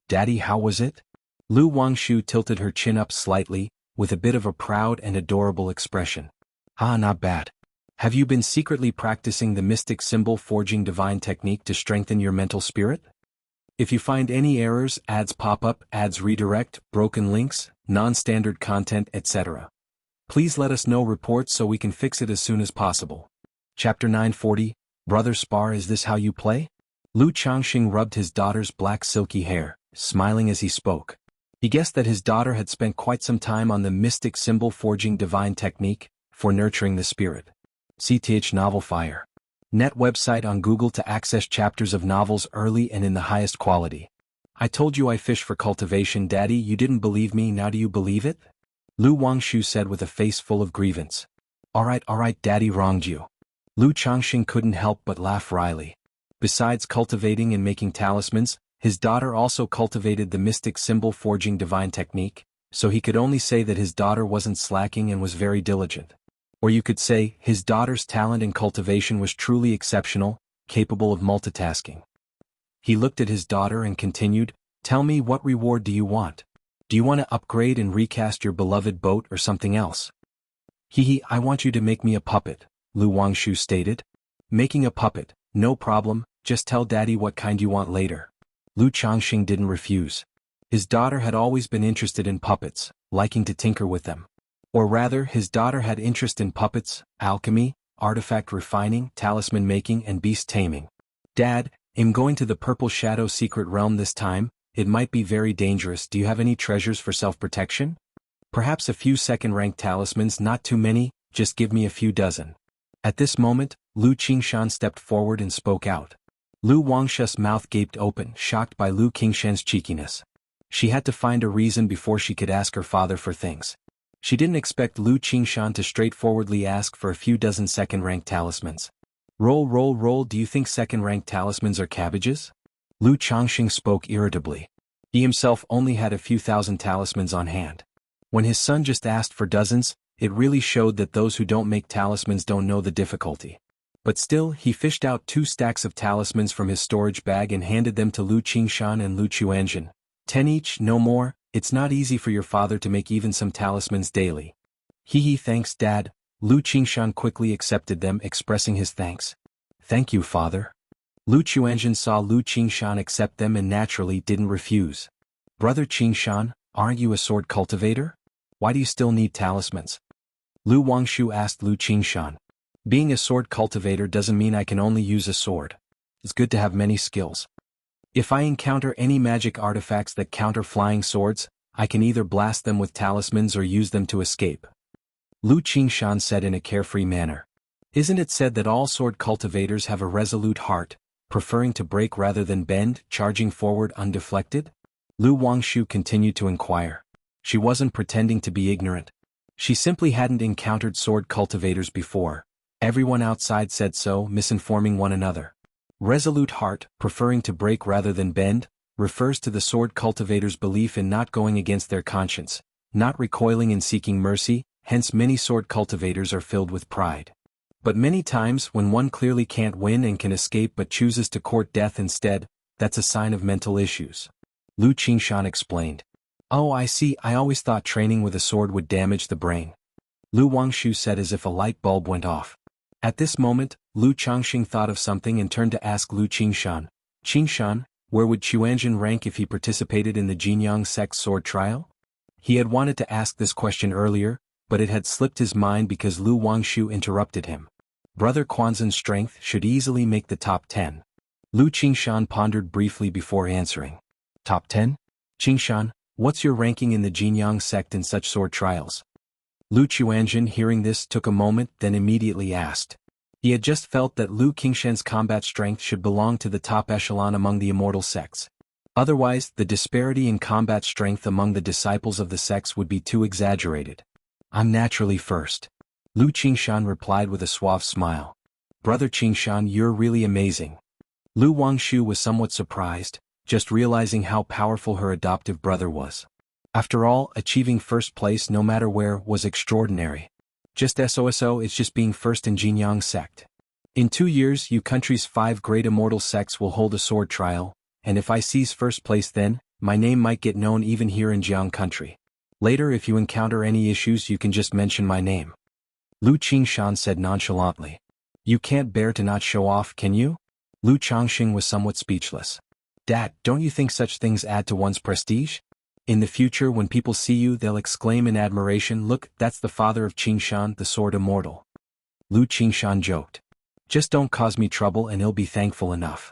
Daddy, how was it? Lu Wangshu tilted her chin up slightly, with a bit of a proud and adorable expression. Ah, not bad. Have you been secretly practicing the mystic symbol forging divine technique to strengthen your mental spirit? If you find any errors, ads pop up, ads redirect, broken links, non-standard content, etc., please let us know reports so we can fix it as soon as possible. Chapter 940, Brother Spar, is this how you play? Lu Changxing rubbed his daughter's black silky hair, smiling as he spoke. He guessed that his daughter had spent quite some time on the mystic symbol forging divine technique, for nurturing the spirit. CTH Novel Fire. Net website on Google to access chapters of novels early and in the highest quality. I told you I fish for cultivation, Daddy, you didn't believe me, now do you believe it? Lu Wangshu said with a face full of grievance. Alright, Daddy wronged you. Lu Changxing couldn't help but laugh wryly. Besides cultivating and making talismans, his daughter also cultivated the mystic symbol forging divine technique, so he could only say that his daughter wasn't slacking and was very diligent. Or you could say, his daughter's talent in cultivation was truly exceptional, capable of multitasking. He looked at his daughter and continued, tell me, what reward do you want? Do you want to upgrade and recast your beloved boat or something else? I want you to make me a puppet, Lu Wangshu stated. Making a puppet, no problem, just tell Daddy what kind you want later. Lu Changxing didn't refuse. His daughter had always been interested in puppets, liking to tinker with them. Or rather, his daughter had interest in puppets, alchemy, artifact refining, talisman making, and beast taming. Dad, I'm going to the Purple Shadow secret realm this time. It might be very dangerous. Do you have any treasures for self-protection? Perhaps a few second-rank talismans, not too many, just give me a few dozen. At this moment, Lu Qingshan stepped forward and spoke out. Lu Wangshu's mouth gaped open, shocked by Lu Qingshan's cheekiness. She had to find a reason before she could ask her father for things. She didn't expect Lu Qingshan to straightforwardly ask for a few dozen second-rank talismans. Roll, do you think second-rank talismans are cabbages? Lu Changxing spoke irritably. He himself only had a few thousand talismans on hand. When his son just asked for dozens, it really showed that those who don't make talismans don't know the difficulty. But still, he fished out 2 stacks of talismans from his storage bag and handed them to Lu Qingshan and Lu Chuanjun. 10 each, no more. It's not easy for your father to make even some talismans daily. Thanks, Dad. Lu Qingshan quickly accepted them, expressing his thanks. Thank you, Father. Lu Chuanjun saw Lu Qingshan accept them and naturally didn't refuse. Brother Qingshan, aren't you a sword cultivator? Why do you still need talismans? Lu Wangshu asked Lu Qingshan. Being a sword cultivator doesn't mean I can only use a sword. It's good to have many skills. If I encounter any magic artifacts that counter flying swords, I can either blast them with talismans or use them to escape. Lu Qingshan said in a carefree manner. Isn't it said that all sword cultivators have a resolute heart, preferring to break rather than bend, charging forward undeflected? Lu Wangshu continued to inquire. She wasn't pretending to be ignorant. She simply hadn't encountered sword cultivators before. Everyone outside said so, misinforming one another. Resolute heart, preferring to break rather than bend, refers to the sword cultivator's belief in not going against their conscience, not recoiling in seeking mercy, hence many sword cultivators are filled with pride. But many times when one clearly can't win and can escape but chooses to court death instead, that's a sign of mental issues. Lu Qingshan explained. Oh, I see, I always thought training with a sword would damage the brain. Lu Wangshu said as if a light bulb went off. At this moment, Lu Changxing thought of something and turned to ask Lu Qingshan. Qingshan, where would Chuanjun rank if he participated in the Jinyang sect sword trial? He had wanted to ask this question earlier, but it had slipped his mind because Lu Wangshu interrupted him. Brother Quanzhen's strength should easily make the top 10. Lu Qingshan pondered briefly before answering. Top 10? Qingshan, what's your ranking in the Jinyang sect in such sword trials? Lu Chuanjin, hearing this, took a moment, then immediately asked. He had just felt that Lu Qingshan's combat strength should belong to the top echelon among the immortal sects. Otherwise, the disparity in combat strength among the disciples of the sects would be too exaggerated. I'm naturally first. Lu Qingshan replied with a suave smile. Brother Qingshan, you're really amazing. Lu Wangshu was somewhat surprised, just realizing how powerful her adoptive brother was. After all, achieving first place no matter where was extraordinary. Just SOSO, it's just being first in Jinyang sect. In 2 years, you country's 5 great immortal sects will hold a sword trial, and if I seize first place then, my name might get known even here in Jiang country. Later, if you encounter any issues, you can just mention my name. Lu Qingshan said nonchalantly. You can't bear to not show off, can you? Lu Changxing was somewhat speechless. Dad, don't you think such things add to one's prestige? In the future, when people see you, they'll exclaim in admiration, look, that's the father of Qingshan, the sword immortal. Lu Qingshan joked. Just don't cause me trouble and he'll be thankful enough.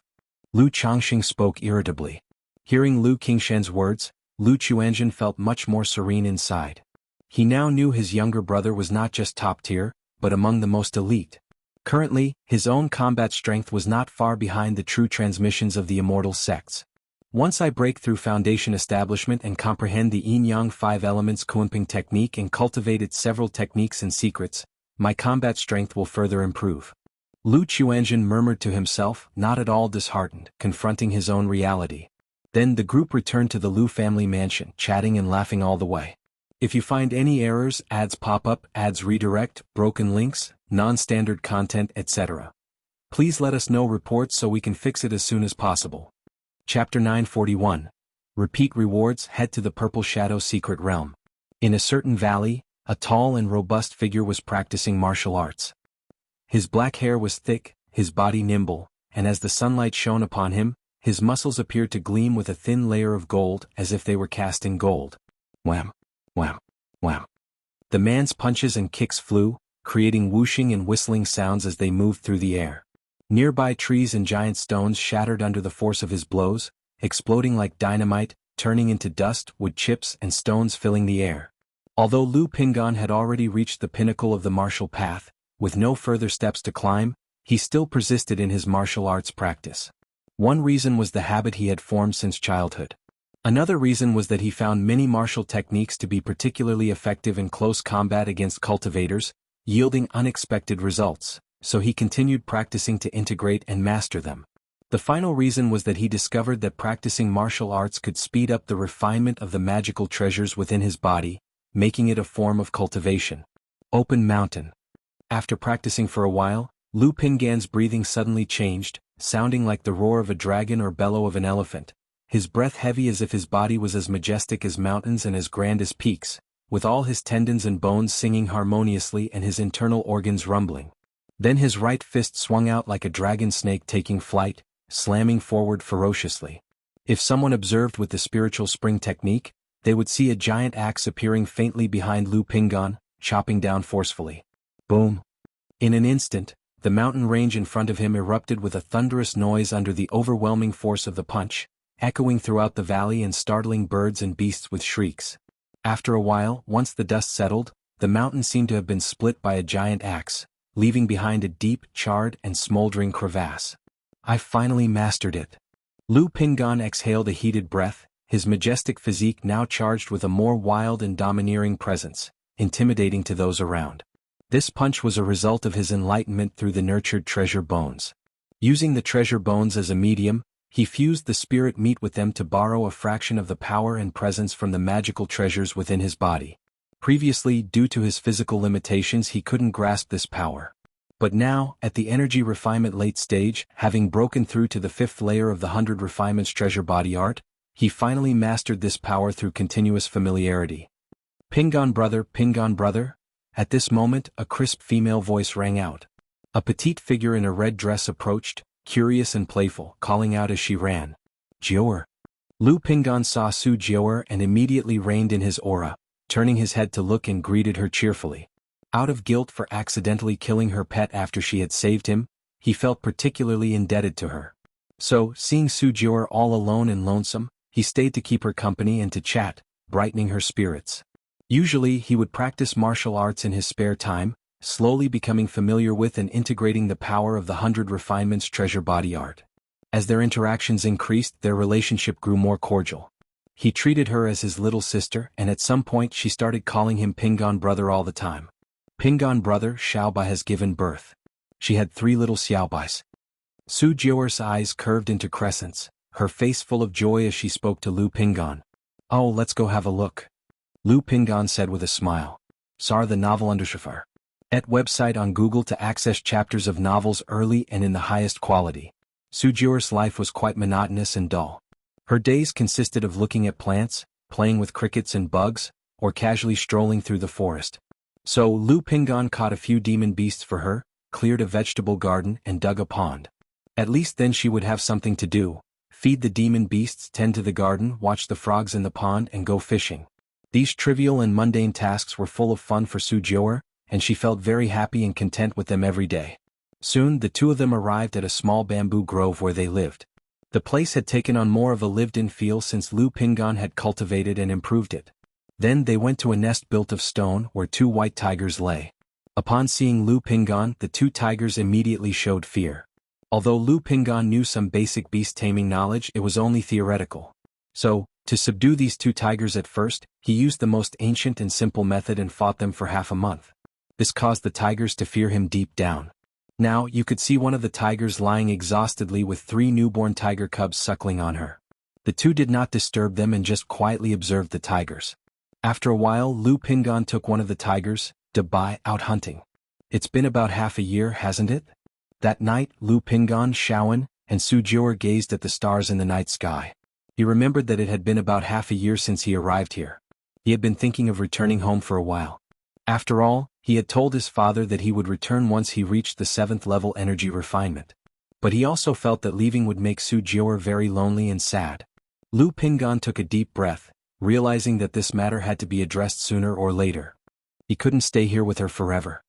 Lu Changxing spoke irritably. Hearing Lu Qingshan's words, Lu Chuanjin felt much more serene inside. He now knew his younger brother was not just top tier, but among the most elite. Currently, his own combat strength was not far behind the true transmissions of the immortal sects. Once I break through foundation establishment and comprehend the Yin-Yang 5 elements Kunping technique and cultivate its several techniques and secrets, my combat strength will further improve. Lu Chuanjin murmured to himself, not at all disheartened, confronting his own reality. Then the group returned to the Lu family mansion, chatting and laughing all the way. If you find any errors, ads pop up, ads redirect, broken links, non-standard content, etc., please let us know reports so we can fix it as soon as possible. Chapter 941. Repeat rewards. Head to the Purple Shadow Secret Realm. In a certain valley, a tall and robust figure was practicing martial arts. His black hair was thick, his body nimble, and as the sunlight shone upon him, his muscles appeared to gleam with a thin layer of gold as if they were cast in gold. Wham! Wham! Wham! The man's punches and kicks flew, creating whooshing and whistling sounds as they moved through the air. Nearby trees and giant stones shattered under the force of his blows, exploding like dynamite, turning into dust, wood chips and stones filling the air. Although Lu Pingan had already reached the pinnacle of the martial path, with no further steps to climb, he still persisted in his martial arts practice. One reason was the habit he had formed since childhood. Another reason was that he found many martial techniques to be particularly effective in close combat against cultivators, yielding unexpected results, so he continued practicing to integrate and master them. The final reason was that he discovered that practicing martial arts could speed up the refinement of the magical treasures within his body, making it a form of cultivation. Open Mountain. After practicing for a while, Lu Pingan's breathing suddenly changed, sounding like the roar of a dragon or bellow of an elephant, his breath heavy as if his body was as majestic as mountains and as grand as peaks, with all his tendons and bones singing harmoniously and his internal organs rumbling. Then his right fist swung out like a dragon snake taking flight, slamming forward ferociously. If someone observed with the spiritual spring technique, they would see a giant axe appearing faintly behind Lu Pingan, chopping down forcefully. Boom! In an instant, the mountain range in front of him erupted with a thunderous noise under the overwhelming force of the punch, echoing throughout the valley and startling birds and beasts with shrieks. After a while, once the dust settled, the mountain seemed to have been split by a giant axe, leaving behind a deep, charred and smoldering crevasse. I finally mastered it. Lu Pingan exhaled a heated breath, his majestic physique now charged with a more wild and domineering presence, intimidating to those around. This punch was a result of his enlightenment through the nurtured treasure bones. Using the treasure bones as a medium, he fused the spirit meat with them to borrow a fraction of the power and presence from the magical treasures within his body. Previously, due to his physical limitations, he couldn't grasp this power. But now, at the energy refinement late stage, having broken through to the 5th layer of the 100 refinements treasure body art, he finally mastered this power through continuous familiarity. Pingan brother. At this moment, a crisp female voice rang out. A petite figure in a red dress approached, curious and playful, calling out as she ran. Jiaoer. Lu Pingan saw Su Jiaoer and immediately reined in his aura, turning his head to look and greeted her cheerfully. Out of guilt for accidentally killing her pet after she had saved him, he felt particularly indebted to her. So, seeing Su Jior all alone and lonesome, he stayed to keep her company and to chat, brightening her spirits. Usually he would practice martial arts in his spare time, slowly becoming familiar with and integrating the power of the 100 Refinements treasure body art. As their interactions increased, their relationship grew more cordial. He treated her as his little sister, and at some point she started calling him Pingon brother all the time. Pingon brother, Xiaobai has given birth. She had 3 little Xiaobais. Su Jior's eyes curved into crescents, her face full of joy as she spoke to Lu Pingon. Oh, let's go have a look. Lu Pingon said with a smile. Sar the novel undershafar. At website on Google to access chapters of novels early and in the highest quality. Su Jior's life was quite monotonous and dull. Her days consisted of looking at plants, playing with crickets and bugs, or casually strolling through the forest. So Lu Pingon caught a few demon beasts for her, cleared a vegetable garden and dug a pond. At least then she would have something to do: feed the demon beasts, tend to the garden, watch the frogs in the pond and go fishing. These trivial and mundane tasks were full of fun for Su Jior, and she felt very happy and content with them every day. Soon the two of them arrived at a small bamboo grove where they lived. The place had taken on more of a lived-in feel since Lu Pingon had cultivated and improved it. Then they went to a nest built of stone where 2 white tigers lay. Upon seeing Lu Pingon, the 2 tigers immediately showed fear. Although Lu Pingon knew some basic beast-taming knowledge, it was only theoretical. So, to subdue these 2 tigers at first, he used the most ancient and simple method and fought them for half a month. This caused the tigers to fear him deep down. Now you could see one of the tigers lying exhaustedly with 3 newborn tiger cubs suckling on her. The 2 did not disturb them and just quietly observed the tigers. After a while, Lu Pingon took one of the tigers, Dabai, out hunting. It's been about half a year, hasn't it? That night, Lu Pingon, Shaoan, and Su Jior gazed at the stars in the night sky. He remembered that it had been about half a year since he arrived here. He had been thinking of returning home for a while. After all, he had told his father that he would return once he reached the 7th level energy refinement. But he also felt that leaving would make Su Jior very lonely and sad. Lu Pingon took a deep breath, realizing that this matter had to be addressed sooner or later. He couldn't stay here with her forever.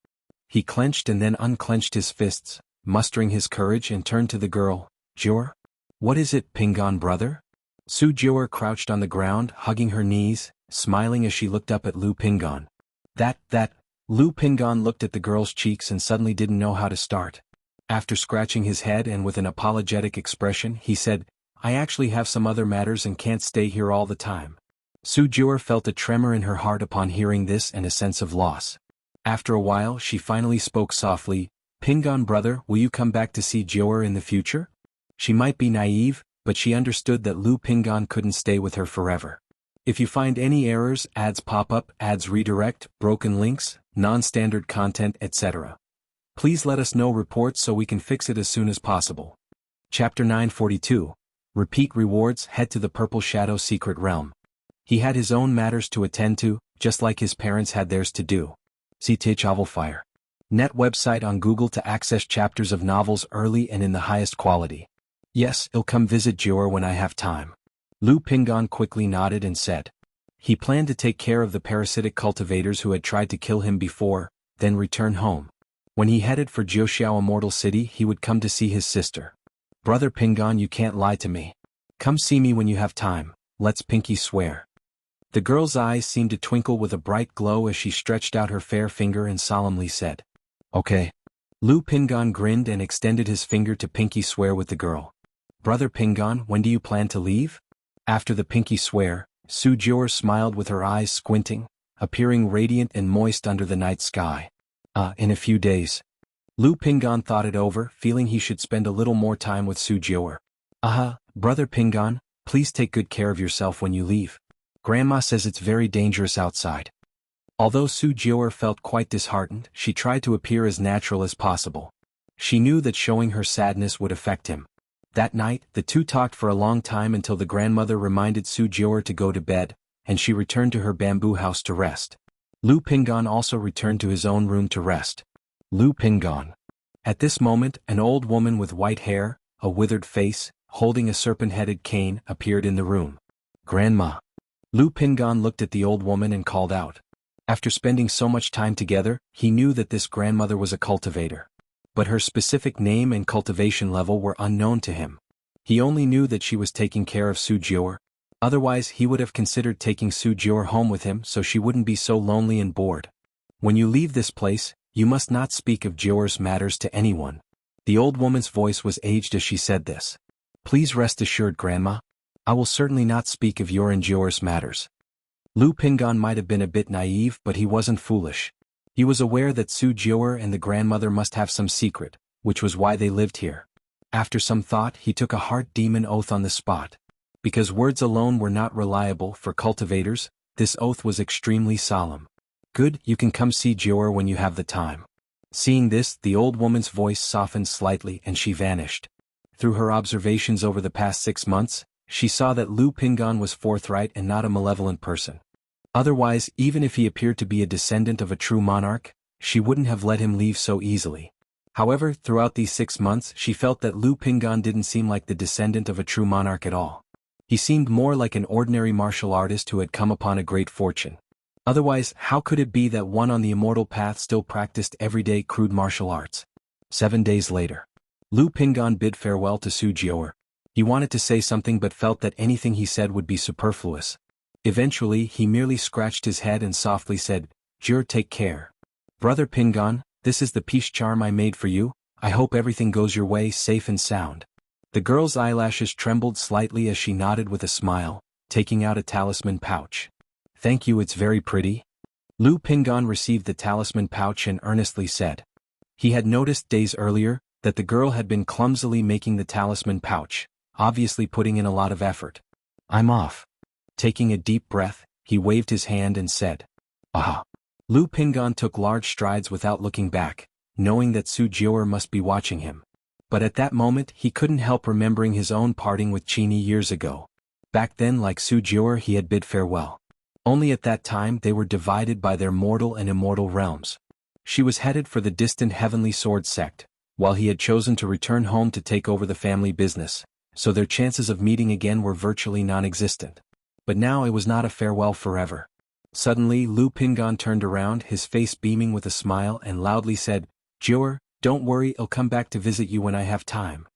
He clenched and then unclenched his fists, mustering his courage, and turned to the girl. Jior? What is it, Pingon brother? Su Jior crouched on the ground, hugging her knees, smiling as she looked up at Lu Pingon. That, Lu Pingon looked at the girl's cheeks and suddenly didn't know how to start. After scratching his head and with an apologetic expression, he said, I actually have some other matters and can't stay here all the time. Su Jior felt a tremor in her heart upon hearing this and a sense of loss. After a while, she finally spoke softly, Pingon brother, will you come back to see Jior in the future? She might be naive, but she understood that Lu Pingon couldn't stay with her forever. If you find any errors, ads pop up, ads redirect, broken links, non-standard content, etc., please let us know reports so we can fix it as soon as possible. Chapter 942. Repeat rewards. Head to the Purple Shadow Secret Realm. He had his own matters to attend to, just like his parents had theirs to do. See Chavel Fire. Net website on Google to access chapters of novels early and in the highest quality. Yes, I'll come visit Jior when I have time. Lu Pingon quickly nodded and said. He planned to take care of the parasitic cultivators who had tried to kill him before, then return home. When he headed for Jiuxiao Immortal City, he would come to see his sister. Brother Pingon, you can't lie to me. Come see me when you have time, let's pinky swear. The girl's eyes seemed to twinkle with a bright glow as she stretched out her fair finger and solemnly said, Okay. Lu Pingon grinned and extended his finger to pinky swear with the girl. Brother Pingon, when do you plan to leave? After the pinky swear, Su Jior smiled with her eyes squinting, appearing radiant and moist under the night sky. In a few days. Lu Pingon thought it over, feeling he should spend a little more time with Su Jior. Brother Pingon, please take good care of yourself when you leave. Grandma says it's very dangerous outside. Although Su Jior felt quite disheartened, she tried to appear as natural as possible. She knew that showing her sadness would affect him. That night, the two talked for a long time until the grandmother reminded Su Jior to go to bed, and she returned to her bamboo house to rest. Lu Pingon also returned to his own room to rest. Lu Pingon. At this moment, an old woman with white hair, a withered face, holding a serpent-headed cane, appeared in the room. Grandma. Lu Pingan looked at the old woman and called out. After spending so much time together, he knew that this grandmother was a cultivator. But her specific name and cultivation level were unknown to him. He only knew that she was taking care of Su Jior. Otherwise he would have considered taking Su Jior home with him so she wouldn't be so lonely and bored. When you leave this place, you must not speak of Jior's matters to anyone. The old woman's voice was aged as she said this. Please rest assured, Grandma. I will certainly not speak of your and Jior's matters. Lu Pingan might have been a bit naive, but he wasn't foolish. He was aware that Su Jior and the grandmother must have some secret, which was why they lived here. After some thought, he took a heart demon oath on the spot. Because words alone were not reliable for cultivators, this oath was extremely solemn. Good, you can come see Jior when you have the time. Seeing this, the old woman's voice softened slightly and she vanished. Through her observations over the past 6 months, she saw that Lu Pingan was forthright and not a malevolent person. Otherwise, even if he appeared to be a descendant of a true monarch, she wouldn't have let him leave so easily. However, throughout these 6 months she felt that Lu Pingan didn't seem like the descendant of a true monarch at all. He seemed more like an ordinary martial artist who had come upon a great fortune. Otherwise, how could it be that one on the immortal path still practiced everyday crude martial arts? 7 days later. Lu Pingan bid farewell to Su Jior. He wanted to say something but felt that anything he said would be superfluous. Eventually, he merely scratched his head and softly said, Jior, take care. Brother Pingan, this is the peace charm I made for you. I hope everything goes your way safe and sound. The girl's eyelashes trembled slightly as she nodded with a smile, taking out a talisman pouch. Thank you, it's very pretty. Lu Pingan received the talisman pouch and earnestly said. He had noticed days earlier that the girl had been clumsily making the talisman pouch, obviously putting in a lot of effort. I'm off. Taking a deep breath, he waved his hand and said, Ah. Lu Pingan took large strides without looking back, knowing that Su Jior must be watching him. But at that moment he couldn't help remembering his own parting with Chini years ago. Back then, like Su Jior, he had bid farewell. Only at that time they were divided by their mortal and immortal realms. She was headed for the distant Heavenly Sword sect, while he had chosen to return home to take over the family business, so their chances of meeting again were virtually non-existent. But now it was not a farewell forever. Suddenly Lu Pingan turned around, his face beaming with a smile, and loudly said, Jior, don't worry, I'll come back to visit you when I have time.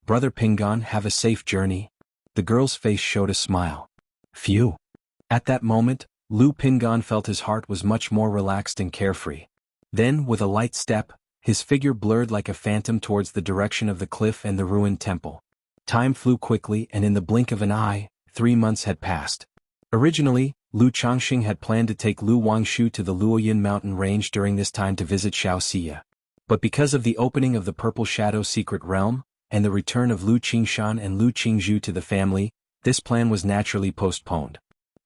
Brother Pingan, have a safe journey. The girl's face showed a smile. Phew. At that moment, Lu Pingan felt his heart was much more relaxed and carefree. Then, with a light step, his figure blurred like a phantom towards the direction of the cliff and the ruined temple. Time flew quickly, and in the blink of an eye, 3 months had passed. Originally, Lu Changxing had planned to take Lu Wangshu to the Luoyin mountain range during this time to visit Shaoxia. But because of the opening of the Purple Shadow secret realm, and the return of Lu Qingshan and Lu Qingzhu to the family, this plan was naturally postponed.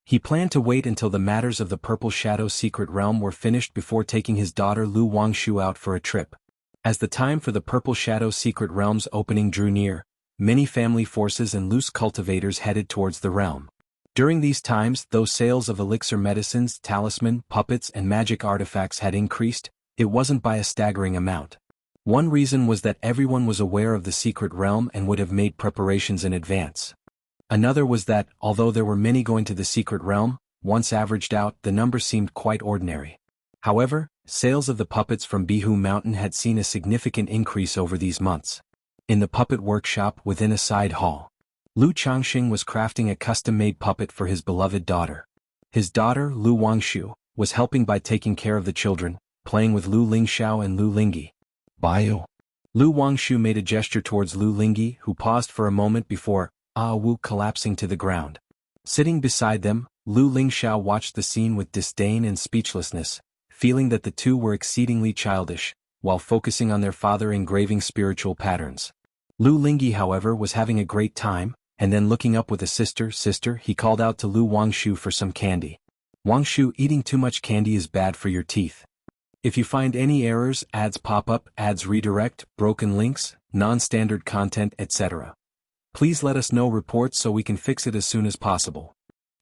He planned to wait until the matters of the Purple Shadow secret realm were finished before taking his daughter Lu Wangshu out for a trip. As the time for the Purple Shadow secret realm's opening drew near, many family forces and loose cultivators headed towards the realm. During these times, though sales of elixir medicines, talisman, puppets and magic artifacts had increased, it wasn't by a staggering amount. One reason was that everyone was aware of the secret realm and would have made preparations in advance. Another was that, although there were many going to the secret realm, once averaged out, the number seemed quite ordinary. However, sales of the puppets from Bihu Mountain had seen a significant increase over these months. In the puppet workshop within a side hall, Lu Changxing was crafting a custom-made puppet for his beloved daughter. His daughter, Lu Wangshu, was helping by taking care of the children, playing with Lu Lingxiao and Lu Lingyi. Bio. Lu Wangshu made a gesture towards Lu Lingyi, who paused for a moment before Wu collapsing to the ground. Sitting beside them, Lu Lingxiao watched the scene with disdain and speechlessness, feeling that the two were exceedingly childish, while focusing on their father engraving spiritual patterns. Lu Lingyi, however, was having a great time, and then looking up with a sister, he called out to Lu Wangshu for some candy. Wangshu, eating too much candy is bad for your teeth. If you find any errors, ads pop up, ads redirect, broken links, non-standard content, etc. Please let us know reports so we can fix it as soon as possible.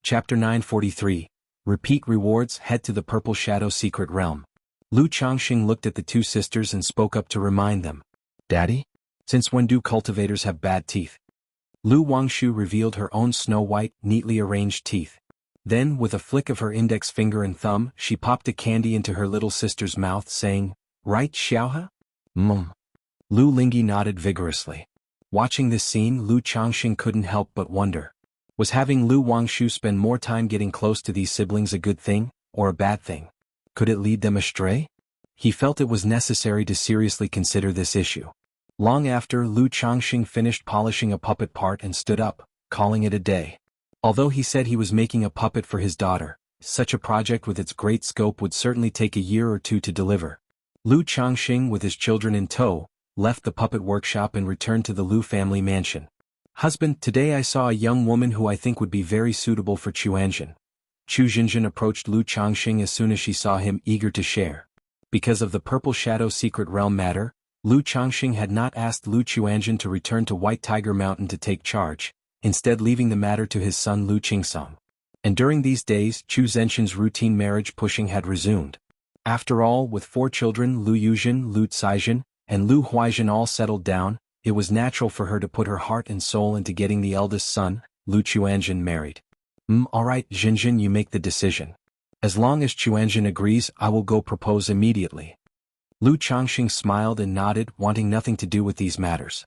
Chapter 943. Repeat rewards. Head to the Purple Shadow secret realm. Lu Changxing looked at the two sisters and spoke up to remind them. Daddy? Since when do cultivators have bad teeth? Lu Wangshu revealed her own snow-white, neatly arranged teeth. Then, with a flick of her index finger and thumb, she popped a candy into her little sister's mouth, saying, "Right, Xiaohe?" Lu Lingyi nodded vigorously. Watching this scene, Lu Changxing couldn't help but wonder. Was having Lu Wangshu spend more time getting close to these siblings a good thing, or a bad thing? Could it lead them astray? He felt it was necessary to seriously consider this issue. Long after, Lu Changxing finished polishing a puppet part and stood up, calling it a day. Although he said he was making a puppet for his daughter, such a project with its great scope would certainly take a year or two to deliver. Lu Changxing, with his children in tow, left the puppet workshop and returned to the Lu family mansion. "Husband, today I saw a young woman who I think would be very suitable for Chuanjin." Chu Jinjin approached Lu Changxing as soon as she saw him, eager to share. Because of the Purple Shadow secret realm matter, Lu Changxing had not asked Lu Chuanjin to return to White Tiger Mountain to take charge, instead leaving the matter to his son Lu Qingsong. And during these days, Chu Zenshin's routine marriage pushing had resumed. After all, with 4 children, Lu Yuzhen, Lu Caizhen, and Lu Huaizhen all settled down, it was natural for her to put her heart and soul into getting the eldest son, Lu Chuanjin, married. Alright, Jinjin, you make the decision. As long as Chuanjin agrees, I will go propose immediately." Lu Changxing smiled and nodded, wanting nothing to do with these matters.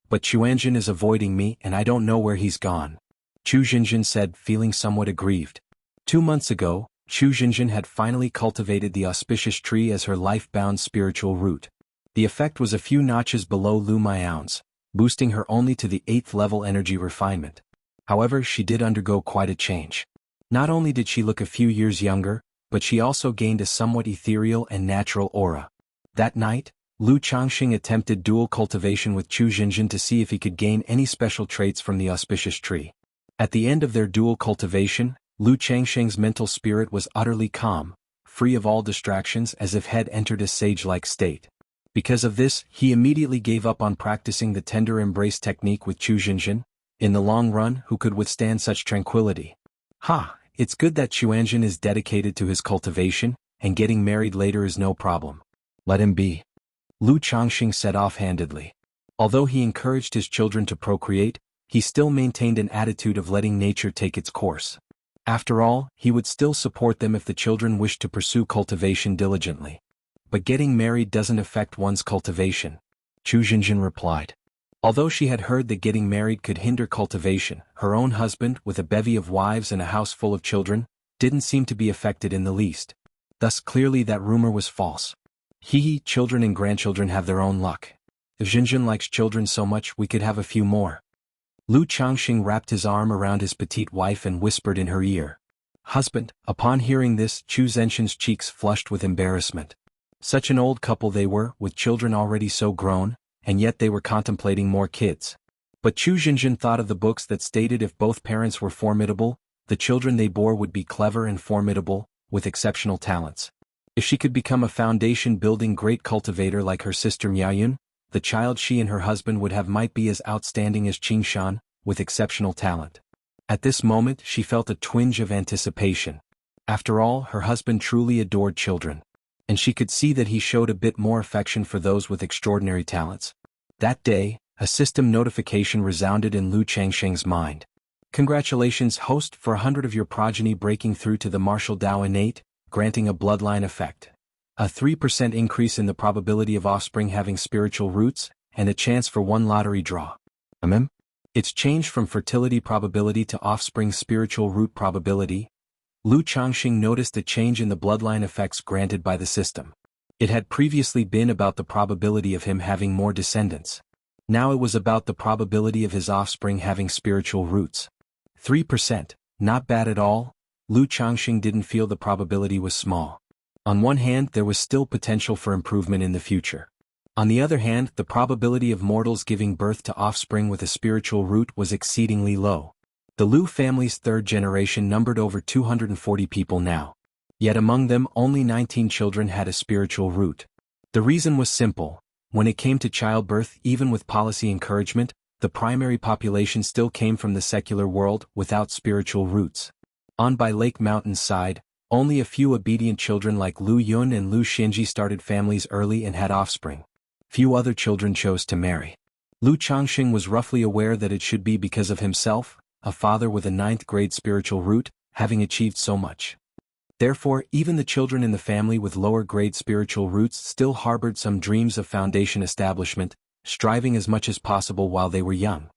"But Chuanjin is avoiding me and I don't know where he's gone," Chu Jinjin said, feeling somewhat aggrieved. 2 months ago, Chu Jinjin had finally cultivated the auspicious tree as her life-bound spiritual root. The effect was a few notches below Lu Miao's, boosting her only to the 8th level energy refinement. However, she did undergo quite a change. Not only did she look a few years younger, but she also gained a somewhat ethereal and natural aura. That night, Lu Changxing attempted dual cultivation with Chu Jinjin to see if he could gain any special traits from the auspicious tree. At the end of their dual cultivation, Lu Changxing's mental spirit was utterly calm, free of all distractions, as if had entered a sage-like state. Because of this, he immediately gave up on practicing the tender embrace technique with Chu Jinjin. In the long run, who could withstand such tranquility? It's good that Chuanjin is dedicated to his cultivation, and getting married later is no problem. Let him be. Lu Changxing said offhandedly. Although he encouraged his children to procreate, he still maintained an attitude of letting nature take its course. After all, he would still support them if the children wished to pursue cultivation diligently. But getting married doesn't affect one's cultivation, Chu Jinjin replied. Although she had heard that getting married could hinder cultivation, her own husband, with a bevy of wives and a house full of children, didn't seem to be affected in the least. Thus clearly that rumor was false. Children and grandchildren have their own luck. If Jinjin likes children so much, we could have a few more. Lu Changxing wrapped his arm around his petite wife and whispered in her ear. "Husband." Upon hearing this, Chu Zenshin's cheeks flushed with embarrassment. Such an old couple they were, with children already so grown, and yet they were contemplating more kids. But Chu Jinjin thought of the books that stated if both parents were formidable, the children they bore would be clever and formidable, with exceptional talents. If she could become a foundation-building great cultivator like her sister Miaoyun, the child she and her husband would have might be as outstanding as Qingshan, with exceptional talent. At this moment she felt a twinge of anticipation. After all, her husband truly adored children. And she could see that he showed a bit more affection for those with extraordinary talents. That day, a system notification resounded in Lu Changxing's mind. "Congratulations, host, for 100 of your progeny breaking through to the martial Dao innate, granting a bloodline effect. A 3% increase in the probability of offspring having spiritual roots, and a chance for 1 lottery draw." It's changed from fertility probability to offspring spiritual root probability. Lu Changxing noticed a change in the bloodline effects granted by the system. It had previously been about the probability of him having more descendants. Now it was about the probability of his offspring having spiritual roots. 3%, not bad at all. Lu Changxing didn't feel the probability was small. On one hand, there was still potential for improvement in the future. On the other hand, the probability of mortals giving birth to offspring with a spiritual root was exceedingly low. The Lu family's 3rd generation numbered over 240 people now. Yet among them only 19 children had a spiritual root. The reason was simple. When it came to childbirth, even with policy encouragement, the primary population still came from the secular world without spiritual roots. On by Lake Mountain's side, only a few obedient children like Lu Yun and Lu Xinji started families early and had offspring. Few other children chose to marry. Lu Changxing was roughly aware that it should be because of himself, a father with a 9th grade spiritual root, having achieved so much. Therefore, even the children in the family with lower-grade spiritual roots still harbored some dreams of foundation establishment, striving as much as possible while they were young.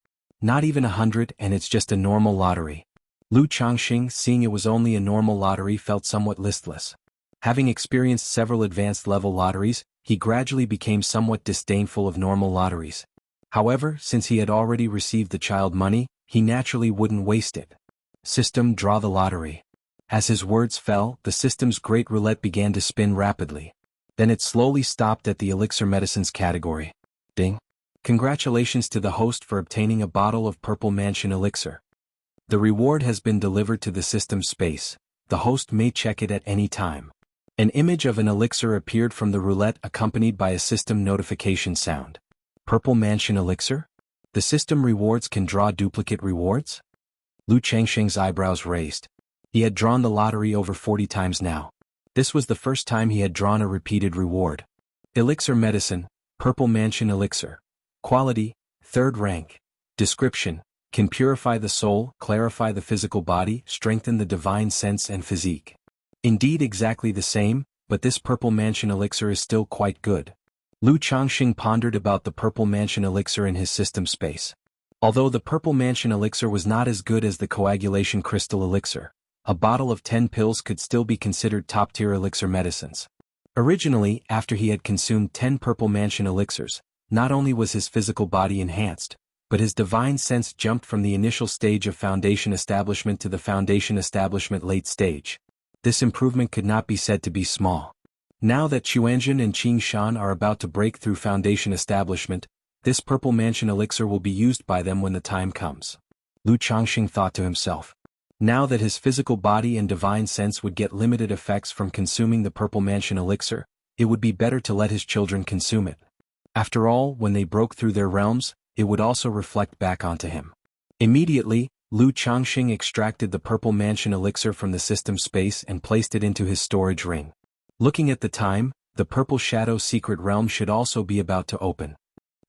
Not even 100, and it's just a normal lottery. Lu Changxing, seeing it was only a normal lottery, felt somewhat listless. Having experienced several advanced-level lotteries, he gradually became somewhat disdainful of normal lotteries. However, since he had already received the child money, he naturally wouldn't waste it. System, draw the lottery. As his words fell, the system's great roulette began to spin rapidly. Then it slowly stopped at the elixir medicines category. Ding. Congratulations to the host for obtaining a bottle of Purple Mansion elixir. The reward has been delivered to the system space. The host may check it at any time. An image of an elixir appeared from the roulette accompanied by a system notification sound. Purple Mansion elixir? The system rewards can draw duplicate rewards? Lu Changxing's eyebrows raised. He had drawn the lottery over 40 times now. This was the first time he had drawn a repeated reward. Elixir medicine, Purple Mansion elixir. Quality, 3rd rank. Description, can purify the soul, clarify the physical body, strengthen the divine sense and physique. Indeed exactly the same, but this Purple Mansion elixir is still quite good. Lu Changxing pondered about the Purple Mansion elixir in his system space. Although the Purple Mansion elixir was not as good as the coagulation crystal elixir, a bottle of 10 pills could still be considered top-tier elixir medicines. Originally, after he had consumed 10 Purple Mansion elixirs, not only was his physical body enhanced, but his divine sense jumped from the initial stage of foundation establishment to the foundation establishment late stage. This improvement could not be said to be small. Now that Xuanzhen and Qing Shan are about to break through foundation establishment, this Purple Mansion elixir will be used by them when the time comes. Lu Changxing thought to himself. Now that his physical body and divine sense would get limited effects from consuming the Purple Mansion elixir, it would be better to let his children consume it. After all, when they broke through their realms, it would also reflect back onto him. Immediately, Lu Changxing extracted the Purple Mansion elixir from the system space and placed it into his storage ring. Looking at the time, the Purple Shadow Secret Realm should also be about to open.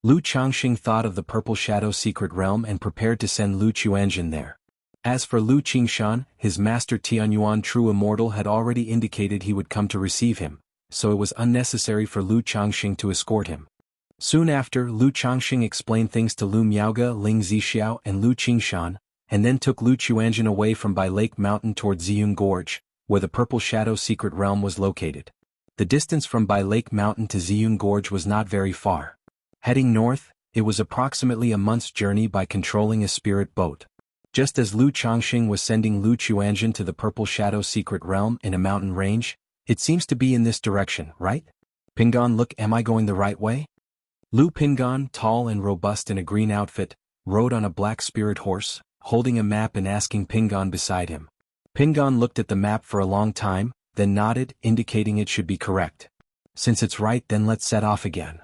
Lu Changxing thought of the Purple Shadow Secret Realm and prepared to send Lu Xuanzhen there. As for Lu Qingshan, his master Tianyuan True Immortal had already indicated he would come to receive him, so it was unnecessary for Lu Changxing to escort him. Soon after, Lu Changxing explained things to Lu Miaoge, Ling Zixiao and Lu Qingshan, and then took Lu Xuanzhen away from Bai Lake Mountain toward Ziyun Gorge, where the Purple Shadow Secret Realm was located. The distance from Bai Lake Mountain to Ziyun Gorge was not very far. Heading north, it was approximately a month's journey by controlling a spirit boat. Just as Lu Changxing was sending Lu Xuanzhen to the Purple Shadow Secret Realm in a mountain range, it seems to be in this direction, right? Pingon, look, am I going the right way? Lu Pingon, tall and robust in a green outfit, rode on a black spirit horse, holding a map and asking Pingon beside him. Pingon looked at the map for a long time, then nodded, indicating it should be correct. Since it's right, then let's set off again.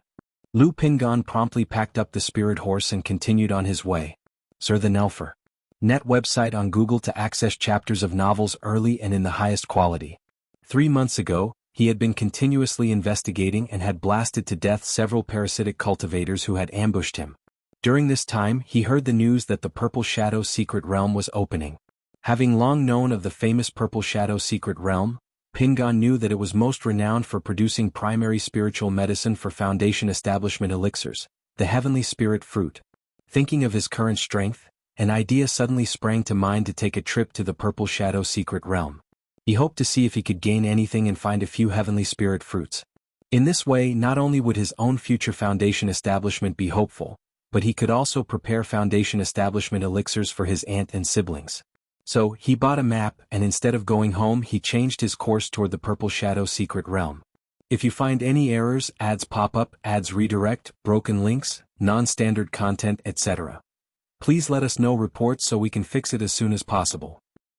Lu Pingon promptly packed up the spirit horse and continued on his way. Sir the Nelfer. Net website on Google to access chapters of novels early and in the highest quality. 3 months ago, he had been continuously investigating and had blasted to death several parasitic cultivators who had ambushed him. During this time, he heard the news that the Purple Shadow Secret Realm was opening. Having long known of the famous Purple Shadow Secret Realm, Pingon knew that it was most renowned for producing primary spiritual medicine for foundation establishment elixirs, the heavenly spirit fruit. Thinking of his current strength, an idea suddenly sprang to mind to take a trip to the Purple Shadow Secret Realm. He hoped to see if he could gain anything and find a few heavenly spirit fruits. In this way, not only would his own future foundation establishment be hopeful, but he could also prepare foundation establishment elixirs for his aunt and siblings. So, he bought a map, and instead of going home, he changed his course toward the Purple Shadow Secret Realm. If you find any errors, ads pop up, ads redirect, broken links, non-standard content, etc., please let us know reports so we can fix it as soon as possible.